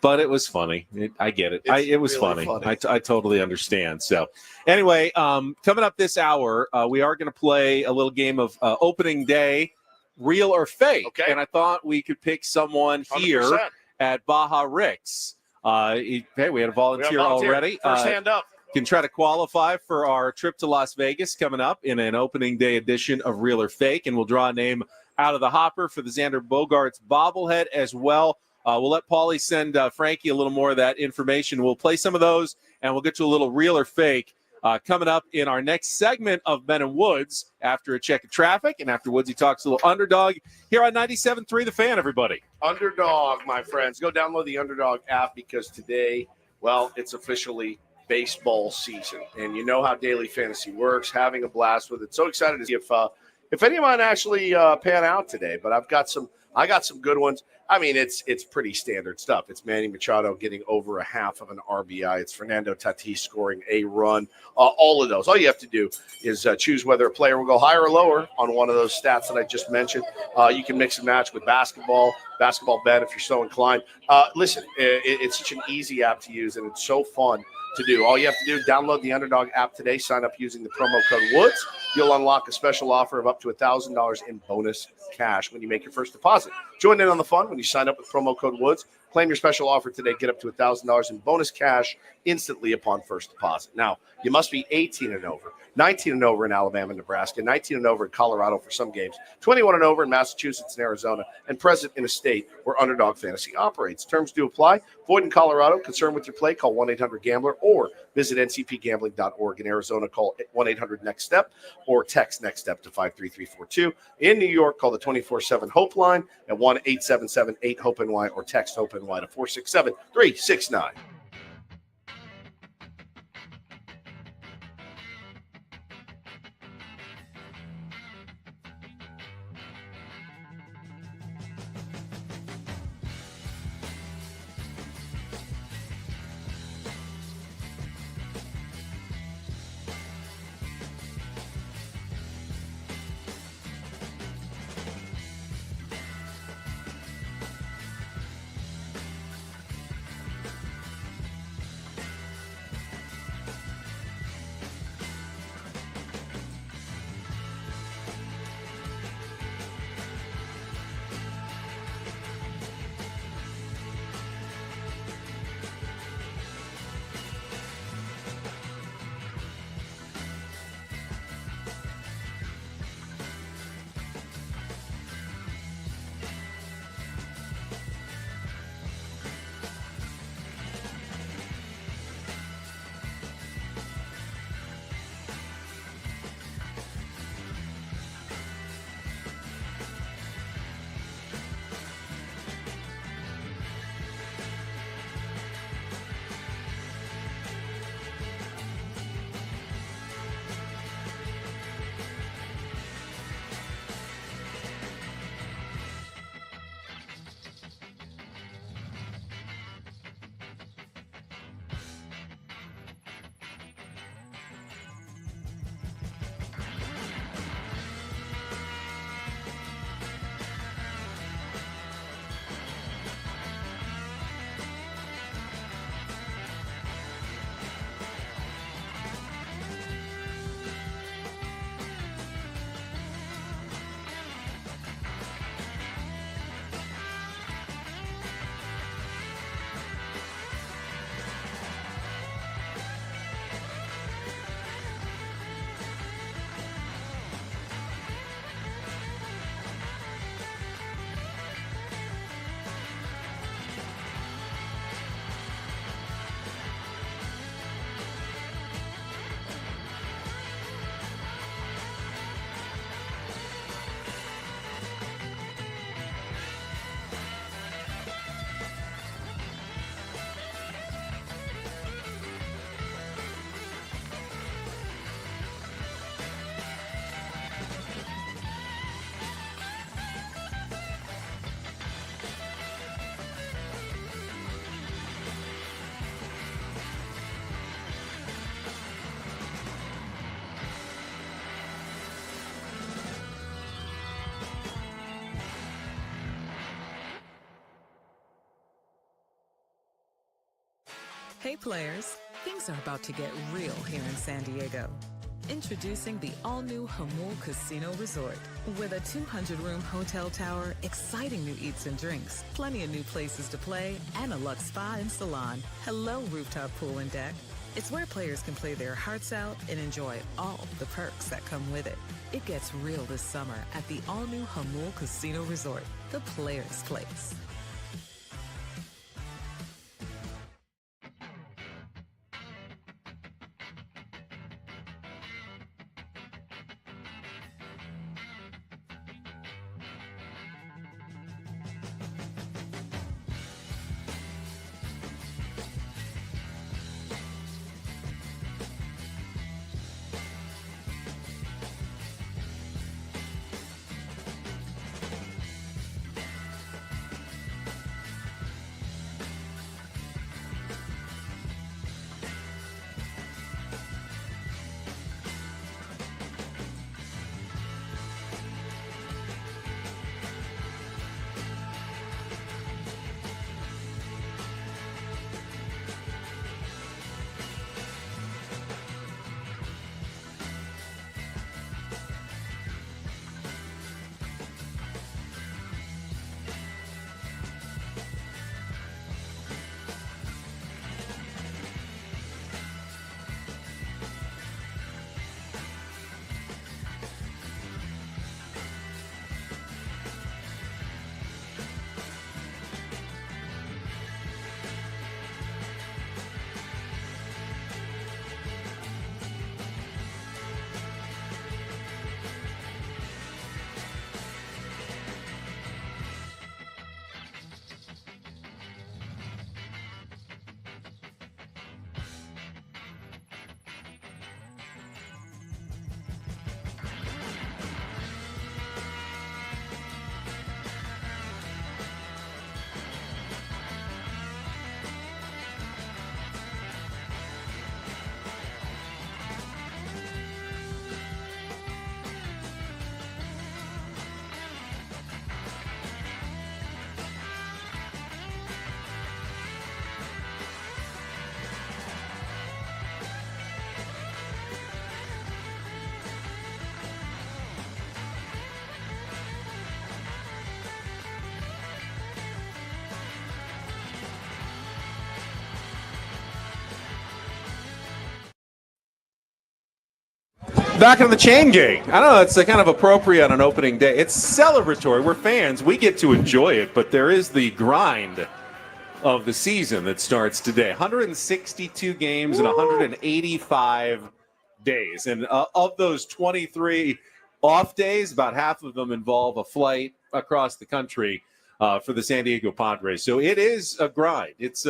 but it was funny. I get it. It was really funny. I totally understand. So anyway, coming up this hour, we are going to play a little game of opening day, real or fake. Okay. And I thought we could pick someone here 100%. At Baja Rick's. Hey, we had a volunteer already. First hand up. Can try to qualify for our trip to Las Vegas coming up in an opening day edition of Real or Fake, and we'll draw a name out of the hopper for the Xander Bogaerts bobblehead as well. We'll let Paulie send Frankie a little more of that information. We'll play some of those, and we'll get to a little Real or Fake coming up in our next segment of Ben and Woods after a check of traffic, and after Woodsy talks a little Underdog here on 97.3 The Fan, everybody. Underdog, my friends. Go download the Underdog app because today, it's officially baseball season. And you know how daily fantasy works, having a blast with it. So excited to see if any of mine actually pan out today. But I got some good ones. It's pretty standard stuff. It's Manny Machado getting over a half of an RBI. It's Fernando Tatis scoring a run. All of those. All you have to do is choose whether a player will go higher or lower on one of those stats that I just mentioned. You can mix and match with basketball bet if you're so inclined. Listen, it's such an easy app to use, and it's so fun to do. All you have to do, download the Underdog app today, sign up using the promo code WOODS. You'll unlock a special offer of up to $1,000 in bonus cash when you make your first deposit. Join in on the fun when you sign up with promo code WOODS. Claim your special offer today. Get up to $1,000 in bonus cash instantly upon first deposit. Now, you must be 18 and over, 19 and over in Alabama and Nebraska, 19 and over in Colorado for some games, 21 and over in Massachusetts and Arizona, and present in a state where Underdog Fantasy operates. Terms do apply. Void in Colorado. Concerned with your play, call 1-800-GAMBLER or visit ncpgambling.org. In Arizona, call 1-800-NEXT-STEP or text NEXT STEP to 53342. In New York, call the 24/7 Hope line at 1-877-8-HOPE-NY or text HOPE-NY to 467-369. Hey players, things are about to get real here in San Diego. Introducing the all-new Hamul Casino Resort. With a 200-room hotel tower, exciting new eats and drinks, plenty of new places to play, and a luxe spa and salon. Hello, rooftop pool and deck. It's where players can play their hearts out and enjoy all the perks that come with it. It gets real this summer at the all-new Hamul Casino Resort, the players' place. Back on the chain gang. I don't know, it's kind of appropriate on an opening day. It's celebratory. We're fans. We get to enjoy it, but there is the grind of the season that starts today. 162 games in 185 days. And of those 23 off days, about half of them involve a flight across the country for the San Diego Padres. So it is a grind. It's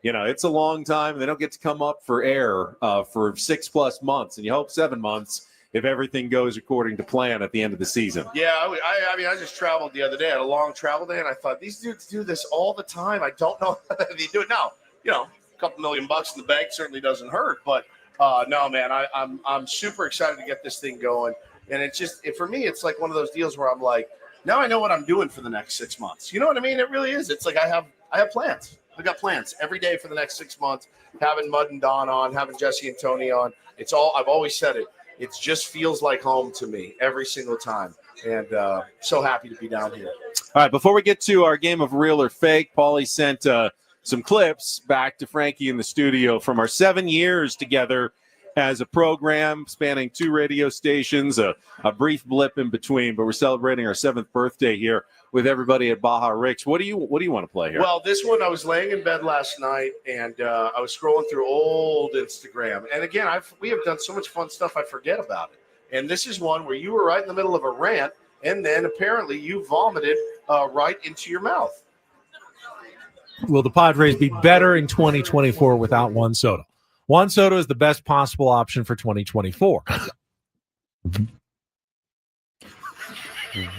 it's a long time. They don't get to come up for air for 6+ months, and you hope 7 months if everything goes according to plan at the end of the season. Yeah, I mean, I just traveled the other day. I had a long travel day, and I thought, these dudes do this all the time. I don't know how they do it now. A couple $1 million in the bank certainly doesn't hurt, but no, man, I'm super excited to get this thing going. And it's just, for me, it's like one of those deals where I'm like, now I know what I'm doing for the next 6 months. You know what I mean? It really is. It's like I have plans. I've got plans every day for the next 6 months, having Mud and Don on, having Jesse and Tony on. It's all, I've always said it. It just feels like home to me every single time. And so happy to be down here. All right, before we get to our game of real or fake, Paulie sent some clips back to Frankie in the studio from our 7 years together as a program spanning 2 radio stations, a brief blip in between, but we're celebrating our 7th birthday here with everybody at Baja Rick's. What do you want to play here? Well, this one, I was laying in bed last night, and I was scrolling through old Instagram. And again, we have done so much fun stuff, I forget about it. And this is one where you were right in the middle of a rant, and then apparently you vomited right into your mouth. Will the Padres be better in 2024 without Juan Soto? Juan Soto is the best possible option for 2024.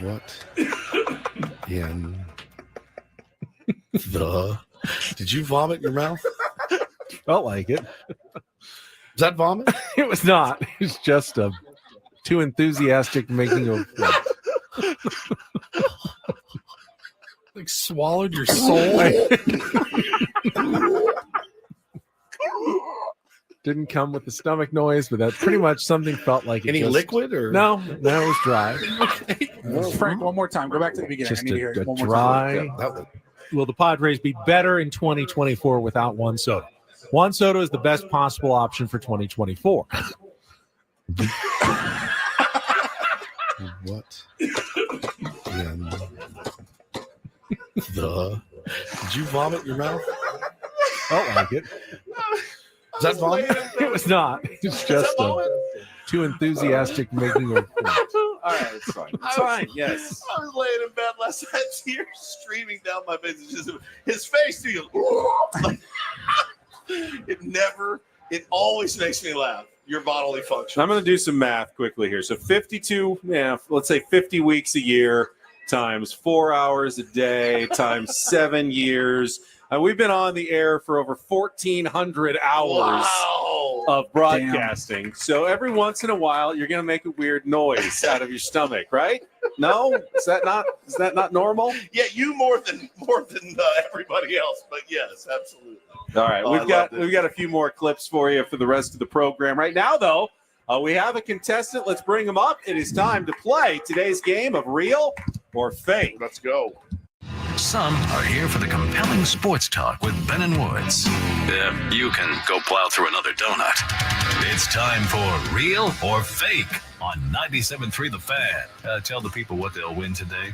What in the... Did you vomit in your mouth? Felt like it. Was that vomit? It was not. It was just too enthusiastic making of... Like swallowed your soul? Didn't come with the stomach noise, but that's pretty much something felt like it. Any liquid or no? It was dry. Frank, one more time. Go back to the beginning. Just I need to hear a it one more dry. time. Yeah, Will the Padres be better in 2024 without Juan Soto? Juan Soto is the best possible option for 2024. What? And did you vomit in your mouth? I like it. Is that vomit? It was not. It's just too enthusiastic making a point. All right, it's fine. It's fine. Yes. I was laying in bed last night, tears streaming down my face. It's just his face. Dude, it always makes me laugh. Your bodily function. I'm going to do some math quickly here. So 52, let's say 50 weeks a year times 4 hours a day times 7 years. We've been on the air for over 1,400 hours of broadcasting. Damn. So every once in a while, you're going to make a weird noise out of your stomach, right? No, is that not normal? Yeah, you more than everybody else, but yes, absolutely. All right, we've got a few more clips for you for the rest of the program. Right now, though, we have a contestant. Let's bring him up. It is time to play today's game of Real or Fake. Let's go. Some are here for the compelling sports talk with Ben and Woods. Yeah, you can go plow through another donut. It's time for Real or Fake on 97.3 The Fan. Tell the people what they'll win today.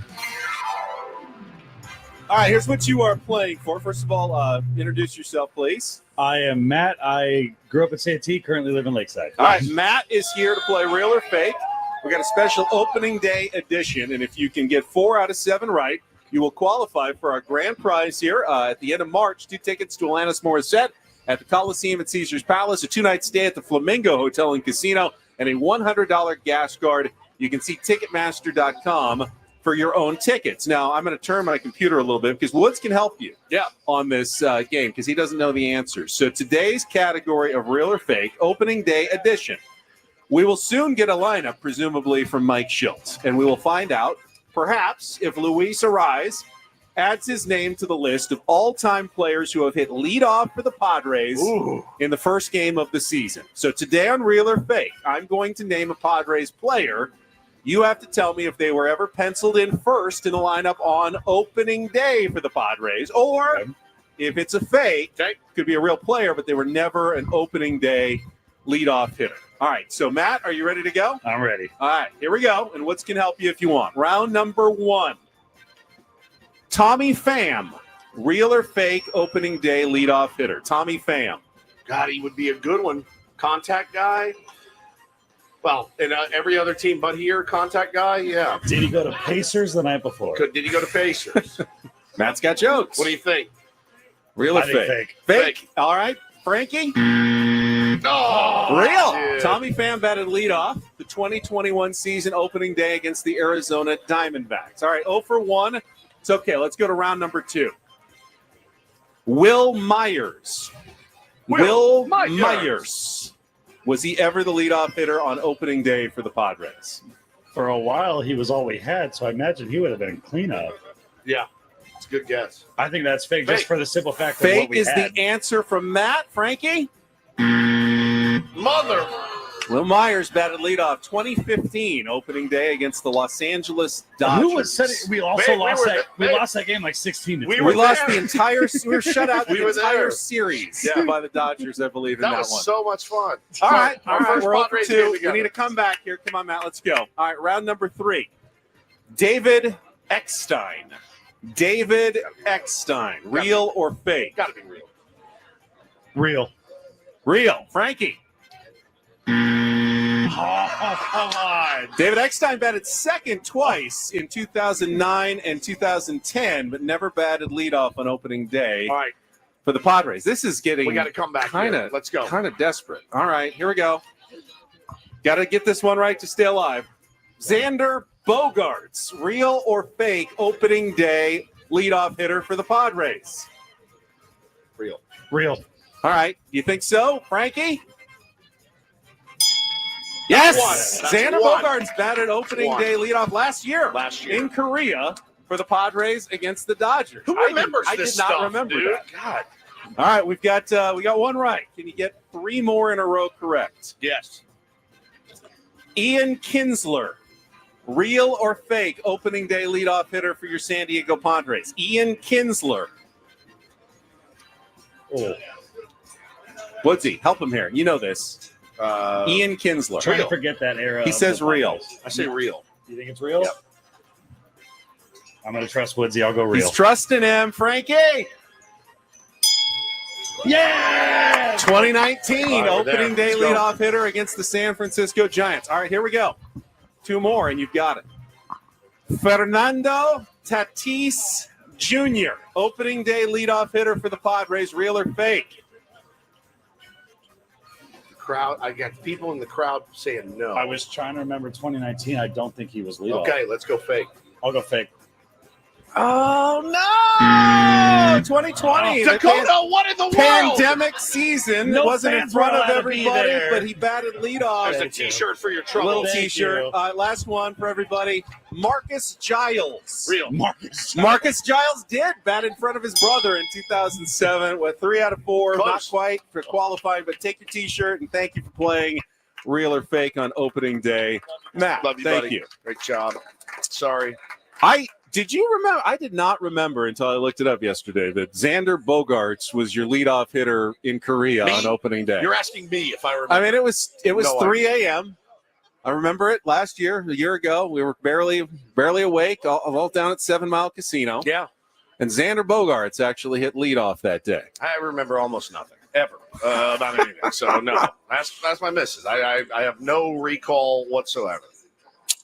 All right, here's what you are playing for. First of all, introduce yourself, please. I am Matt. I grew up in Santee, currently live in Lakeside. All right, Matt is here to play Real or Fake. We got a special opening day edition, and if you can get 4 out of 7 right, you will qualify for our grand prize here at the end of March. 2 tickets to Alanis Morissette at the Coliseum at Caesars Palace, a 2-night stay at the Flamingo Hotel and Casino, and a $100 gas card. You can see Ticketmaster.com for your own tickets. Now, I'm going to turn my computer a little bit because Woods can help you on this game because he doesn't know the answers. So today's category of Real or Fake, opening day edition. We will soon get a lineup, presumably from Mike Schultz, and we will find out perhaps if Luis Arise adds his name to the list of all-time players who have hit leadoff for the Padres in the first game of the season. So today on Real or Fake, I'm going to name a Padres player. You have to tell me if they were ever penciled in first in the lineup on opening day for the Padres, or if it's a fake, could be a real player, but they were never an opening day leadoff hitter. All right, so Matt, are you ready to go? I'm ready. All right, here we go, and Woods can help you if you want. Round number 1. Tommy Pham, Real or Fake opening day leadoff hitter. Tommy Pham. God, he would be a good one. Contact guy. Well, and every other team but here, contact guy, yeah. Did he go to Pacers the night before? Did he go to Pacers? Matt's got jokes. What do you think? Real or I think fake? Fake. All right, Frankie? Real. Dude. Tommy Pham batted leadoff the 2021 season opening day against the Arizona Diamondbacks. All right, 0 for 1. It's okay. Let's go to round number 2. Will Myers. Will Myers. Was he ever the leadoff hitter on opening day for the Padres? For a while, he was all we had, so I imagine he would have been cleanup. Yeah, it's a good guess. I think that's fake, just for the simple fact that Fake what we is had. the answer from Matt. Frankie? Mother. Will Myers batted leadoff 2015 opening day against the Los Angeles Dodgers. Who was setting? We also lost that. We lost that game like 16 to 2. We lost the entire. We were shut out the were entire there. series by the Dodgers, I believe, in that was one. so much fun. All right. Our first We're 0 for Padres 2. game We together. need to come back here. Come on, Matt. Let's go. All right. Round number 3. David Eckstein. David Eckstein. Real or fake? Got to be real. Real. Real. Frankie. Oh, come on. David Eckstein batted second twice in 2009 and 2010, but never batted leadoff on opening day All right, for the Padres. This is getting we got to come back. Here. Let's go. Kind of desperate. All right, here we go. Got to get this one right to stay alive. Xander Bogaerts, real or fake opening day leadoff hitter for the Padres? Real. Real. All right, you think so, Frankie? Yes, Xander Bogaerts batted opening day leadoff last year in Korea for the Padres against the Dodgers. Who remembers I this did not stuff, remember dude? that. God, All right, we got one right. Can you get 3 more in a row correct? Yes. Ian Kinsler, real or fake opening day leadoff hitter for your San Diego Padres? Ian Kinsler. Oh. Woodsy, help him here. You know this. Ian Kinsler. Trying to forget that era. He says real. I say real. You think it's real? Yep. I'm going to trust Woodsy. I'll go real. He's trusting him. Frankie. Yeah! 2019 Right, opening day Let's go. leadoff hitter against the San Francisco Giants. All right, here we go. 2 more, and you've got it. Fernando Tatis Jr., opening day leadoff hitter for the Padres, real or fake? Crowd. I got people in the crowd saying no. I was trying to remember 2019. I don't think he was leadoff. Okay, let's go fake. I'll go fake. Oh, no! 2020. the Dakota, what in the world? Pandemic season. No wasn't in fans front were of allowed to be everybody, there. but he batted leadoff. There's a T-shirt for your A trouble. little Thank T-shirt. you. Last one for everybody. Marcus Giles. Real. Marcus Giles did bat in front of his brother in 2007 with 3 out of 4. Close. Not quite for qualifying, but take your T-shirt and thank you for playing real or fake on opening day. Matt, Love you, thank buddy. you. Great job. Sorry. Did you remember? I did not remember until I looked it up yesterday that Xander Bogaerts was your leadoff hitter in Korea Me? on opening day. You're asking me if I remember. I mean, it was No 3 a.m. I remember it last year, a year ago. We were barely awake, all down at 7 Mile Casino. Yeah. And Xander Bogaerts actually hit leadoff that day. I remember almost nothing ever about anything. So no, that's my misses. I have no recall whatsoever.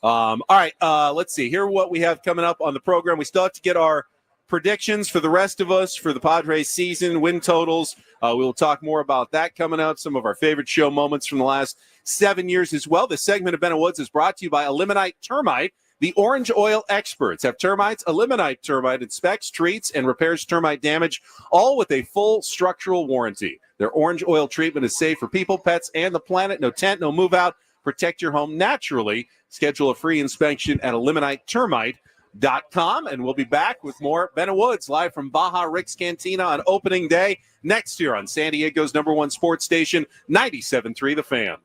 All right, let's see. Here what we have coming up on the program. We still have to get our predictions for the rest of us for the Padres season, win totals. We will talk more about that coming up, some of our favorite show moments from the last 7 years as well. This segment of Ben and Woods is brought to you by Eliminite Termite. The Orange Oil experts have termites. Eliminite Termite inspects, treats, and repairs termite damage, all with a full structural warranty. Their Orange Oil treatment is safe for people, pets, and the planet. No tent, no move out. Protect your home naturally. Schedule a free inspection at eliminitetermite.com. And we'll be back with more Ben and Woods live from Baja Rick's Cantina on opening day next year on San Diego's #1 sports station, 97.3 The Fan.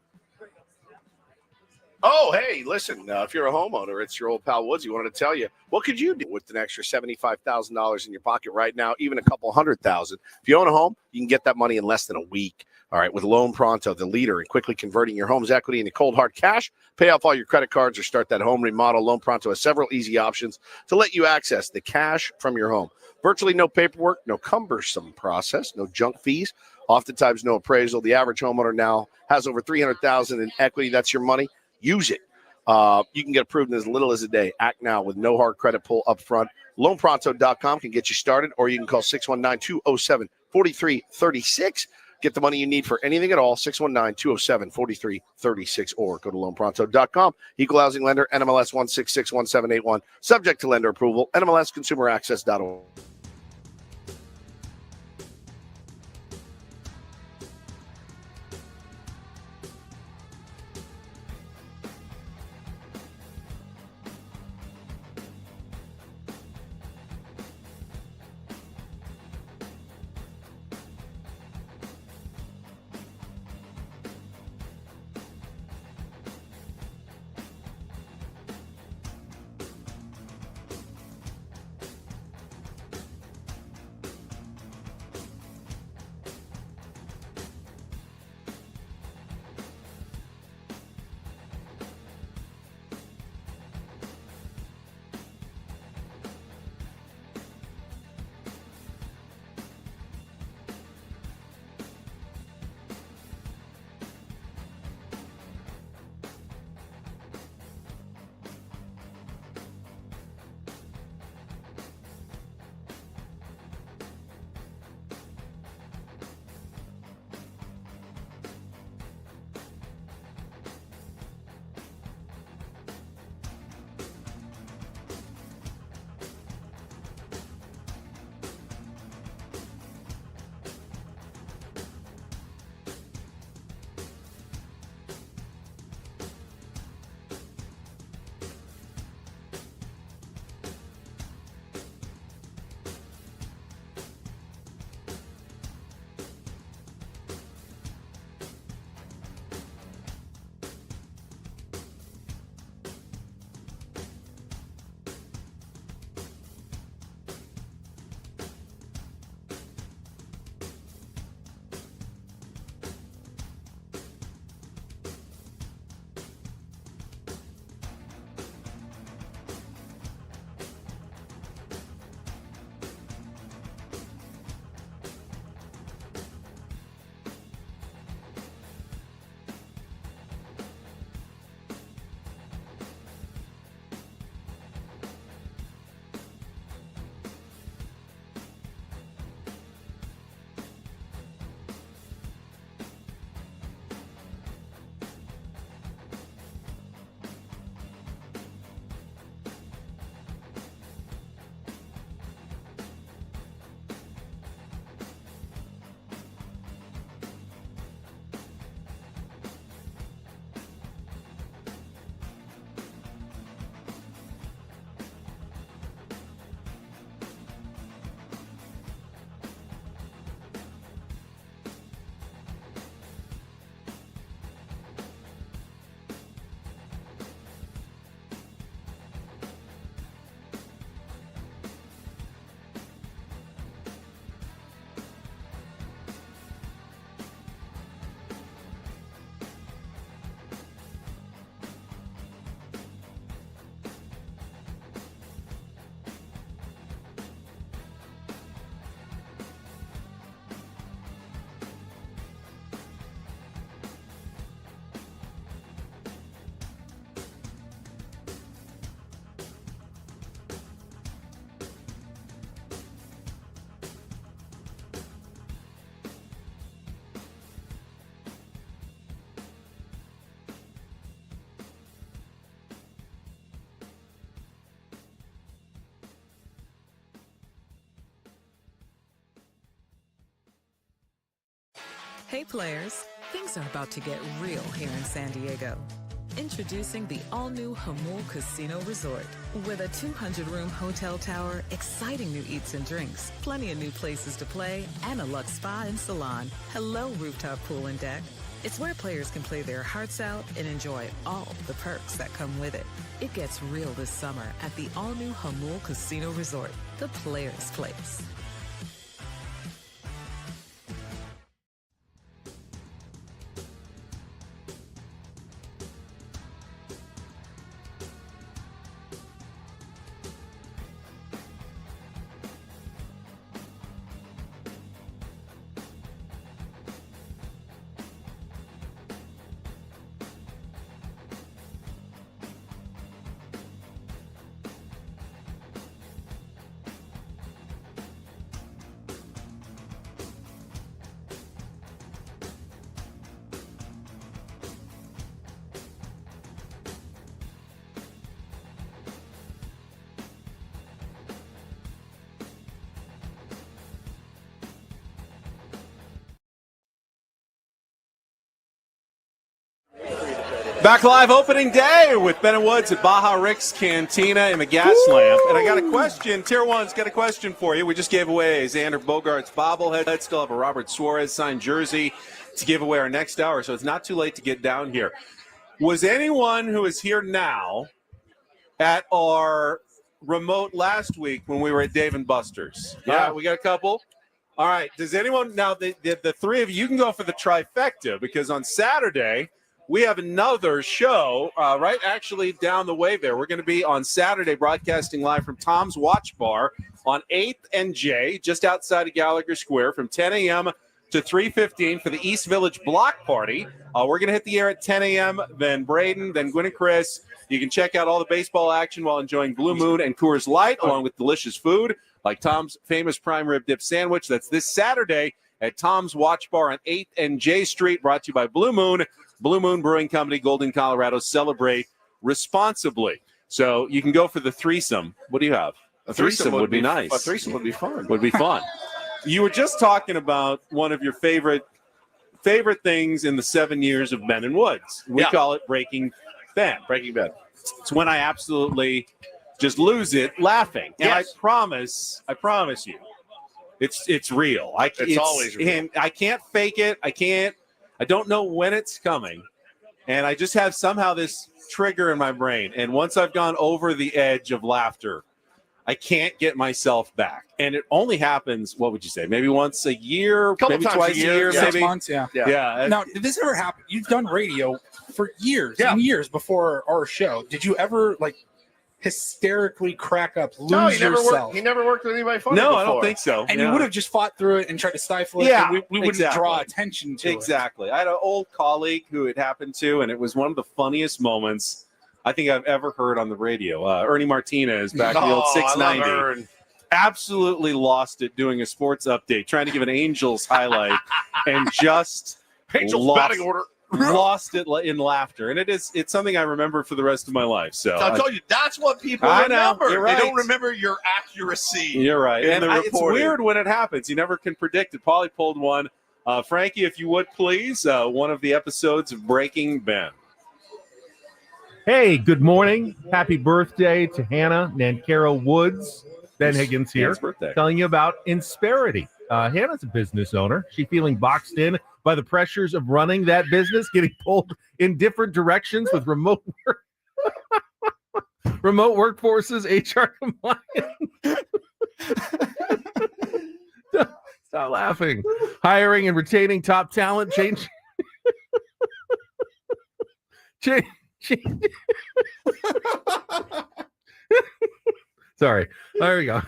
Oh, hey, listen, if you're a homeowner, it's your old pal Woods. He wanted to tell you, what could you do with an extra $75,000 in your pocket right now, even a couple $100,000? If you own a home, you can get that money in less than a week. All right, with Loan Pronto, the leader in quickly converting your home's equity into cold, hard cash. Pay off all your credit cards or start that home remodel. Loan Pronto has several easy options to let you access the cash from your home. Virtually no paperwork, no cumbersome process, no junk fees, oftentimes no appraisal. The average homeowner now has over $300,000 in equity. That's your money. Use it. You can get approved in as little as a day. Act now with no hard credit pull up front. LoanPronto.com can get you started, or you can call 619-207-4336. Get the money you need for anything at all, 619-207-4336, or go to LoanPronto.com. Equal housing lender, NMLS 1661781. Subject to lender approval, NMLSConsumerAccess.org. Hey players, things are about to get real here in San Diego. Introducing the all-new Hamul Casino Resort. With a 200-room hotel tower, exciting new eats and drinks, plenty of new places to play, and a luxe spa and salon. Hello, rooftop pool and deck. It's where players can play their hearts out and enjoy all the perks that come with it. It gets real this summer at the all-new Hamul Casino Resort, the players' place. Back live opening day with Ben and Woods at Baja Rick's Cantina in the Gas Lamp. And I got a question. Tier 1's got a question for you. We just gave away Xander Bogaerts bobblehead. Still have a Robert Suarez signed jersey to give away our next hour, so it's not too late to get down here. Was anyone who is here now at our remote last week when we were at Dave & Buster's? Yeah, we got a couple. All right. Does anyone now, the three of you can go for the trifecta, because on Saturday we have another show right actually down the way there. We're going to be on Saturday broadcasting live from Tom's Watch Bar on 8th and J, just outside of Gallagher Square, from 10 a.m. to 3:15 for the East Village Block Party. We're going to hit the air at 10 a.m., then Braden, then Gwen and Chris. You can check out all the baseball action while enjoying Blue Moon and Coors Light, along with delicious food like Tom's famous prime rib dip sandwich. That's this Saturday at Tom's Watch Bar on 8th and J Street, brought to you by Blue Moon. Blue Moon Brewing Company, Golden, Colorado. Celebrate responsibly. So you can go for the threesome. What do you have? A threesome would be nice. A threesome would be fun. Would be fun. You were just talking about one of your favorite things in the 7 years of Ben and Woods. We call it Breaking Ben. Breaking Ben. It's when I absolutely just lose it laughing. And Yes. I promise you, it's real. It's always real. And I can't fake it. I don't know when it's coming. And I just have somehow this trigger in my brain. And once I've gone over the edge of laughter, I can't get myself back. And it only happens, what would you say, maybe once a year, maybe times twice a year, maybe 6 months, yeah. Yeah. Now, did this ever happen? You've done radio for years and years before our show. Did you ever, hysterically crack up, lose yourself? He never worked with anybody funny No, before. I don't think so. And you would have just fought through it and tried to stifle it. Yeah, and we wouldn't draw attention to it. Exactly. I had an old colleague who it happened to, and it was one of the funniest moments I think I've ever heard on the radio. Ernie Martinez back in the old 690. Absolutely lost it doing a sports update, trying to give an Angels highlight, and just Angels batting order. Lost it in laughter. And it's something I remember for the rest of my life. So I told you, that's what people I know, remember. you're right. They don't remember your accuracy. You're right. In And the it's reporting. weird when it happens. You never can predict it. Paulie pulled one. Frankie, if you would please, one of the episodes of Breaking Ben. Hey, good morning. Happy birthday to Hannah Nancaro Woods. Ben Higgins here, Hannah's birthday. telling you about Insperity. Hannah's a business owner. She's feeling boxed in by the pressures of running that business, getting pulled in different directions with remote work. Remote workforces, HR compliance. Stop laughing. Hiring and retaining top talent. Change. Sorry. There we go.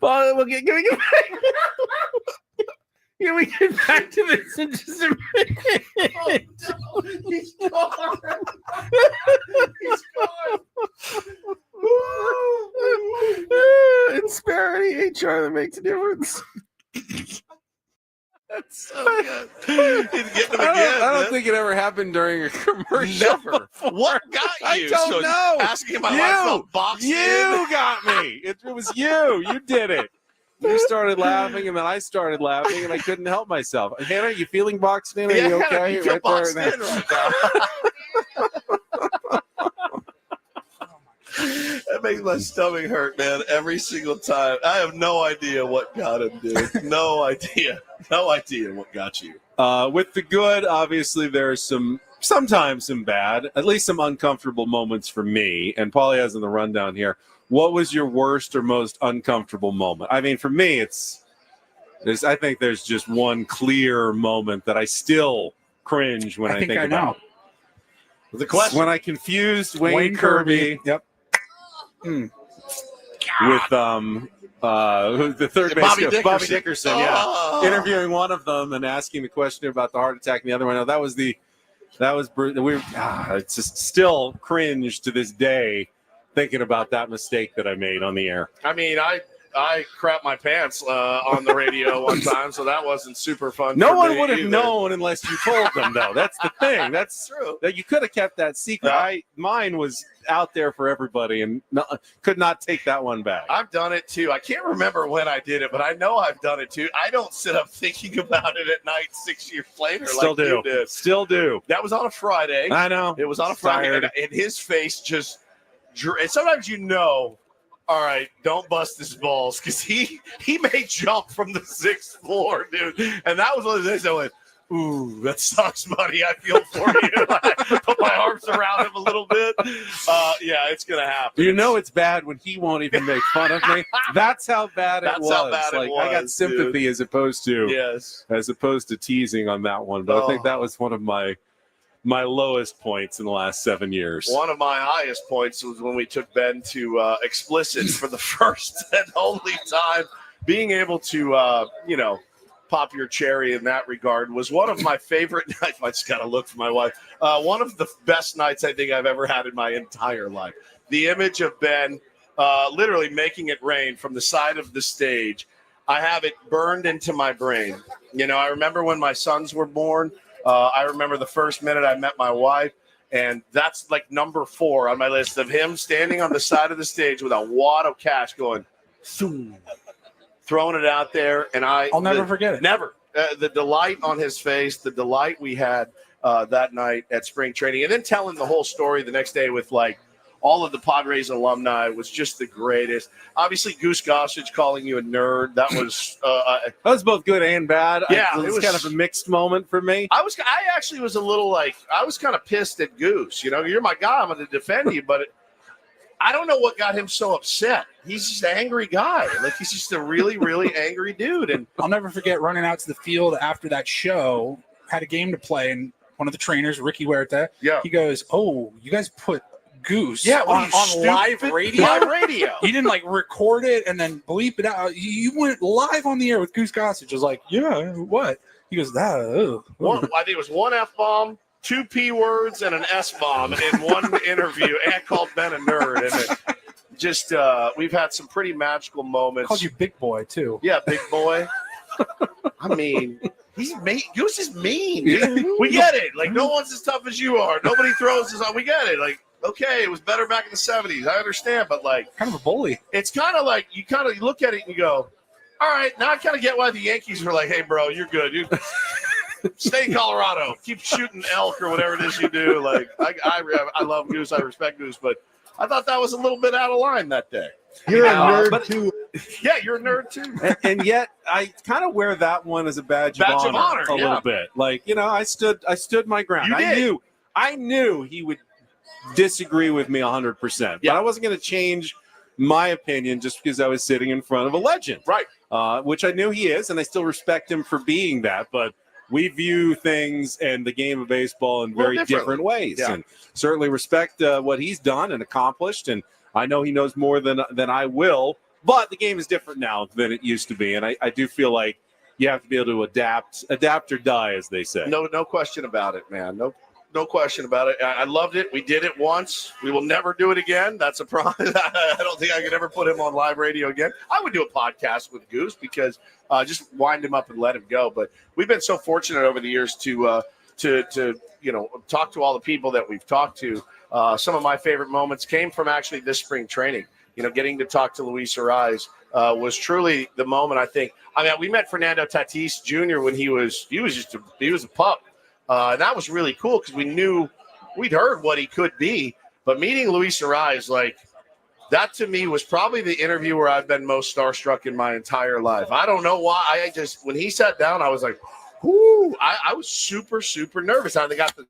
Well, can we get back? Can we get back to this in just a minute? Oh, no. He's gone. He's gone. Insperity HR that makes a difference. That's so good. He's getting them again. I don't think it ever happened during a commercial. Never. What got you? I don't So know. Asking my wife about boxing. You got me. It was you. You did it. You started laughing, and then I started laughing, and I couldn't help myself. Hannah, you feeling boxed in? Are you okay? You feel boxed in right now. That makes my stomach hurt, man, every single time. I have no idea what got him, dude. No idea. No idea what got you. With the good, obviously, there's sometimes some bad, at least some uncomfortable moments for me. And Paulie has in the rundown here. What was your worst or most uncomfortable moment? I mean, for me, I think there's just one clear moment that I still cringe when I think about. The question. When I confused Wayne Kirby. Yep. With the third base, Bobby Dickerson, interviewing one of them and asking the question about the heart attack, and the other one. No, that was it's just still cringe to this day thinking about that mistake that I made on the air. I mean, I crapped my pants on the radio one time, so that wasn't super fun. No one would have known unless you told them, though. That's the thing. That's true. That you could have kept that secret. Mine was out there for everybody, and could not take that one back. I've done it too. I can't remember when I did it, but I know I've done it too. I don't sit up thinking about it at night 6 years later. Still like do. You did. Still do. That was on a Friday. I know. It was on a Friday, and his face just. And sometimes all right, don't bust his balls, because he may jump from the 6th floor, dude. And that was one of the things I went, ooh, that sucks, buddy. I feel for you. I put my arms around him a little bit. Yeah, it's going to happen. You know it's bad when he won't even make fun of me. That's how bad it was. How bad it was, I got sympathy dude. as opposed to teasing on that one. But I think that was one of my lowest points in the last 7 years. One of my highest points was when we took Ben to explicit for the first and only time. Being able to, pop your cherry in that regard was one of my favorite nights. I just got to look for my wife. One of the best nights I think I've ever had in my entire life. The image of Ben literally making it rain from the side of the stage. I have it burned into my brain. I remember when my sons were born. I remember the first minute I met my wife, and that's like number 4 on my list of him standing on the side of the stage with a wad of cash going, throwing it out there. And I'll never forget it. Never. The delight on his face, the delight we had that night at spring training, and then telling the whole story the next day with all of the Padres alumni was just the greatest. Obviously, Goose Gossage calling you a nerd. That was both good and bad. Yeah, it was kind of a mixed moment for me. I actually was a little I was kind of pissed at Goose. You're my guy. I'm going to defend you, but I don't know what got him so upset. He's just an angry guy. He's just a really, really angry dude. And I'll never forget running out to the field after that show. Had a game to play, and one of the trainers, Ricky Huerta, he goes, "Oh, you guys put Goose on live radio? Live radio. You didn't record it and then bleep it out. You went live on the air with Goose Gossage." I was like, "Yeah, what?" He goes, "That." I think it was 1 F-bomb, 2 P words, and an S-bomb in one interview, and called Ben a nerd. And just we've had some pretty magical moments. Called you Big Boy too. Yeah, Big Boy. I mean, he's mean. Goose is mean. We get it. No one's as tough as you are. Nobody throws us on. We get it. Okay, it was better back in the 70s. I understand, but kind of a bully. It's kind of you kind of look at it and you go, all right, now I kind of get why the Yankees were like, hey, bro, you're good. You stay in Colorado. Keep shooting elk or whatever it is you do. I love Goose. I respect Goose, but I thought that was a little bit out of line that day. You're a nerd too. Yeah, you're a nerd too. and yet I kind of wear that one as a badge of honor a little bit. I stood my ground. I knew he would disagree with me 100%. But I wasn't going to change my opinion just because I was sitting in front of a legend. Right. Which I knew he is, and I still respect him for being that. But we view things and the game of baseball in very different ways. Yeah. And certainly respect what he's done and accomplished. And I know he knows more than I will. But the game is different now than it used to be. And I do feel like you have to be able to adapt or die, as they say. No question about it, man. No No question about it. I loved it. We did it once. We will never do it again. That's a promise. I don't think I could ever put him on live radio again. I would do a podcast with Goose because just wind him up and let him go. But we've been so fortunate over the years to talk to all the people that we've talked to. Some of my favorite moments came from actually this spring training. Getting to talk to Luis Arraez was truly the moment. I think. We met Fernando Tatis Jr. when he was a pup, and that was really cool because we'd heard what he could be. But meeting Luis Arraez, like that to me was probably the interview where I've been most starstruck in my entire life. I don't know why. When he sat down, I was like, "Whoo!" I was super, super nervous. I got the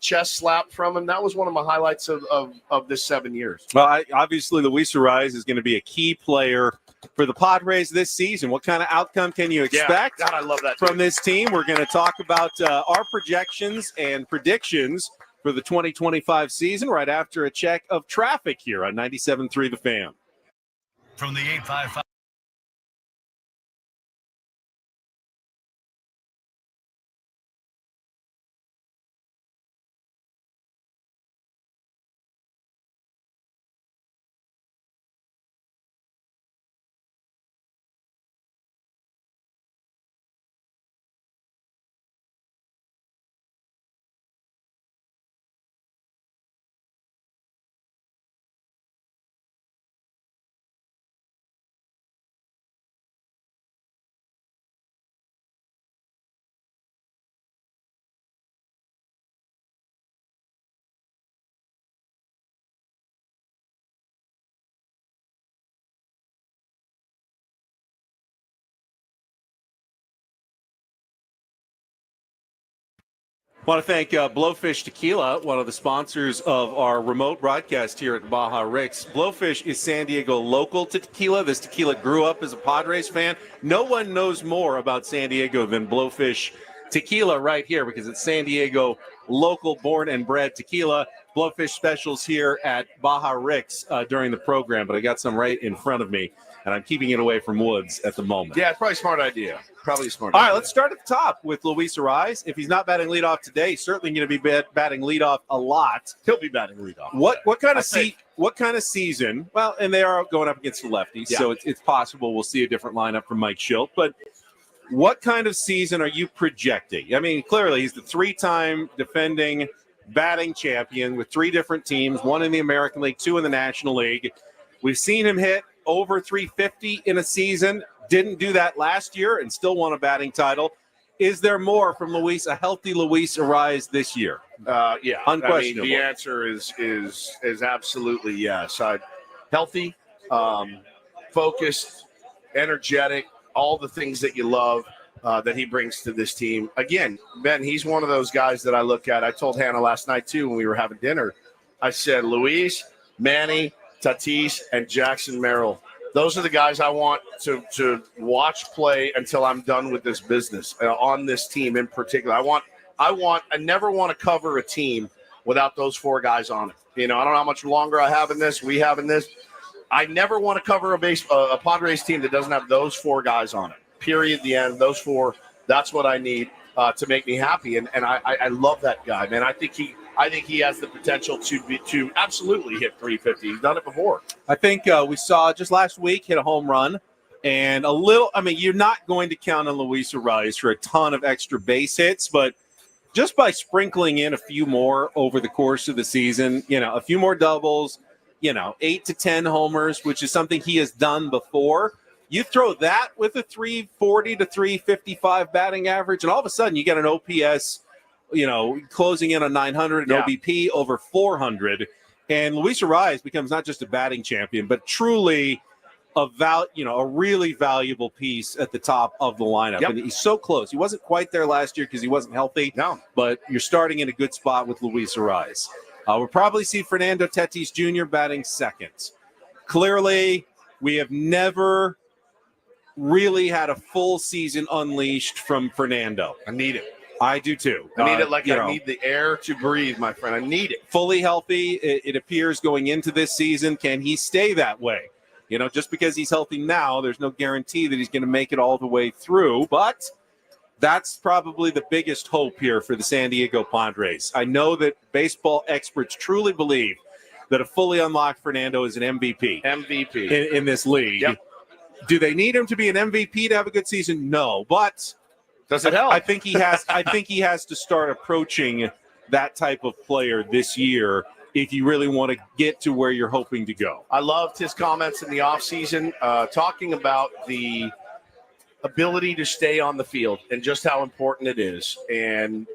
chest slap from him. That was one of my highlights of this 7 years. Well, obviously, Luis Arraez is going to be a key player for the Padres this season. What kind of outcome can you expect God, I love that from this team? We're going to talk about our projections and predictions for the 2025 season right after a check of traffic here on 97.3 The Fan. From the 855. I want to thank Blowfish Tequila, one of the sponsors of our remote broadcast here at Baja Ricks. Blowfish is San Diego local to tequila. This tequila grew up as a Padres fan. No one knows more about San Diego than Blowfish Tequila right here because it's San Diego local, born and bred tequila. Blowfish specials here at Baja Ricks during the program, but I got some right in front of me, and I'm keeping it away from Woods at the moment. Yeah, it's probably a smart idea. Probably a smart All idea. right, let's start at the top with Luis Arraez. If he's not batting leadoff today, he's certainly going to be batting leadoff a lot. He'll be batting leadoff. What kind of season? Well, and they are going up against the lefties, so it's possible we'll see a different lineup from Mike Schilt. But what kind of season are you projecting? I mean, clearly he's the three-time defending batting champion with three different teams, one in the American League, two in the National League. We've seen him hit over 350 in a season. Didn't do that last year and still won a batting title. Is there more from a healthy Luis Arraez this year? Yeah, unquestionable. The answer is absolutely yes. Healthy, focused, energetic, all the things that you love that he brings to this team. Again, Ben, he's one of those guys that I look at. I told Hannah last night too when we were having dinner. I said, Luis, Manny, Tatis, and Jackson Merrill. Those are the guys I want to watch play until I'm done with this business on this team in particular. I never want to cover a team without those four guys on it. I don't know how much longer I have in this. We have in this. I never want to cover a Padres team that doesn't have those four guys on it. Period. The end. Those four. That's what I need to make me happy. And I love that guy, man. I think he has the potential to absolutely hit 350. He's done it before. I think we saw just last week hit a home run and a little. I mean, you're not going to count on Luis Arraez for a ton of extra base hits, but just by sprinkling in a few more over the course of the season, a few more doubles, 8 to 10 homers, which is something he has done before. You throw that with a 340 to 355 batting average, and all of a sudden you get an OPS, closing in on 900, an OBP over 400. And Luis Arraez becomes not just a batting champion, but truly a really valuable piece at the top of the lineup. Yep. And he's so close. He wasn't quite there last year because he wasn't healthy. No. But you're starting in a good spot with Luis Arraez. We'll probably see Fernando Tatis Jr. batting second. Clearly, we have never really had a full season unleashed from Fernando. I need it. I do too. I need it I need the air to breathe, my friend. I need it. Fully healthy, it appears, going into this season. Can he stay that way? Just because he's healthy now, there's no guarantee that he's going to make it all the way through. But That's probably the biggest hope here for the San Diego Padres. I know that baseball experts truly believe that a fully unlocked Fernando is an MVP. In this league. Yep. Do they need him to be an MVP to have a good season? No, but does it help? I think he has. I think he has to start approaching that type of player this year if you really want to get to where you're hoping to go. I loved his comments in the offseason talking about the ability to stay on the field and just how important it is, and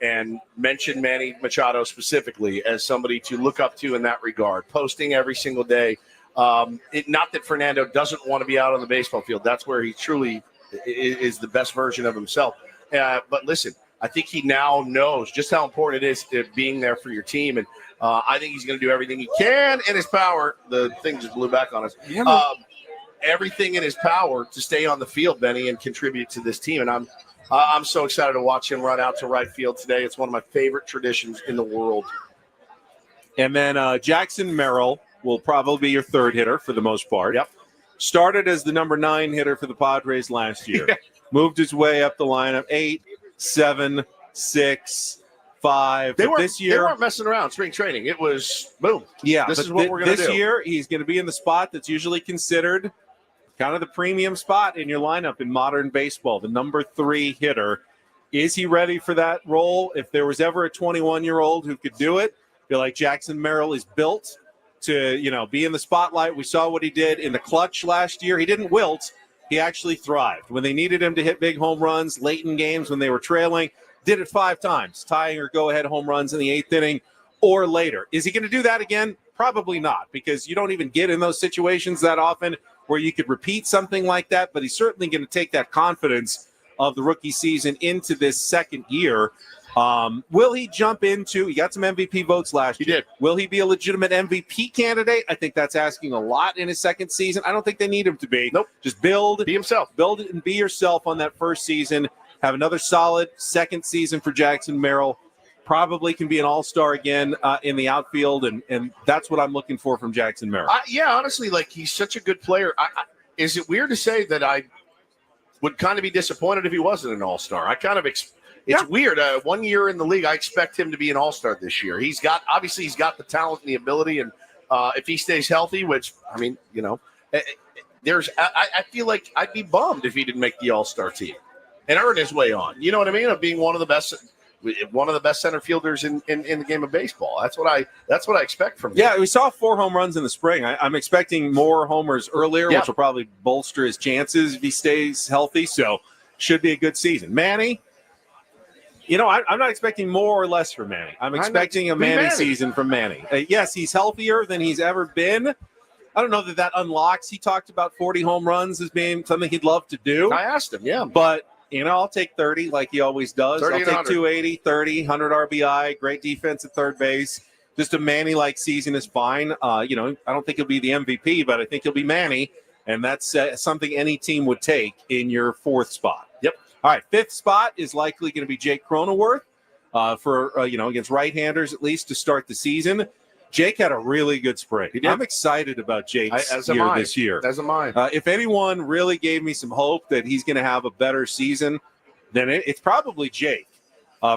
mentioned Manny Machado specifically as somebody to look up to in that regard, posting every single day. Not that Fernando doesn't want to be out on the baseball field. That's where he truly is the best version of himself. But listen, I think he now knows just how important it is to being there for your team. And I think he's going to do everything he can in his power. The thing just blew back on us. Everything in his power to stay on the field, Benny, and contribute to this team. And I'm so excited to watch him run out to right field today. It's one of my favorite traditions in the world. And then Jackson Merrill will probably be your third hitter for the most part. Yep. Started as the number 9 hitter for the Padres last year. Moved his way up the lineup, 8, 7, 6, 5. They year, weren't messing around spring training. It was boom. Yeah, this is what we're going to do. This year, he's going to be in the spot that's usually considered kind of the premium spot in your lineup in modern baseball, the number 3 hitter. Is he ready for that role? If there was ever a 21-year-old who could do it, I feel like Jackson Merrill is built to, be in the spotlight. We saw what he did in the clutch last year. He didn't wilt. He actually thrived. When they needed him to hit big home runs late in games when they were trailing, did it 5 times, tying or go-ahead home runs in the 8th inning or later. Is he going to do that again? Probably not, because you don't even get in those situations that often where you could repeat something like that, but he's certainly going to take that confidence of the rookie season into this second year. Will he jump into, he got some MVP votes last year. He did. Will he be a legitimate MVP candidate? I think that's asking a lot in his second season. I don't think they need him to be. Nope. Just build. Be himself. Build it and be yourself on that first season. Have another solid second season for Jackson Merrill. Probably can be an all-star again in the outfield, and that's what I'm looking for from Jackson Merrill. Honestly, he's such a good player. Is it weird to say that I would kind of be disappointed if he wasn't an all-star? It's weird. 1 year in the league, I expect him to be an all-star this year. He's got the talent and the ability, and if he stays healthy, which I feel like I'd be bummed if he didn't make the all-star team and earn his way on. You know what I mean? Of being one of the best center fielders in the game of baseball. That's what I expect from him. Yeah, we saw 4 home runs in the spring. I'm expecting more homers earlier, which will probably bolster his chances if he stays healthy. So should be a good season. Manny, I'm not expecting more or less from Manny. I'm expecting a Manny season from Manny. Yes, he's healthier than he's ever been. I don't know that unlocks. He talked about 40 home runs as being something he'd love to do. I asked him, yeah. But I'll take 30 like he always does. I'll take 100. 280, 30, 100 RBI, great defense at third base. Just a Manny-like season is fine. I don't think he'll be the MVP, but I think he'll be Manny, and that's something any team would take in your 4th spot. Yep. All right, 5th spot is likely going to be Jake Cronenworth for against right-handers at least to start the season. Jake had a really good spring. I'm excited about Jake's year this year. As am I. If anyone really gave me some hope that he's going to have a better season, then it's probably Jake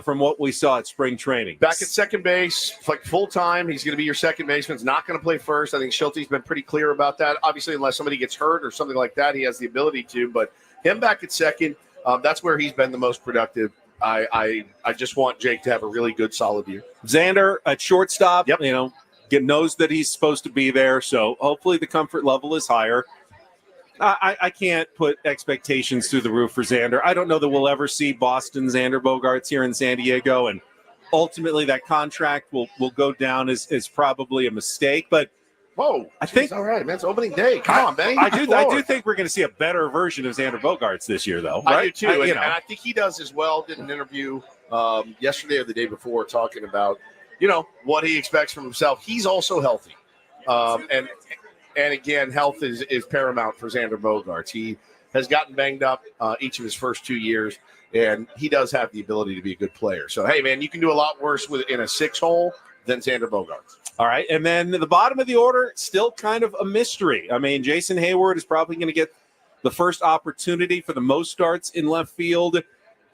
from what we saw at spring training. Back at second base, full-time. He's going to be your second baseman. He's not going to play first. I think Schulte's been pretty clear about that. Obviously, unless somebody gets hurt or something like that, he has the ability to. But him back at second, that's where he's been the most productive. I just want Jake to have a really good, solid year. Xander at shortstop, knows that he's supposed to be there, so hopefully the comfort level is higher. I can't put expectations through the roof for Xander. I don't know that we'll ever see Boston Xander Bogaerts here in San Diego, and ultimately that contract will go down as probably a mistake, but I think all right, man. It's opening day. Come on, man. I do think we're going to see a better version of Xander Bogaerts this year, though. Right? I do too, and I think he does as well. Did an interview yesterday or the day before talking about what he expects from himself. He's also healthy, and again, health is paramount for Xander Bogaerts. He has gotten banged up each of his first 2 years, and he does have the ability to be a good player. So hey, man, you can do a lot worse in a 6-hole than Xander Bogaerts. All right, and then the bottom of the order, still kind of a mystery. I mean, Jason Hayward is probably going to get the first opportunity for the most starts in left field.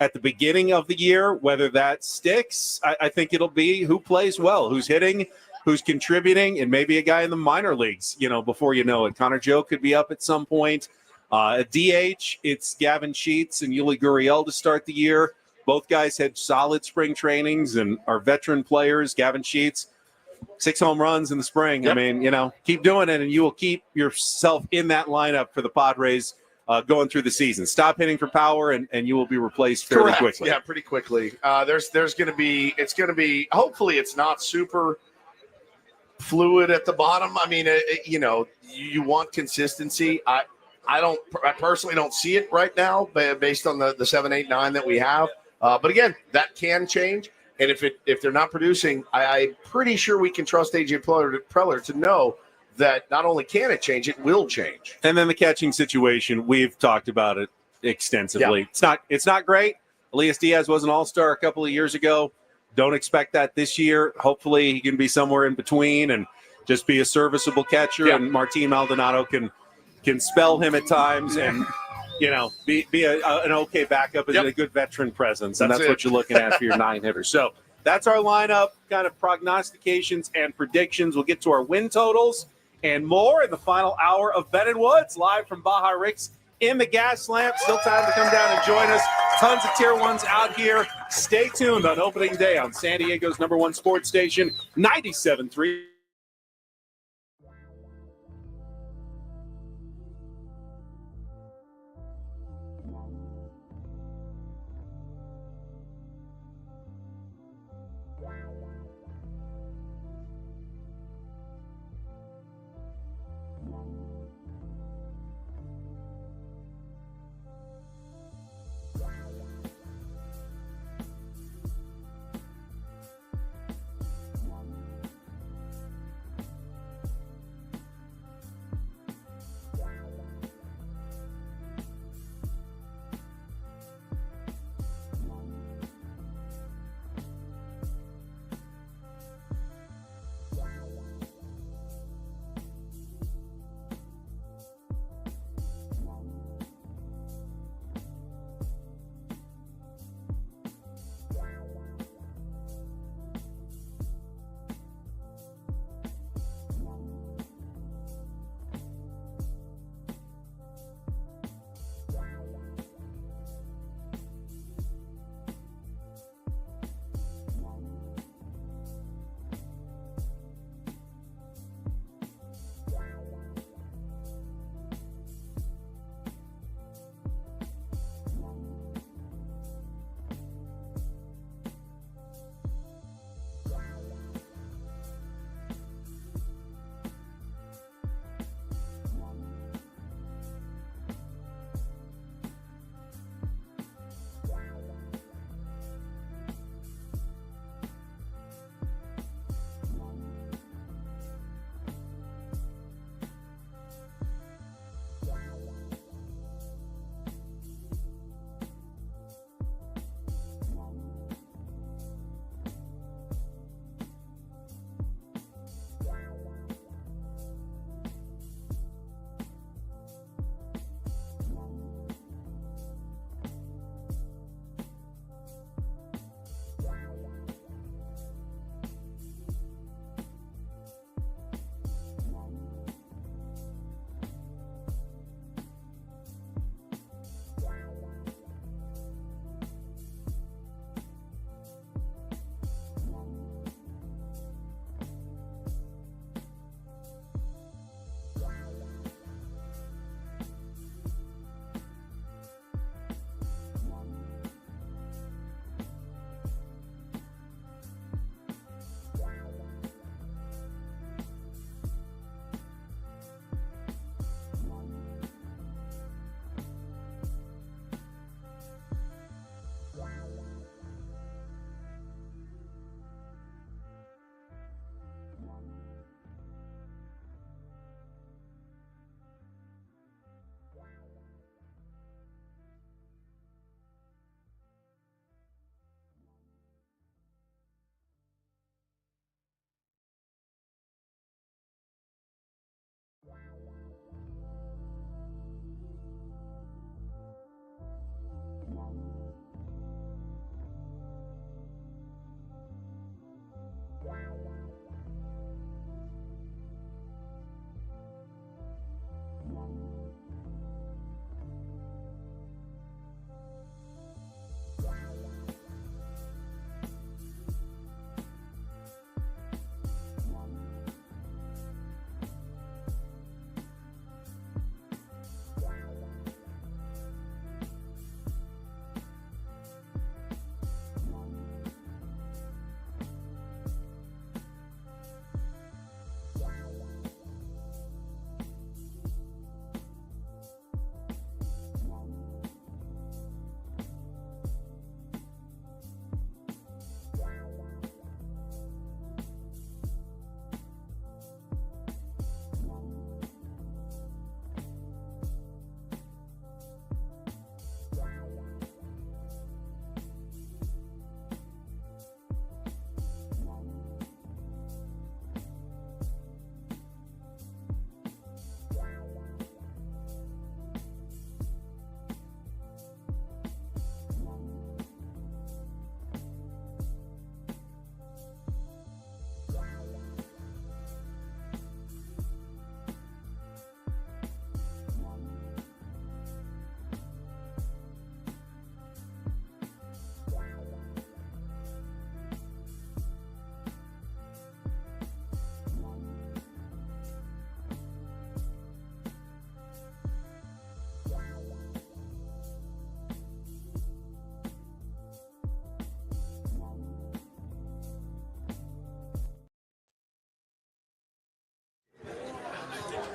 at the beginning of the year. Whether that sticks, I think it'll be who plays well, who's hitting, who's contributing, and maybe a guy in the minor leagues, before you know it. Connor Joe could be up at some point. At DH, it's Gavin Sheets and Yuli Gurriel to start the year. Both guys had solid spring trainings and are veteran players. Gavin Sheets, 6 home runs in the spring. Yep. I mean, keep doing it, and you will keep yourself in that lineup for the Padres going through the season. Stop hitting for power, and you will be replaced fairly quickly. Yeah, pretty quickly. There's going to be. Hopefully, it's not super fluid at the bottom. I mean, you want consistency. I personally don't see it right now, based on the 7, 8, 9 that we have. But again, that can change. And if they're not producing, I'm pretty sure we can trust AJ Preller to know that not only can it change, it will change. And then the catching situation, we've talked about it extensively. Yeah. It's not great. Elias Diaz was an all-star a couple of years ago. Don't expect that this year. Hopefully he can be somewhere in between and just be a serviceable catcher. Yeah. And Martin Maldonado can spell him at times and be an okay backup and a good veteran presence. And that's what you're looking at for your 9 hitters. So that's our lineup, kind of prognostications and predictions. We'll get to our win totals and more in the final hour of Ben and Woods, live from Baja Rick's in the gas lamp. Still time to come down and join us. Tons of tier ones out here. Stay tuned on opening day on San Diego's #1 sports station, 97.3.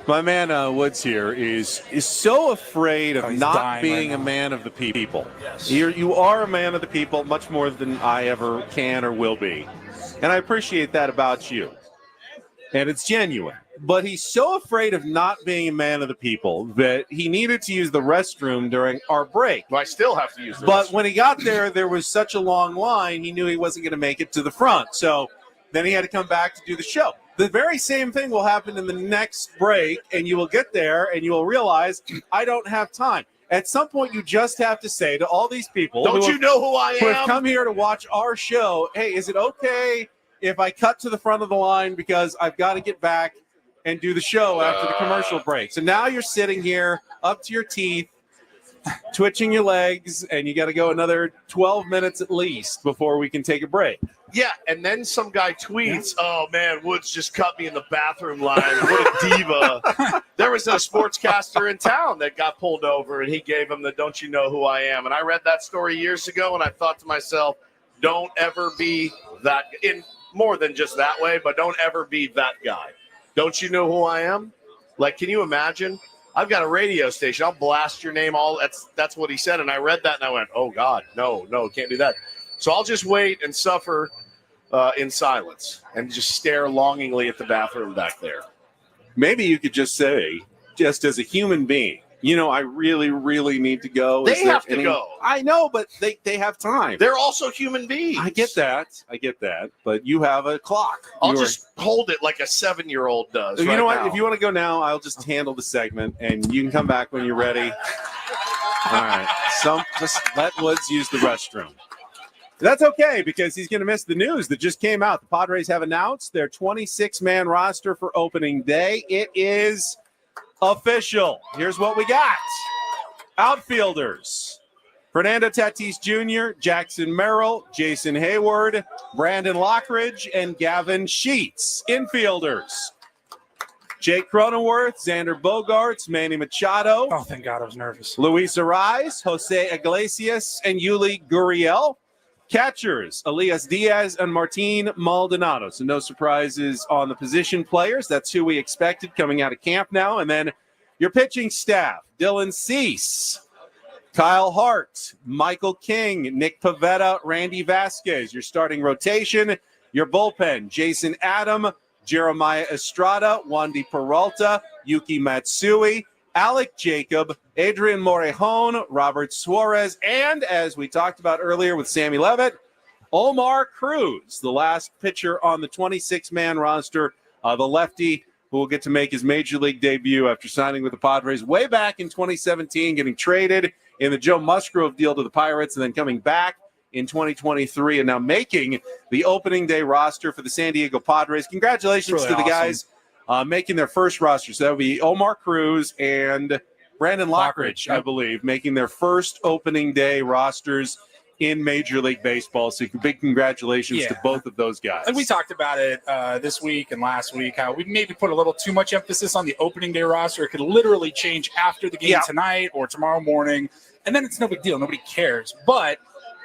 My man Woods here is so afraid of he's not dying being right a now. man of the people. Yes. You are a man of the people much more than I ever can or will be. And I appreciate that about you. And it's genuine. But he's so afraid of not being a man of the people that he needed to use the restroom during our break. Well, I still have to use the But restroom. when he got there was such a long line, he knew he wasn't going to make it to the front. So then he had to come back to do the show. The very same thing will happen in the next break, and you will get there and you will realize, I don't have time. At some point, you just have to say to all these people Don't you know who I who have am? come here to watch our show, hey, is it okay if I cut to the front of the line because I've got to get back and do the show after the commercial break? So now you're sitting here up to your teeth, twitching your legs, and you got to go another 12 minutes at least before we can take a break. Yeah, and then some guy tweets, oh, man, Woods just cut me in the bathroom line. What a diva. There was a sportscaster in town that got pulled over, and he gave him the don't you know who I am. And I read that story years ago, and I thought to myself, don't ever be that – in more than just that way, but don't ever be that guy. Don't you know who I am? Like, can you imagine? I've got a radio station. I'll blast your name. That's what he said, and I read that, and I went, oh, God, no, can't do that. So I'll just wait and suffer in silence and just stare longingly at the bathroom back there. Maybe you could just say, just as a human being, I really, really need to go. They have to go. I know, but they have time. They're also human beings. I get that. But you have a clock. I'll just hold it like a 7-year-old does. You right know what? now. If you want to go now, I'll just handle the segment, and you can come back when you're ready. All right. Just let Woods use the restroom. That's okay because he's going to miss the news that just came out. The Padres have announced their 26-man roster for opening day. It is official. Here's what we got. Outfielders: Fernando Tatis Jr., Jackson Merrill, Jason Hayward, Brandon Lockridge, and Gavin Sheets. Infielders: Jake Cronenworth, Xander Bogaerts, Manny Machado. Oh, thank God, I was nervous. Luis Ariz, Jose Iglesias, and Yuli Gurriel. Catchers: Elias Diaz and Martin Maldonado. So no surprises on the position players. That's who we expected coming out of camp now. And then your pitching staff: Dylan Cease, Kyle Hart, Michael King, Nick Pivetta, Randy Vasquez. Your starting rotation. Your bullpen: Jason Adam, Jeremiah Estrada, Wandy Peralta, Yuki Matsui, Alec Jacob, Adrian Morejon, Robert Suarez, and as we talked about earlier with Sammy Levitt, Omar Cruz, the last pitcher on the 26-man roster, the lefty who will get to make his major league debut after signing with the Padres way back in 2017, getting traded in the Joe Musgrove deal to the Pirates, and then coming back in 2023 and now making the opening day roster for the San Diego Padres. Congratulations really to the awesome. guys making their first roster. So that would be Omar Cruz and Brandon Lockridge, I believe, making their first opening day rosters in Major League Baseball. So big congratulations to both of those guys. And we talked about it this week and last week, how we maybe put a little too much emphasis on the opening day roster. It could literally change after the game tonight or tomorrow morning, and then it's no big deal. Nobody cares. But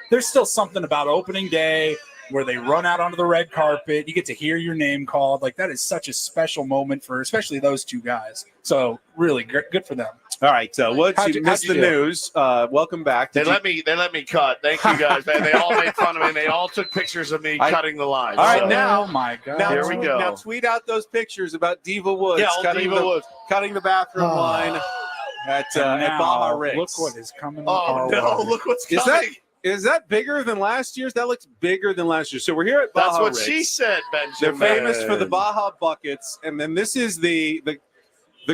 there's still something about opening day where they run out onto the red carpet. You get to hear your name called. Like, that is such a special moment for especially those two guys. So really good for them. All right, Woods, you missed the news. Welcome back. They let me cut. Thank you guys, man. They all made fun of me. And they all took pictures of me cutting the line. All right, So- now, Oh my God. now, Here we go. Now tweet out those pictures about Diva Woods, Yeah, old Diva Woods. cutting the bathroom line at Baja Rigs. Look what is coming. Oh our no! way. Look what's Is coming. Is that bigger than last year's? That looks bigger than last year. So we're here at Baja That's what Rigs. she said, They're Benjamin. famous for the Baja buckets, and then this is the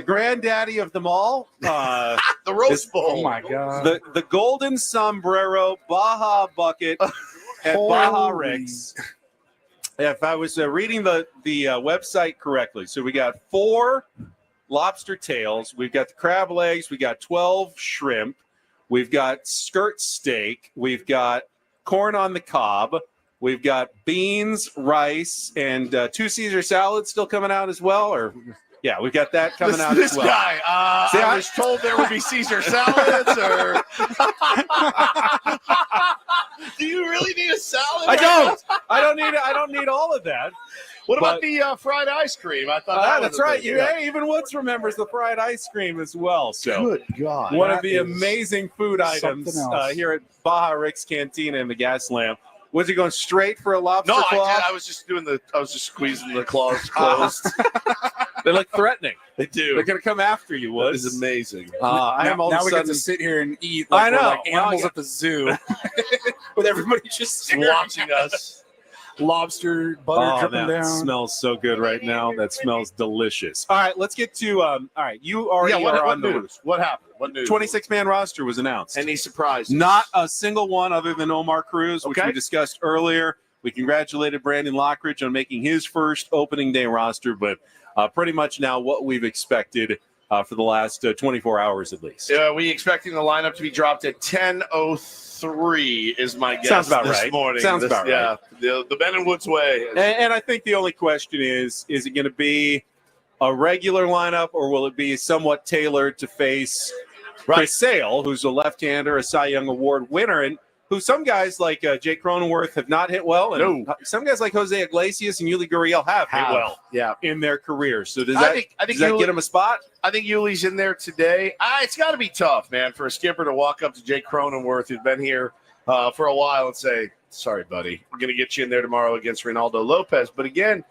granddaddy of them all. the Rose Bowl. Oh my God. The golden sombrero Baja bucket at Baja Rigs. If I was reading the website correctly, so we got 4 lobster tails, we've got the crab legs, we got 12 shrimp, we've got skirt steak, we've got corn on the cob, we've got beans, rice, and 2 Caesar salads still coming out as well, or yeah, we've got that coming out This as well. guy, I was told there would be Caesar salads, or do you really need a salad? I I don't need all of that. What about the fried ice cream? I thought that's right. Even Woods remembers the fried ice cream as well. So good God, one of the amazing food items here at Baja Rick's Cantina in the Gas Lamp. Was he going straight for a lobster claw? I was just squeezing the claws closed. They look threatening. They do. They're going to come after you, Woods. That is amazing. Now we get to sit here and eat like we're like animals at the zoo with everybody just watching us. Lobster butter dripping down. Smells so good right now. That smells delicious. All right, let's get to all right, you already what are on the news? What happened? What news? 26-man roster was announced. Any surprises? Not a single one other than Omar Cruz, which we discussed earlier. We congratulated Brandon Lockridge on making his first opening day roster, but pretty much now what we've expected for the last 24 hours at least. We expecting the lineup to be dropped at 10:03 is my guess. Sounds about this right. morning. Sounds about right. Yeah, the Ben and Woods way. And I think the only question is it going to be a regular lineup or will it be somewhat tailored to face Chris Sale, who's a left-hander, a Cy Young Award winner, and who some guys like Jake Cronenworth have not hit well, and some guys like Jose Iglesias and Yuli Gurriel have hit well in their careers. So does that get him a spot? I think Yuli's in there today. It's got to be tough, man, for a skipper to walk up to Jake Cronenworth, who's been here for a while, and say, sorry, buddy, we're going to get you in there tomorrow against Reynaldo Lopez. But again,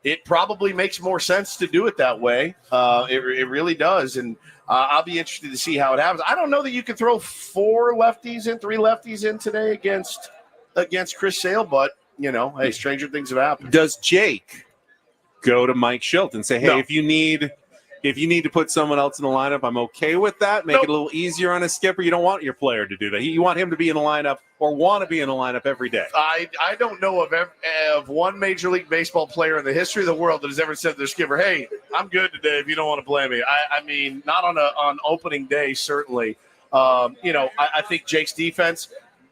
it probably makes more sense to do it that way. It really does. And I'll be interested to see how it happens. I don't know that you can throw 3 lefties in today against Chris Sale, but hey, stranger things have happened. Does Jake go to Mike Schilt and say, hey, if you need to put someone else in the lineup, I'm okay with that. Make it a little easier on a skipper. You don't want your player to do that. You want him to be in the lineup or want to be in the lineup every day. I don't know of one Major League Baseball player in the history of the world that has ever said to their skipper, hey, I'm good today if you don't want to play me. I mean, not on opening day, certainly. I think Jake's defense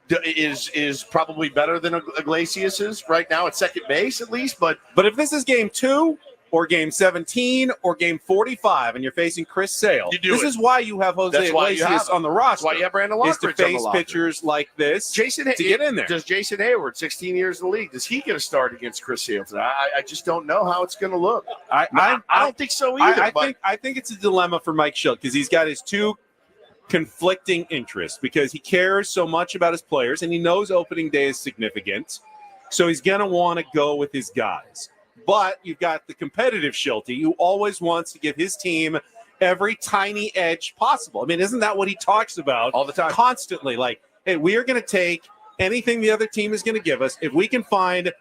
is probably better than Iglesias's right now at second base at least. But if this is game 2 or game 17 or game 45 and you're facing Chris Sale, this is why you have Jose Iglesias on the roster. That's why you have Brandon Lockridge is to face pitchers like this to get in there. Does Jason Hayward, 16 years in the league, does he get a start against Chris Sale today? I just don't know how it's going to look. I don't think so either. I think it's a dilemma for Mike Schilt because he's got his two conflicting interests because he cares so much about his players and he knows opening day is significant. So he's going to want to go with his guys. But you've got the competitive Shilty who always wants to give his team every tiny edge possible. I mean, isn't that what he talks about all the time? Constantly. Like, hey, we are going to take anything the other team is going to give us. If we can find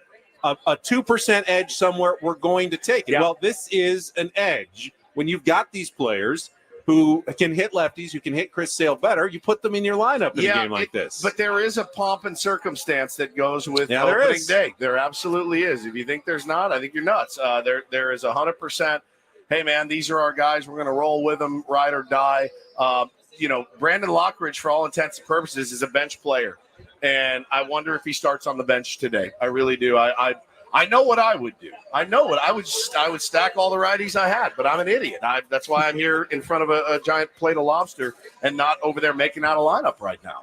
a 2% edge somewhere, we're going to take it. Yeah. Well, this is an edge. When you've got these players who can hit lefties, who can hit Chris Sale better, you put them in your lineup in a game like this. But there is a pomp and circumstance that goes with opening day. There absolutely is. If you think there's not, I think you're nuts. There is 100%. Hey, man, these are our guys. We're going to roll with them, ride or die. Brandon Lockridge, for all intents and purposes, is a bench player. And I wonder if he starts on the bench today. I really do. I know what I would do. I know what I would stack all the righties I had, but I'm an idiot. That's why I'm here in front of a giant plate of lobster and not over there making out a lineup right now.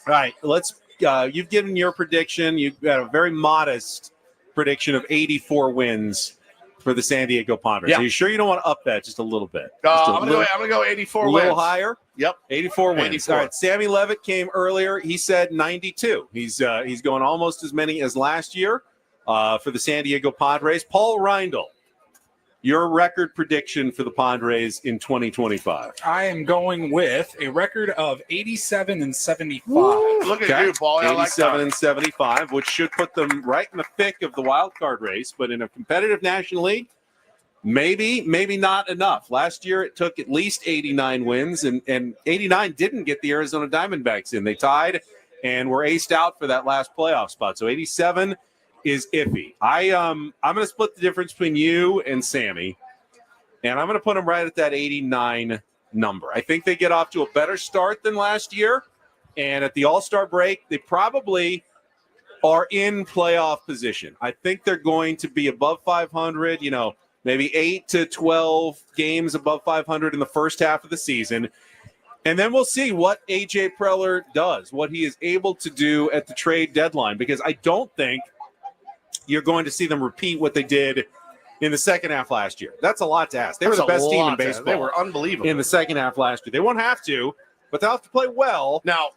All right, let's. You've given your prediction. You've got a very modest prediction of 84 wins for the San Diego Padres. Yeah. Are you sure you don't want to up that just a little bit? I'm gonna go 84 wins. A little higher. Yep, 84 wins. 84. All right, Sammy Levitt came earlier. He said 92. He's going almost as many as last year. For the San Diego Padres. Paul Reindl, your record prediction for the Padres in 2025. I am going with a record of 87 and 75. Woo, look at you, Paul. 87 and 75, which should put them right in the thick of the wild card race. But in a competitive National League, maybe not enough. Last year, it took at least 89 wins, and 89 didn't get the Arizona Diamondbacks in. They tied and were aced out for that last playoff spot. So 87 is iffy. I'm going to split the difference between you and Sammy, and I'm going to put them right at that 89 number. I think they get off to a better start than last year, and at the All-Star break, they probably are in playoff position. I think they're going to be above 500, maybe 8 to 12 games above 500 in the first half of the season. And then we'll see what A.J. Preller does, what he is able to do at the trade deadline, because I don't think you're going to see them repeat what they did in the second half last year. That's a lot to ask. They were the best team in baseball. They were unbelievable in the second half last year. They won't have to, but they'll have to play well. Now,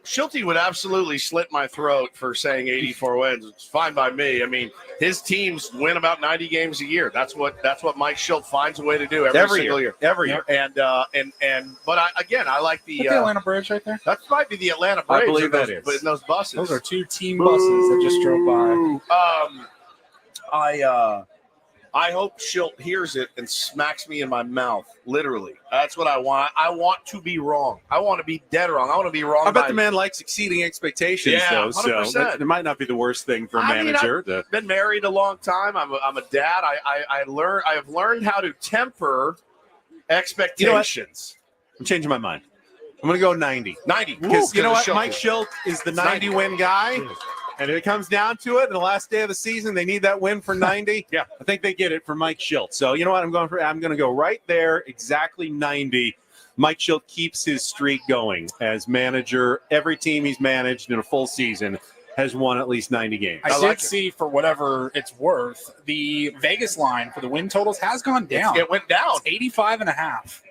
Schulte would absolutely slit my throat for saying 84 wins. It's fine by me. I mean, his teams win about 90 games a year. That's what Mike Schulte finds a way to do every single year. Every year. But I like the Atlanta Bridge right there. That might be the Atlanta Bridge. I believe that is. But in those buses. Those are 2 team buses that just drove by. I hope Schulte hears it and smacks me in my mouth. Literally. That's what I want. I want to be wrong. I want to be dead wrong. I want to be wrong. I bet the man likes exceeding expectations, though. 100%. So it might not be the worst thing for a manager. I've been married a long time. I'm a dad. I have learned how to temper expectations. I'm changing my mind. I'm going to go 90. 90. Because you know what? Mike Schulte is the 90-win guy. And if it comes down to it, in the last day of the season, they need that win for 90. Yeah, I think they get it for Mike Schulte. So you know what? I'm going to go right there, exactly 90. Mike Schulte keeps his streak going as manager. Every team he's managed in a full season has won at least 90 games. I did see, for whatever it's worth, the Vegas line for the win totals has gone down. It went down. It's 85.5.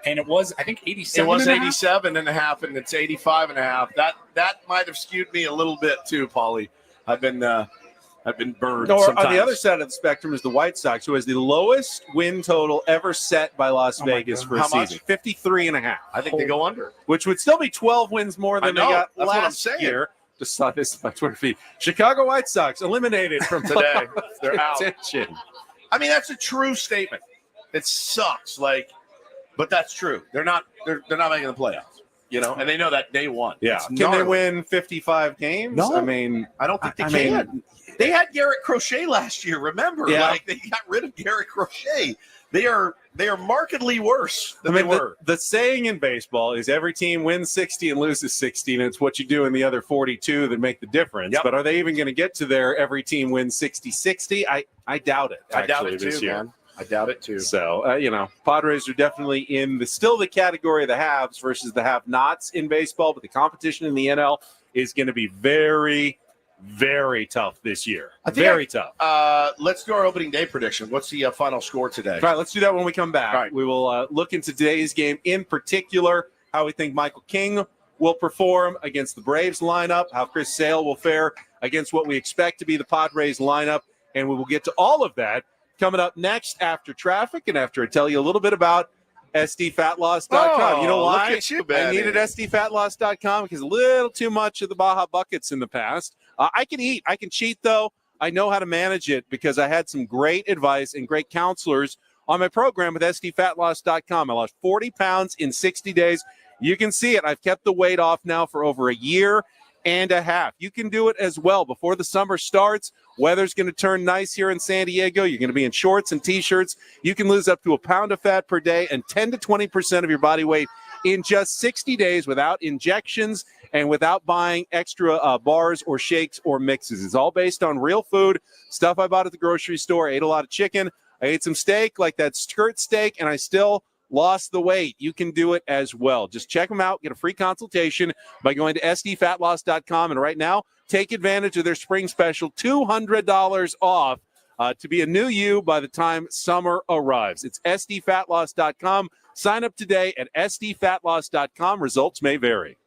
And it was, I think, 87. It was 87.5, and it's 85.5. That might have skewed me a little bit too, Paulie. I've been burned. No, sometimes. on the other side of the spectrum is the White Sox, who has the lowest win total ever set by Las Vegas for a season. 53.5. I think they go under. Which would still be 12 wins more than they got That's what I'm last saying. year. Just saw this on my Twitter feed. Chicago White Sox eliminated from today. They're out. Contention. I mean, that's a true statement. It sucks, but that's true. They're not making the playoffs, and they know that day one. Yeah. Can they win 55 games? No. I mean, I don't think they can. They had Garrett Crochet last year, remember? Yeah. They got rid of Garrett Crochet. They are markedly worse than they were. The saying in baseball is every team wins 60 and loses 60, and it's what you do in the other 42 that make the difference. Yep. But are they even going to get to their every team wins 60-60? I doubt it. I doubt it this too, year. man. I doubt it too. So, Padres are definitely in the category of the haves versus the have-nots in baseball, but the competition in the NL is going to be very, very tough this year. Very tough. Let's do our opening day prediction. What's the final score today? All right, let's do that when we come back. All right. We will look into today's game, in particular, how we think Michael King will perform against the Braves lineup, how Chris Sale will fare against what we expect to be the Padres lineup, and we will get to all of that coming up next after traffic and after I tell you a little bit about SDFatLoss.com. You know why? Look at you, I needed SDFatLoss.com because a little too much of the Baja Buckets in the past. I can eat. I can cheat, though. I know how to manage it because I had some great advice and great counselors on my program with SDFatLoss.com. I lost 40 pounds in 60 days. You can see it. I've kept the weight off now for over a year and a half. You can do it as well before the summer starts. Weather's going to turn nice here in San Diego. You're going to be in shorts and T-shirts. You can lose up to a pound of fat per day and 10 to 20% of your body weight in just 60 days without injections and without buying extra bars or shakes or mixes. It's all based on real food, stuff I bought at the grocery store. I ate a lot of chicken. I ate some steak, like that skirt steak, and I still lost the weight. You can do it as well. Just check them out. Get a free consultation by going to SDFatLoss.com. And right now, take advantage of their spring special, $200 off to be a new you by the time summer arrives. It's SDFatLoss.com. Sign up today at SDFatLoss.com. Results may vary.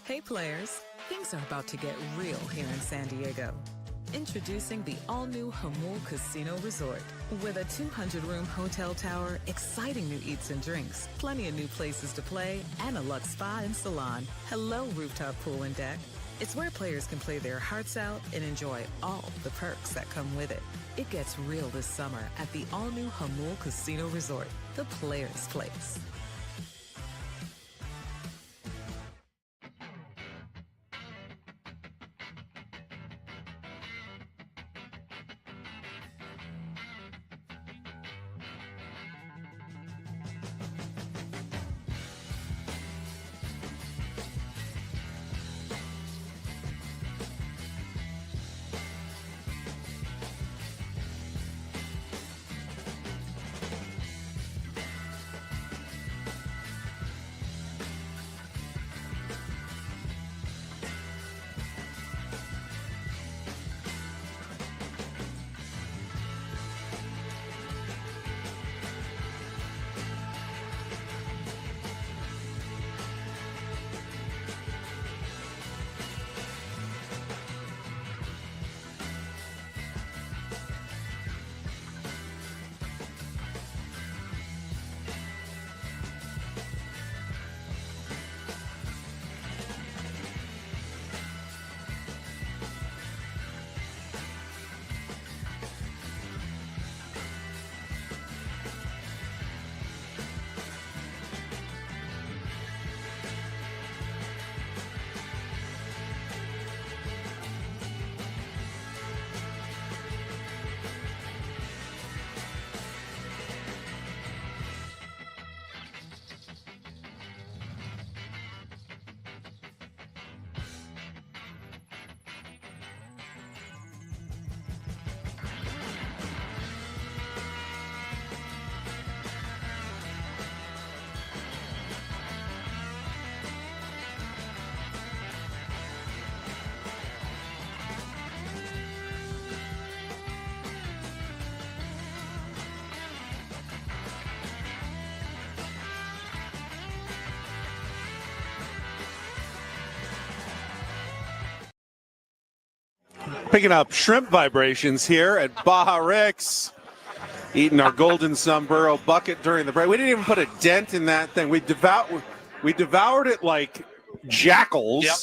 Hey players, things are about to get real here in San Diego. Introducing the all-new Hamul Casino Resort. With a 200-room hotel tower, exciting new eats and drinks, plenty of new places to play, and a luxe spa and salon. Hello, rooftop pool and deck. It's where players can play their hearts out and enjoy all the perks that come with it. It gets real this summer at the all-new Hamul Casino Resort, the players' place. Picking up shrimp vibrations here at Baja Rick's. Eating our golden sombrero bucket during the break. We didn't even put a dent in that thing. We devoured it like jackals. Yep.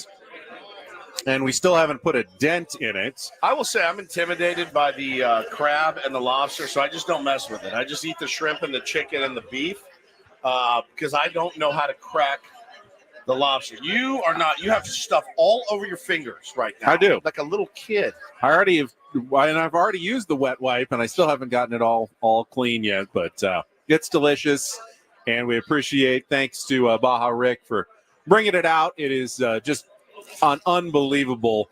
And we still haven't put a dent in it. I will say I'm intimidated by the crab and the lobster, so I just don't mess with it. I just eat the shrimp and the chicken and the beef because I don't know how to crack the lobster. You are not. You have stuff all over your fingers right now. I do. Like a little kid. I've already used the wet wipe, and I still haven't gotten it all clean yet. But it's delicious, and we appreciate. Thanks to Baja Rick for bringing it out. It is just an unbelievable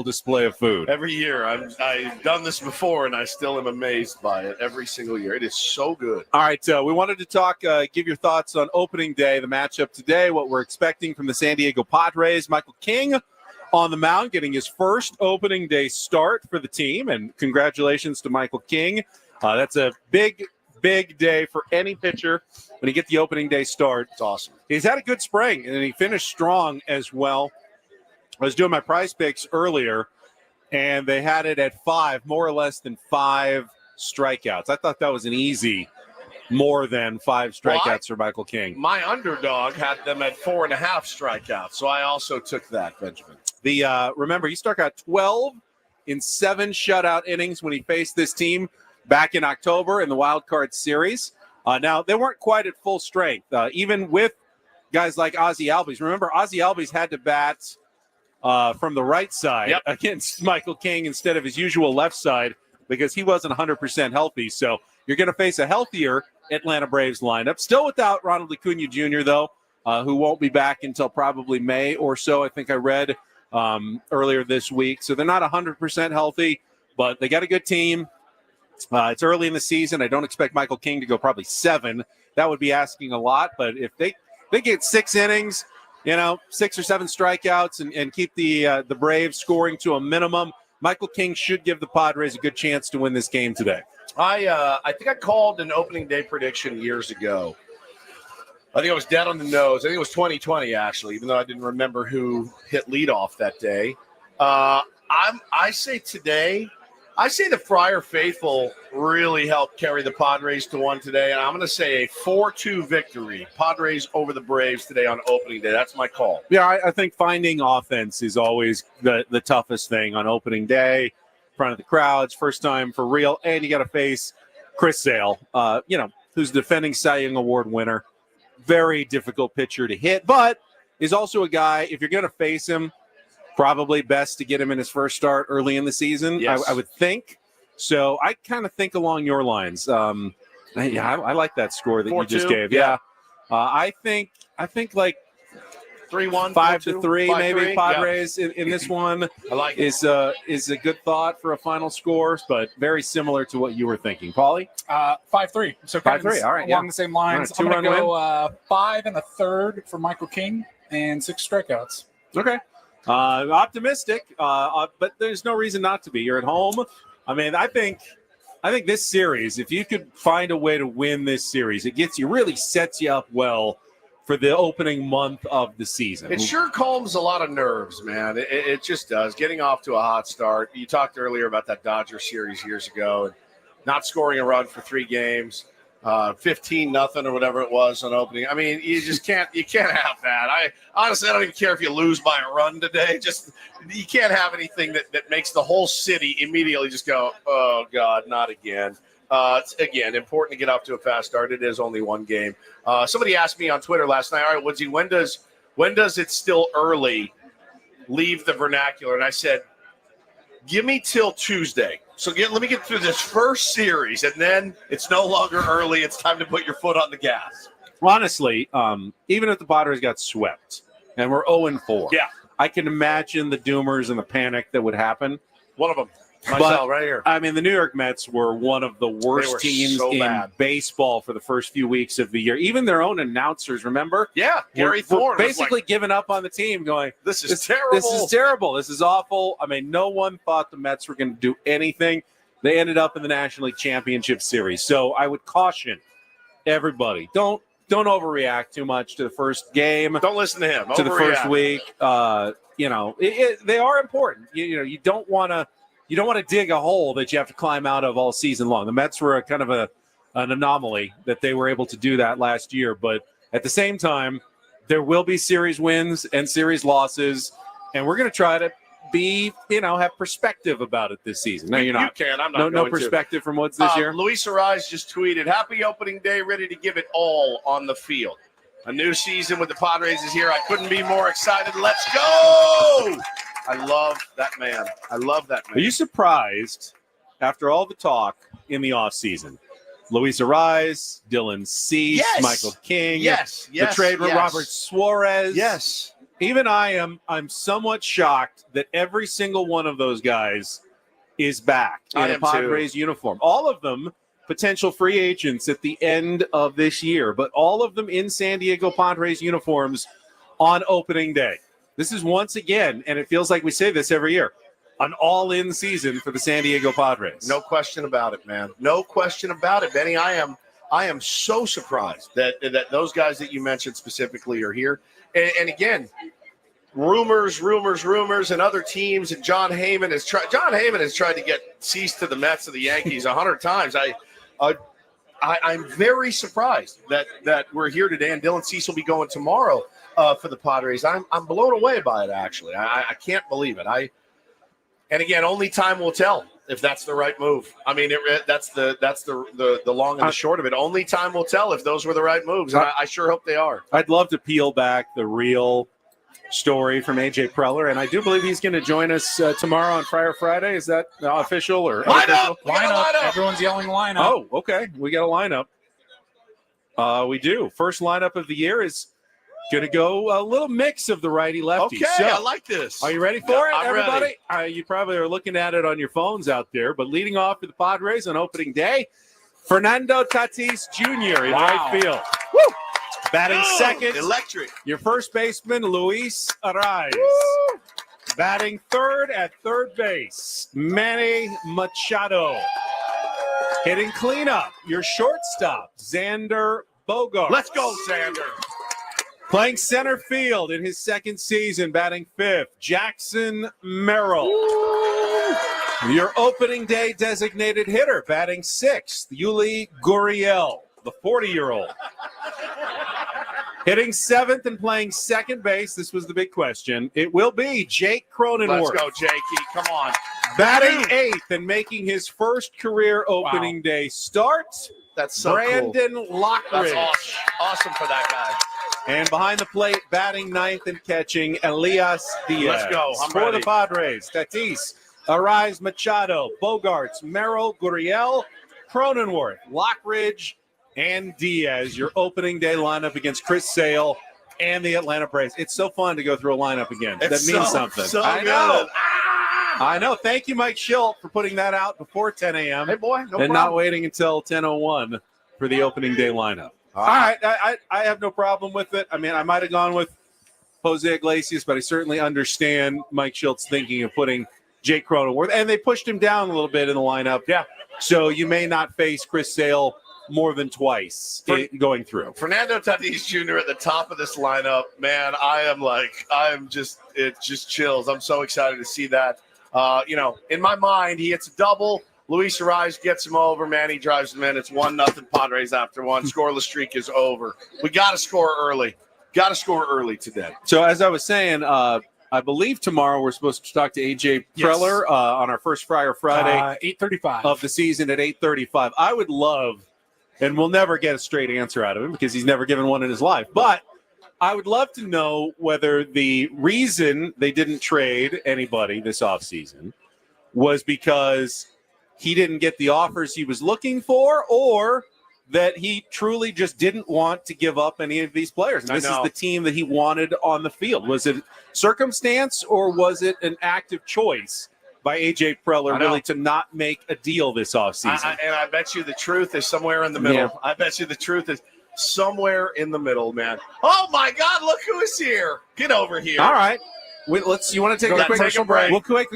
display of food. Every year, I've done this before, and I still am amazed by it every single year. It is so good. All right, we wanted to talk, give your thoughts on opening day, the matchup today, what we're expecting from the San Diego Padres. Michael King on the mound, getting his first opening day start for the team, and congratulations to Michael King. That's a big day for any pitcher when you get the opening day start. It's awesome. He's had a good spring, and he finished strong as well. I was doing my prize picks earlier, and they had it at 5, more or less than 5 strikeouts. I thought that was an easy more than 5 strikeouts for Michael King. My underdog had them at 4.5 strikeouts, so I also took that, Benjamin. Remember, he struck out 12 in 7 shutout innings when he faced this team back in October in the Wild Card Series. Now, they weren't quite at full strength, even with guys like Ozzie Albies. Remember, Ozzie Albies had to bat from the right side against Michael King instead of his usual left side because he wasn't 100% healthy. So you're going to face a healthier Atlanta Braves lineup. Still without Ronald Acuna Jr., though, who won't be back until probably May or so, I think I read earlier this week. So they're not 100% healthy, but they got a good team. It's early in the season. I don't expect Michael King to go probably 7. That would be asking a lot. But if they get 6 innings, 6 or 7 strikeouts and keep the Braves scoring to a minimum, Michael King should give the Padres a good chance to win this game today. I think I called an opening day prediction years ago. I think I was dead on the nose. I think it was 2020, actually, even though I didn't remember who hit leadoff that day. I say today, I say the Friar Faithful really helped carry the Padres to one today, and I'm going to say a 4-2 victory. Padres over the Braves today on opening day. That's my call. Yeah, I think finding offense is always the toughest thing on opening day, in front of the crowds, first time for real, and you got to face Chris Sale, who's defending Cy Young Award winner. Very difficult pitcher to hit, but is also a guy, if you're going to face him, probably best to get him in his first start early in the season, Yes. I would think. So I kind of think along your lines. I like that score that you just 4-2? gave. Yeah. I think like 3-1, 5-3, maybe 5-3, Padres in this one. I like is a good thought for a final score, but very similar to what you were thinking, Paulie. 5-3. So kind 5-3. All right, along the same lines. All right, I'm going to go 5 1/3 for Michael King and 6 strikeouts. Okay. Optimistic, but there's no reason not to be. You're at home. I mean, I think this series, if you could find a way to win this series, it really sets you up well for the opening month of the season. It sure calms a lot of nerves, man. It just does. Getting off to a hot start. You talked earlier about that Dodger series years ago and not scoring a run for 3 games. 15-0 or whatever it was on opening. I mean, you can't have that. I honestly don't even care if you lose by a run today. Just you can't have anything that makes the whole city immediately just go, oh God, not again. It's again important to get off to a fast start. It is only one game. Somebody asked me on Twitter last night, all right, Woodsy, when does it still early leave the vernacular? And I said, give me till Tuesday. So let me get through this first series, and then it's no longer early. It's time to put your foot on the gas. Honestly, even if the Padres got swept and we're 0-4, yeah, I can imagine the doomers and the panic that would happen. One of them, myself, right here. I mean, the New York Mets were one of the worst teams in baseball for the first few weeks of the year. Even their own announcers, remember? Yeah, Gary Thorne basically giving up on the team, going, This is terrible. This is terrible. This is awful. I mean, no one thought the Mets were going to do anything. They ended up in the National League Championship Series. So I would caution everybody, don't overreact too much to the first game. Don't listen to him. To the first week. They are important. You don't want to dig a hole that you have to climb out of all season long. The Mets were kind of an anomaly that they were able to do that last year. But at the same time, there will be series wins and series losses, and we're going to try to have perspective about it this season. No, you're not. You can. I'm not. No perspective from Woods this year. Luis Arise just tweeted, "Happy opening day, ready to give it all on the field. A new season with the Padres is here. I couldn't be more excited. Let's go!" I love that man. Are you surprised after all the talk in the offseason? Luis Arise, Dylan Cease, Yes. Michael King, Yes. the trade with Robert Suarez. Yes. Even I'm somewhat shocked that every single one of those guys is back in a Padres uniform. All of them potential free agents at the end of this year, but all of them in San Diego Padres uniforms on opening day. This is once again, and it feels like we say this every year, an all-in season for the San Diego Padres. No question about it, man. No question about it, Benny. I am so surprised that those guys that you mentioned specifically are here. And again, rumors, and other teams. And John Heyman has tried to get Cease to the Mets and the Yankees 100 times. I'm very surprised that we're here today, and Dylan Cease will be going tomorrow for the Padres. I'm blown away by it. Actually, I can't believe it. And again, only time will tell if that's the right move. I mean, that's the long and the short of it. Only time will tell if those were the right moves, and I sure hope they are. I'd love to peel back the real story from AJ Preller, and I do believe he's going to join us tomorrow on Friar Friday. Is that official or lineup? Lineup. Everyone's yelling lineup. Oh, okay. We got a lineup. We do. First lineup of the year is going to go a little mix of the righty-lefty. Okay, so, I like this. Are you ready for it, I'm everybody? You probably are looking at it on your phones out there, but leading off for the Padres on opening day, Fernando Tatis Jr. in right field. Woo! Batting second, electric. Your first baseman, Luis Arise. Woo! Batting third at third base, Manny Machado. Hitting cleanup, your shortstop, Xander Bogart. Let's go, Sander. Playing center field in his second season, batting fifth, Jackson Merrill. Your opening day designated hitter, batting sixth, Yuli Gurriel, the 40-year-old. Hitting seventh and playing second base, this was the big question. It will be Jake Cronenworth. Let's go, Jakey. Come on. Batting eighth and making his first career opening day start. That's so Brandon cool. Lockridge. That's awesome. Awesome for that guy. And behind the plate, batting ninth and catching, Elias Diaz. Let's go. I'm for ready. the Padres, Tatis, Arise Machado, Bogarts, Merrill, Gurriel, Cronenworth, Lockridge, and Diaz. Your opening day lineup against Chris Sale and the Atlanta Braves. It's so fun to go through a lineup again. That means something. So I good. know. I know. Thank you, Mike Schilt, for putting that out before 10 a.m. Hey, boy. No and problem. not waiting until 10:01 for the opening day lineup. All right. I have no problem with it. I mean, I might have gone with Jose Iglesias, but I certainly understand Mike Schilt's thinking of putting Jake Cronenworth. And they pushed him down a little bit in the lineup. Yeah. So you may not face Chris Sale more than twice going through. Fernando Tatis Jr. at the top of this lineup, man, it just chills. I'm so excited to see that. In my mind, he hits a double. Luis Ariz gets him over. Manny drives him in. It's 1-0 Padres after one. Scoreless streak is over. We got to score early. Got to score early today. So as I was saying, I believe tomorrow we're supposed to talk to AJ Preller on our first Friday 8:35 of the season at 8:35. I would love, and we'll never get a straight answer out of him because he's never given one in his life, but I would love to know whether the reason they didn't trade anybody this offseason was because he didn't get the offers he was looking for, or that he truly just didn't want to give up any of these players. And this is the team that he wanted on the field. Was it circumstance, or was it an active choice by A.J. Preller really to not make a deal this offseason? And I bet you the truth is somewhere in the middle. Yeah. I bet you the truth is somewhere in the middle, man. Oh, my God, look who is here. Get over here. All right. You want to take a quick break? We'll quick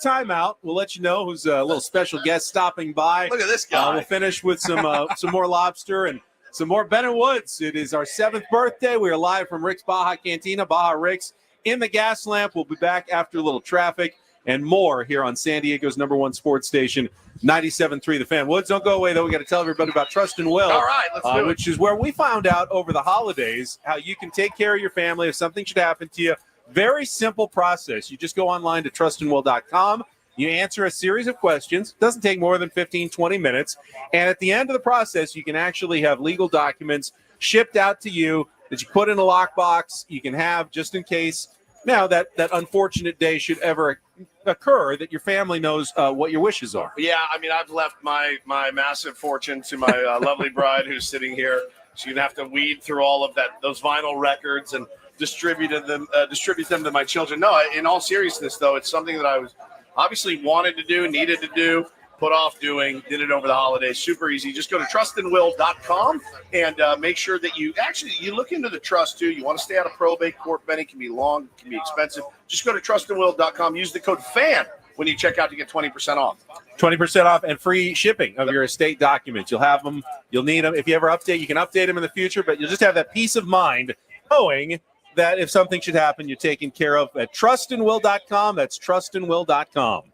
timeout. We'll let you know who's a little special guest stopping by. Look at this guy. We'll finish with some more lobster and some more Ben and Woods. It is our 7th birthday. We are live from Rick's Baja Cantina, Baja Rick's in the gas lamp. We'll be back after a little traffic and more here on San Diego's #1 sports station, 97.3 The Fan. Woods, don't go away, though. We got to tell everybody about Trust and Will. All right, let's do it. Which is where we found out over the holidays how you can take care of your family if something should happen to you. Very simple process. You just go online to trustandwill.com. You answer a series of questions. It doesn't take more than 15, 20 minutes. And at the end of the process, you can actually have legal documents shipped out to you that you put in a lockbox. You can have just in case now that unfortunate day should ever occur, that your family knows what your wishes are. Yeah, I mean, I've left my massive fortune to my lovely bride who's sitting here. She's going to have to weed through all of those vinyl records and distribute them to my children. No, in all seriousness, though, it's something that I was obviously wanted to do, needed to do, put off doing, did it over the holidays. Super easy. Just go to trustandwill.com and make sure that you look into the trust, too. You want to stay out of probate court, Benny. It can be long, it can be expensive. Just go to trustandwill.com. Use the code FAN when you check out to get 20% off. 20% off and free shipping of your estate documents. You'll have them. You'll need them. If you ever update, you can update them in the future, but you'll just have that peace of mind knowing that if something should happen, you're taken care of at trustandwill.com. That's trustandwill.com.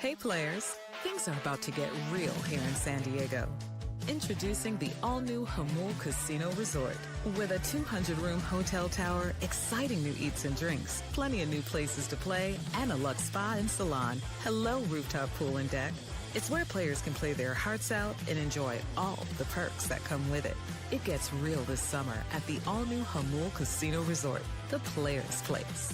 Hey players, things are about to get real here in San Diego. Introducing the all-new Jamul Casino Resort. With a 200-room hotel tower, exciting new eats and drinks, plenty of new places to play, and a luxe spa and salon. Hello, rooftop pool and deck. It's where players can play their hearts out and enjoy all the perks that come with it. It gets real this summer at the all-new Jamul Casino Resort, the players' place.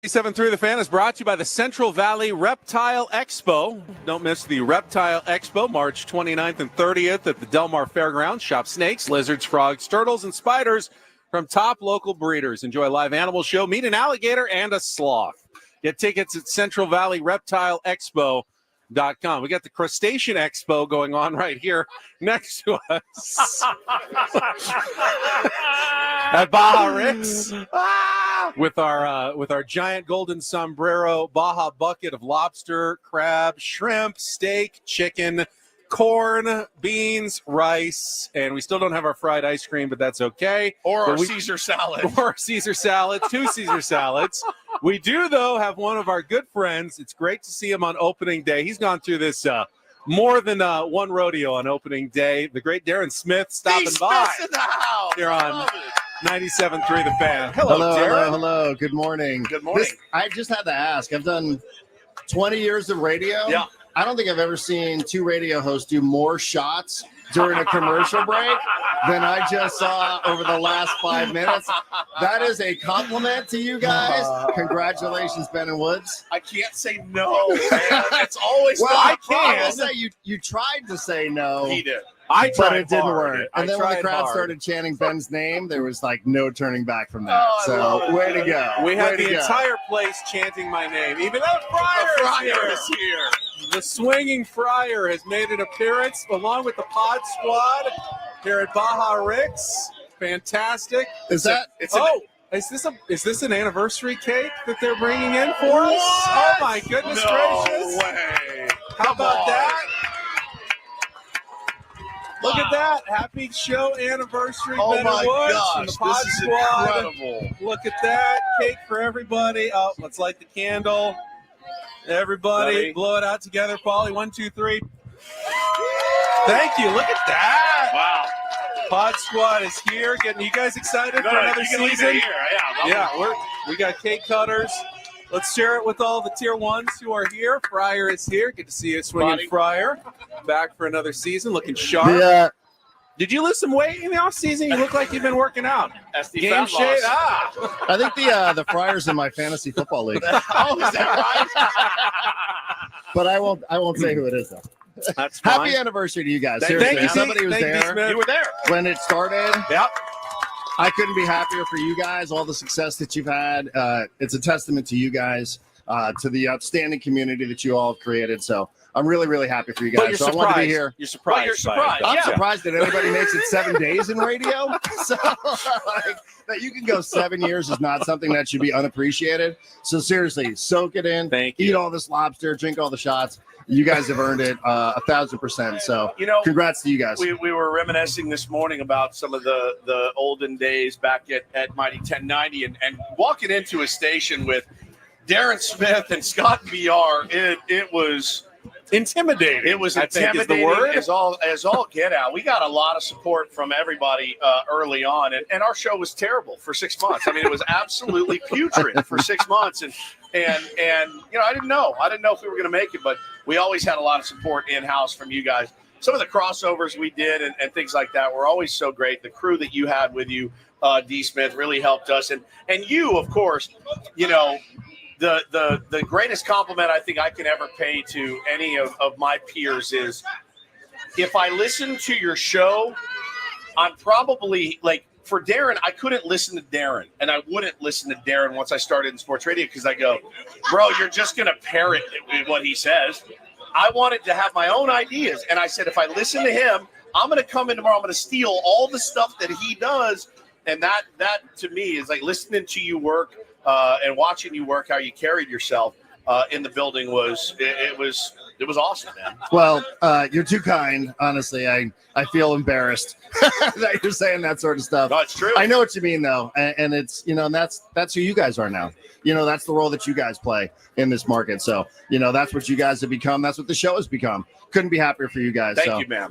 .3 The Fan is brought to you by the Central Valley Reptile Expo. Don't miss the Reptile Expo, March 29th and 30th at the Del Mar Fairgrounds. Shop snakes, lizards, frogs, turtles, and spiders from top local breeders. Enjoy a live animal show, meet an alligator and a sloth. Get tickets at CentralValleyReptileExpo.com. We got the Crustacean Expo going on right here next to us at Baja Rick's. With our giant golden sombrero Baja bucket of lobster, crab, shrimp, steak, chicken, corn, beans, rice, and we still don't have our fried ice cream, but that's okay. Or our Caesar salad. Or Caesar salad, 2 Caesar salads. We do, though, have one of our good friends. It's great to see him on opening day. He's gone through this more than one rodeo on opening day. The great Darren Smith stopping by in the house. here on 97.3 The Fan. Hello, Darren. Hello. Good morning. Good morning. I just had to ask. I've done 20 years of radio. Yeah. I don't think I've ever seen 2 radio hosts do more shots during a commercial break than I just saw over the last 5 minutes. That is a compliment to you guys. Congratulations, Ben and Woods. I can't say no, man. It's always well, I I will say you tried to say no. He did. But it didn't work. And then when the crowd started chanting Ben's name, there was like no turning back from that. So way to go. We had the entire place chanting my name. Even though Fryer is here. The swinging Fryer has made an appearance along with the Pod Squad here at Baja Rick's. Fantastic. Is this an anniversary cake that they're bringing in for us? Oh my goodness gracious! Way. How about that? Look at that. Happy show anniversary, Oh Ben my Woods gosh, from the Pod this is Squad. incredible. Look at that. Cake for everybody. Oh, let's light the candle. Everybody, Ready? blow it out together, Paulie. 1, 2, 3. Thank you. Look at that. Wow. Pod Squad is here. Getting you guys excited for another you can leave it season? here. Yeah, we got cake cutters. Let's share it with all the tier ones who are here. Fryer is here. Good to see you, swinging Fryer. Back for another season, looking sharp. Yeah. Did you lose some weight in the off season? You look like you've been working out. Game shape. I think the Friars in my fantasy football league. Oh, is that right? But I won't say who it is though. That's fine. Happy anniversary to you guys. Thank Seriously, you, somebody was Thank you, there. Smith. You were there when it started. Yep. I couldn't be happier for you guys, all the success that you've had. It's a testament to you guys, to the outstanding community that you all have created. So I'm really, really happy for you But guys. you're So I want to be surprised. here. You're surprised. Well, you're surprised. I'm Yeah. surprised that anybody makes it 7 days in radio. So like, that you can go 7 years is not something that should be unappreciated. So seriously, soak it in. Thank you. Eat all this lobster, drink all the shots. You guys have earned it 1,000%. So congrats to you guys. We were reminiscing this morning about some of the olden days back at Mighty 1090 and walking into a station with Darren Smith and Scott VR. It was intimidating. It was I think is the intimidating word. as all get out. We got a lot of support from everybody early on, and our show was terrible for 6 months. I mean, it was absolutely putrid for 6 months, and I didn't know if we wwere going to make it, but we always had a lot of support in house from you guys. Some of the crossovers we did and things like that were always so great. The crew that you had with you, D. Smith, really helped us, and you, of course, The greatest compliment I think I can ever pay to any of my peers is if I listen to your show, I'm probably like, for Darren, I couldn't listen to Darren, and I wouldn't listen to Darren once I started in sports radio because I go, bro, you're just going to parrot what he says. I wanted to have my own ideas, and I said, if I listen to him, I'm going to come in tomorrow, I'm going to steal all the stuff that he does, And that to me is like listening to you work and watching you work, how you carried yourself in the building was awesome, man. Well, you're too kind. Honestly, I feel embarrassed that you're saying that sort of stuff. No, it's true. I know what you mean, though, and it's and that's who you guys are now. That's the role that you guys play in this market. So that's what you guys have become. That's what the show has become. Couldn't be happier for you guys. Thank you, man.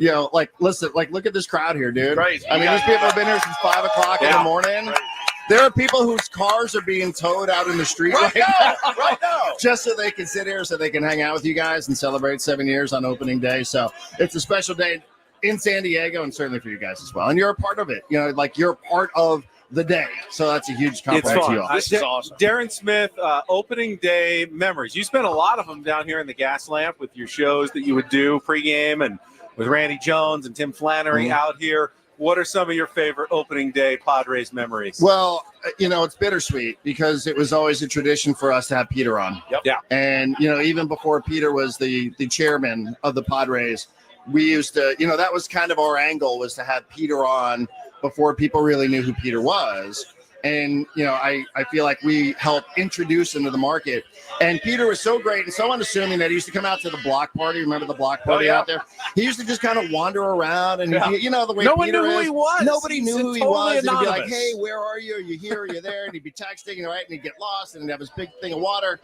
Listen, look at this crowd here, dude. Crazy. I mean, these people have been here since 5 o'clock in the morning. Crazy. There are people whose cars are being towed out in the street right now, just so they can sit here, so they can hang out with you guys and celebrate 7 years on opening day. So it's a special day in San Diego, and certainly for you guys as well. And you're a part of it. You're part of the day. So that's a huge compliment to you all. This is awesome. Darren Smith, opening day memories. You spent a lot of them down here in the Gas Lamp with your shows that you would do pregame, and with Randy Jones and Tim Flannery out here. What are some of your favorite opening day Padres memories? Well, it's bittersweet because it was always a tradition for us to have Peter on. Yep. Yeah. And, even before Peter was the chairman of the Padres, we used to, that was kind of our angle, was to have Peter on before people really knew who Peter was. And, I feel like we helped introduce him to the market. And Peter was so great and so unassuming that he used to come out to the block party. Remember the block party out there? He used to just kind of wander around. And, the way no Peter one knew who he was. Nobody knew who he was. And he'd be like, anonymous. hey, where are you? Are you here? Are you there? And he'd be texting, right? And he'd get lost and he'd have his big thing of water.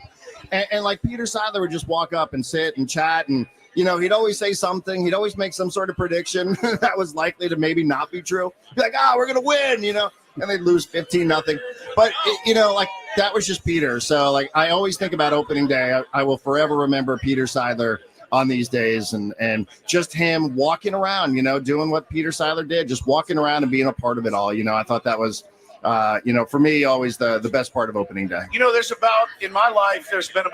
And like Peter Seidler would just walk up and sit and chat. And, he'd always say something. He'd always make some sort of prediction that was likely to maybe not be true. Be like, we're going to win, and they'd lose 15-0. But, that was just Peter. So, I always think about opening day. I will forever remember Peter Seidler on these days and just him walking around, doing what Peter Seidler did, just walking around and being a part of it all. I thought that was, for me, always the best part of opening day. In my life, there's been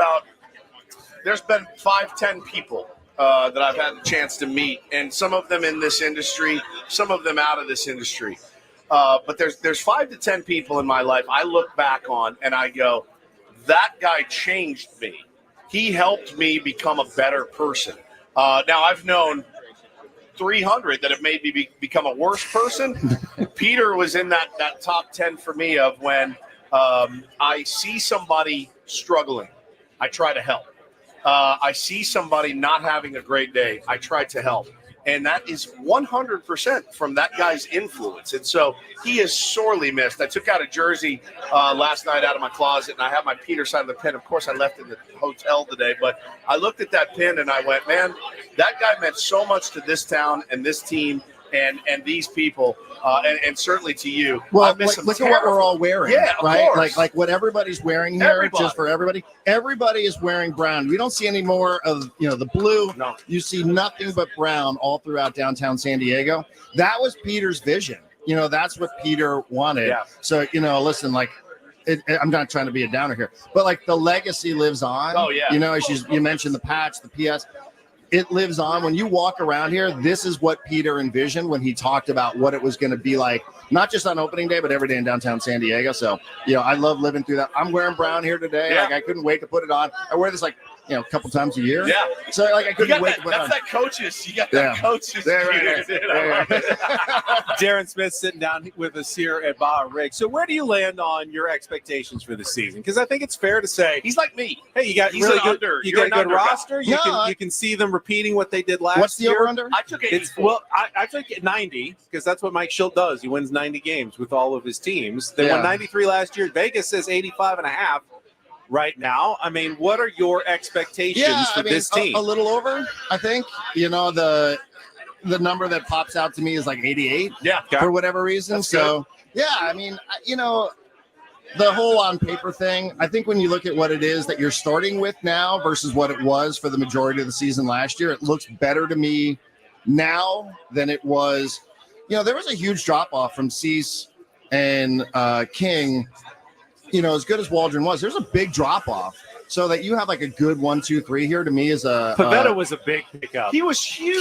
5-10 people that I've had the chance to meet, and some of them in this industry, some of them out of this industry. But there's 5 to 10 people in my life I look back on and I go, that guy changed me. He helped me become a better person. Now I've known 300 that have made me become a worse person. Peter was in that top 10 for me of when I see somebody struggling, I try to help. I see somebody not having a great day, I try to help. And that is 100% from that guy's influence. And so he is sorely missed. I took out a jersey last night out of my closet, and I have my Peter Seidler pin. Of course, I left it in the hotel today. But I looked at that pin, and I went, man, that guy meant so much to this town and this team and these people, and certainly to you. Well, look at what we're all wearing, right? Course. Like what everybody's wearing here, just for everybody. Everybody is wearing brown. We don't see any more of the blue. No. You see nothing but brown all throughout downtown San Diego. That was Peter's vision. That's what Peter wanted. Yeah. So listen, I'm not trying to be a downer here, but the legacy lives on. Oh yeah. As you mentioned the patch, the PS. It lives on. When you walk around here, this is what Peter envisioned when he talked about what it was going to be like, not just on opening day, but every day in downtown San Diego. So, I love living through that. I'm wearing brown here today. Yeah. I couldn't wait to put it on. I wear this a couple times a year. Yeah. So I couldn't wait to put it on. That's that coaches. You got that coaches. Right. Darren Smith sitting down with us here at Baja Rig. So where do you land on your expectations for the season? Because I think it's fair to say he's like me. Hey, you got he's really an good. under. You got a good roster. You can see them repeating what they did last year. What's the over-under? I took 84. I took 90 because that's what Mike Schilt does. He wins 90 games with all of his teams. They won 93 last year. Vegas says 85.5 right now. I mean, what are your expectations for this team? A little over, I think. The number that pops out to me is 88. Yeah. For whatever reason. That's so, good. yeah, I mean, the whole on paper thing, I think when you look at what it is that you're starting with now versus what it was for the majority of the season last year, it looks better to me now than it was. There was a huge drop off from Cease and King. As good as Waldron was, there's a big drop off. So that you have a good 1, 2, 3 here to me is a Pavetta was a big pickup. He was huge.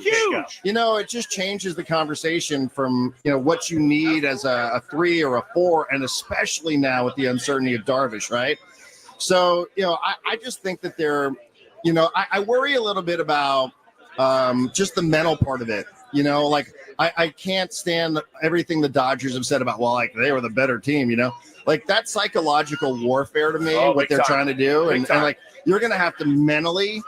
Huge. It just changes the conversation from what you need as a 3 or a 4, and especially now with the uncertainty of Darvish, right? So I just think that they're I worry a little bit about just the mental part of it. You know, like I can't stand everything the Dodgers have said about, well, like they were the better team, you know, like that's psychological warfare to me, what they're trying to do. And like, you're going to have to mentally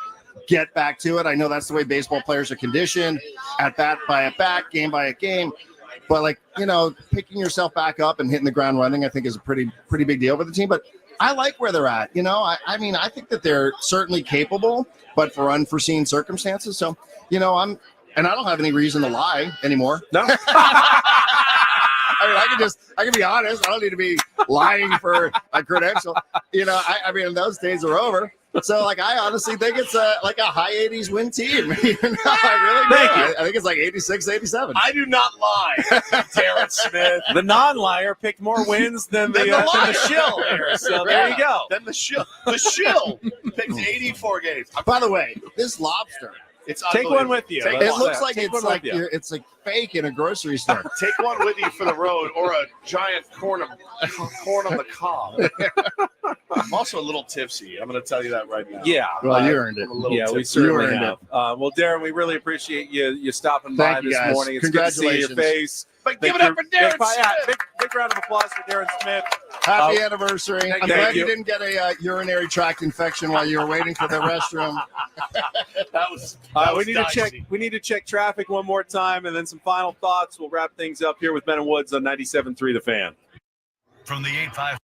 get back to it. I know that's the way baseball players are conditioned, at bat by at bat, game by game. But like, you know, picking yourself back up and hitting the ground running, I think is a pretty big deal for the team. But I like where they're at. You know, I mean, I think that they're certainly capable, but for unforeseen circumstances. So, you know, I don't have any reason to lie anymore. No. I mean, I can be honest. I don't need to be lying for a credential. You know, I mean, those days are over. So, like, I honestly think it's like a high 80s win team. You know, I really do. I think it's like 86, 87. I do not lie, Darren Smith. The non-liar picked more wins than the shill here. So there you go. Then the shill picked 84 games. By the way, this lobster. It's take one with you. It looks like it's like fake in a grocery store. Take one with you for the road, or a giant corn on the cob. I'm also a little tipsy. I'm going to tell you that right now. Yeah, well, you earned it. Yeah, we certainly have. Well, Darren, we really appreciate you stopping by this morning. It's good to see your face. But give it up for Darren Smith. Big round of applause for Darren Smith. Happy anniversary. I'm glad you didn't get a urinary tract infection while you were waiting for the restroom. We need to check traffic one more time, and then some final thoughts. We'll wrap things up here with Ben and Woods on 97.3 The Fan. From the 8-5.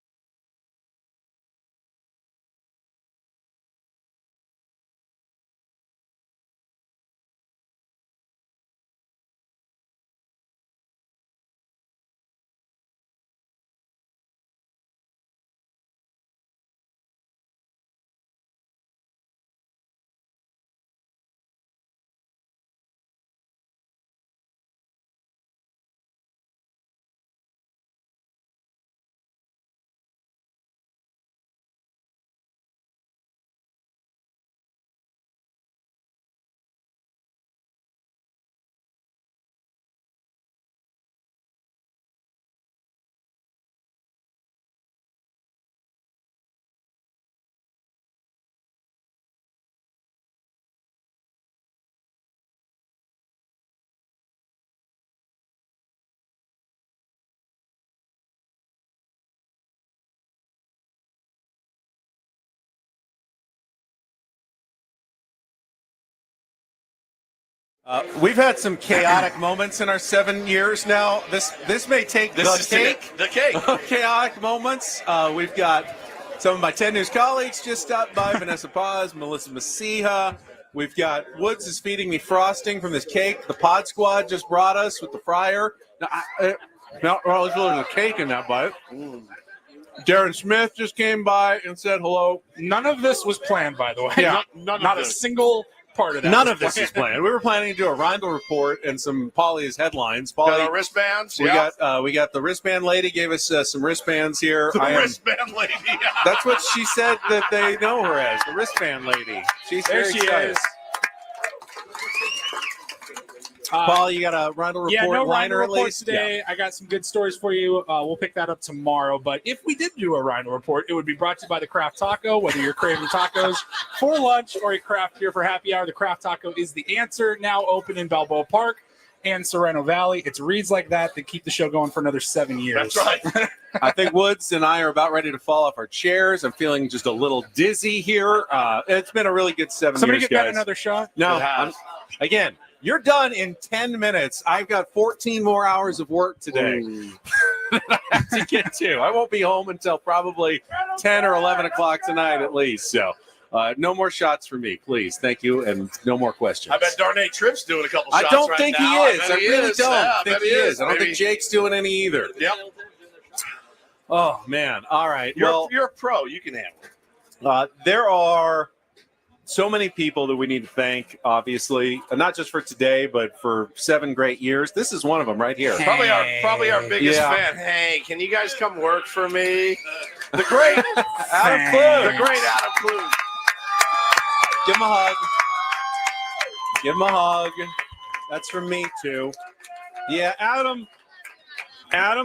We've had some chaotic moments in our 7 years now. This may take the cake. Chaotic moments. We've got some of my 10 News colleagues just stopped by. Vanessa Paz, Melissa Masiha. We've got Woods is feeding me frosting from this cake. The Pod Squad just brought us with the fryer. Now, there's a cake in that bite. Darren Smith just came by and said hello. None of this was planned, by the way. Yeah, not a single part of that. None of this is planned. We were planning to do a Rindle report and some Polly's headlines. Got our wristbands. We got the wristband lady gave us some wristbands here. Wristband lady. That's what she said that they know her as, the wristband lady. There she is. Paul, you got a Rindle report no liner Rindle at report least? today. I got some good stories for you. We'll pick that up tomorrow. But if we did do a Rindle report, it would be brought to you by the Craft Taco. Whether you're craving tacos for lunch or a craft beer for happy hour, the Craft Taco is the answer. Now open in Balboa Park and Sereno Valley. It's reads like that keep the show going for another 7 years. That's right. I think Woods and I are about ready to fall off our chairs. I'm feeling just a little dizzy here. It's been a really good 7 years, Somebody get guys. that another shot? No. Again, you're done in 10 minutes. I've got 14 more hours of work today that I have to get to. I won't be home until probably 10 or 11 o'clock tonight at least. So no more shots for me, please. Thank you, and no more questions. I bet Darnay Tripp's doing a couple shots I don't right think now. he is. I really don't think he is. I don't Maybe. think Jake's doing any either. Yep. Oh, man. All right. You're a pro. You can handle it. There are so many people that we need to thank, obviously, not just for today, but for 7 great years. This is one of them right here. Probably our biggest fan. Hey, can you guys come work for me? The great Adam Clue. The great Adam Clue. Give him a hug. Give him a hug. That's from me, too. Yeah, Adam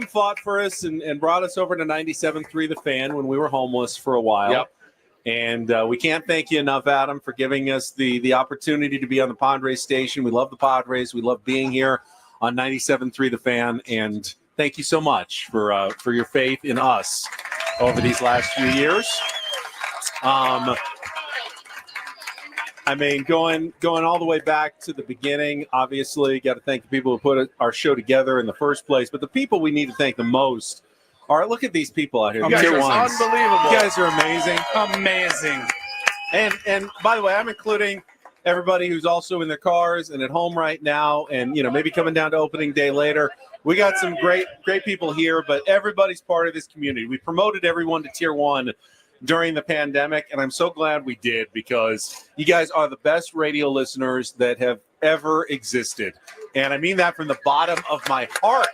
fought for us and brought us over to 97.3 The Fan when we were homeless for a while. Yep. And we can't thank you enough, Adam, for giving us the opportunity to be on the Padres station. We love the Padres. We love being here on 97.3 The Fan. And thank you so much for your faith in us over these last few years. I mean, going all the way back to the beginning, obviously, got to thank the people who put our show together in the first place. But the people we need to thank the most are, look at these people out here. You guys are unbelievable. You guys are amazing. Amazing. And by the way, I'm including everybody who's also in their cars and at home right now and, maybe coming down to opening day later. We got some great people here, but everybody's part of this community. We promoted everyone to Tier 1 during the pandemic, and I'm so glad we did because you guys are the best radio listeners that have ever existed. And I mean that from the bottom of my heart.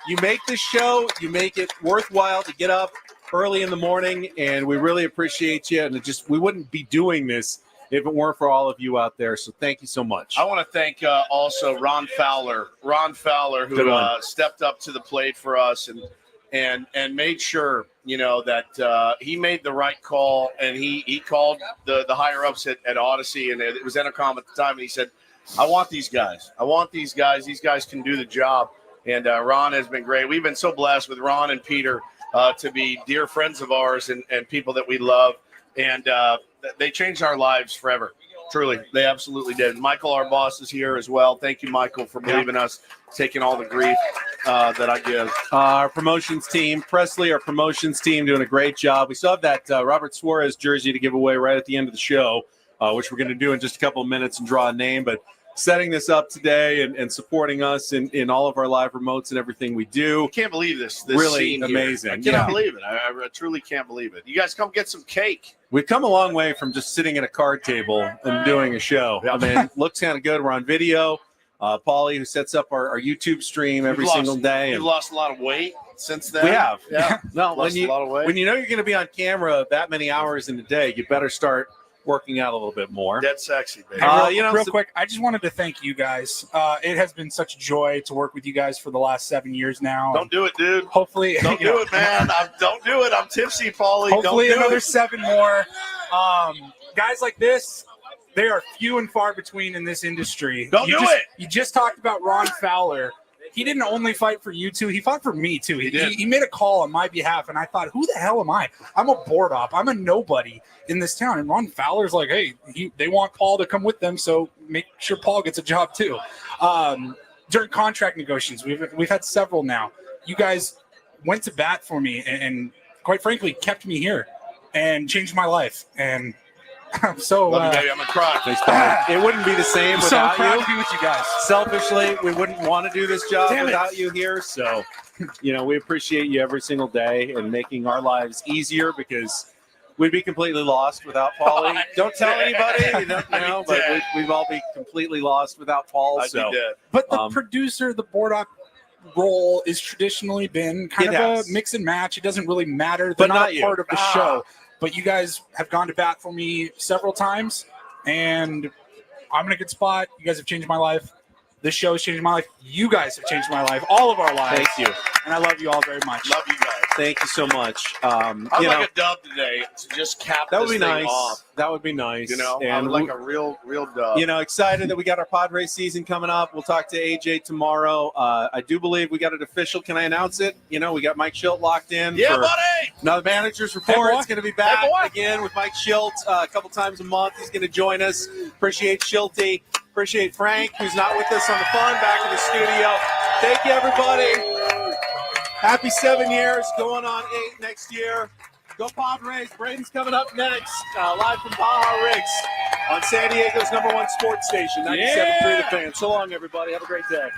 You make this show, you make it worthwhile to get up early in the morning, and we really appreciate you. And we wouldn't be doing this if it weren't for all of you out there. So thank you so much. I want to thank also Ron Fowler. Ron Fowler, who stepped up to the plate for us and made sure, that he made the right call. And he called the higher ups at Odyssey, and it was Entercom at the time. And he said, I want these guys. These guys can do the job. And Ron has been great. We've been so blessed with Ron and Peter to be dear friends of ours and people that we love. And they changed our lives forever. Truly, they absolutely did. Michael, our boss, is here as well. Thank you, Michael, for believing us, taking all the grief that I give. Our promotions team, Presley, our promotions team, doing a great job. We still have that Robert Suarez jersey to give away right at the end of the show, which we're going to do in just a couple of minutes and draw a name. But setting this up today and supporting us in all of our live remotes and everything we do. I can't believe this really scene amazing. Here. I cannot believe it. I truly can't believe it. You guys come get some cake. We've come a long way from just sitting at a card table and doing a show. I mean, it looks kind of good. We're on video. Paulie, who sets up our YouTube stream every single day. You've lost a lot of weight since then. We have. Yeah. No, lost a lot of weight. When you know you're going to be on camera that many hours in a day, you better start working out a little bit more. Dead sexy, baby. Real quick, I just wanted to thank you guys. It has been such a joy to work with you guys for the last 7 years now. Don't do it, dude. Hopefully, don't do it, man. Don't do it. I'm tipsy, Paulie. Hopefully, don't do another it. 7 more. Guys like this, they are few and far between in this industry. Don't do it. You just talked about Ron Fowler. He didn't only fight for you two. He fought for me, too. He made a call on my behalf, and I thought, who the hell am I? I'm a board op. I'm a nobody in this town. And Ron Fowler's like, hey, they want Paul to come with them, so make sure Paul gets a job, too. During contract negotiations, we've had several now. You guys went to bat for me and quite frankly, kept me here and changed my life. And I'm so love you, baby. I'm gonna cry. Thanks, Paul. It wouldn't be the same without proud you. to be with you guys. Selfishly, we wouldn't want to do this job Damn it. without you here. So, we appreciate you every single day and making our lives easier because we'd be completely lost without Paulie. Don't tell anybody, but we'd all be completely lost without Paul. But the producer, the board op role is traditionally been kind of a mix and match. It doesn't really matter. They're But not not a you. part of the show. But you guys have gone to bat for me several times, and I'm in a good spot. You guys have changed my life. This show has changed my life. You guys have changed my life. All of our lives. Thank you. And I love you all very much. Love you guys. Thank you so much. I'd like a dub today to just cap That would this be thing nice. off. That would be nice. I And would like a real dub. Excited that we got our Padres season coming up. We'll talk to AJ tomorrow. I do believe we got it official. Can I announce it? We got Mike Schilt locked in. Yeah, for buddy. Another manager's report. boy. It's going to be back Hey, boy. again with Mike Schilt a couple times a month. He's going to join us. Appreciate Schilty. Appreciate Frank, who's not with us on the phone, back in the studio. Thank you, everybody. Happy 7 years, going on 8 next year. Go Padres. Braden's coming up next, live from Baja Rigs on San Diego's #1 sports station, 97.3 The Fan. So long, everybody. Have a great day.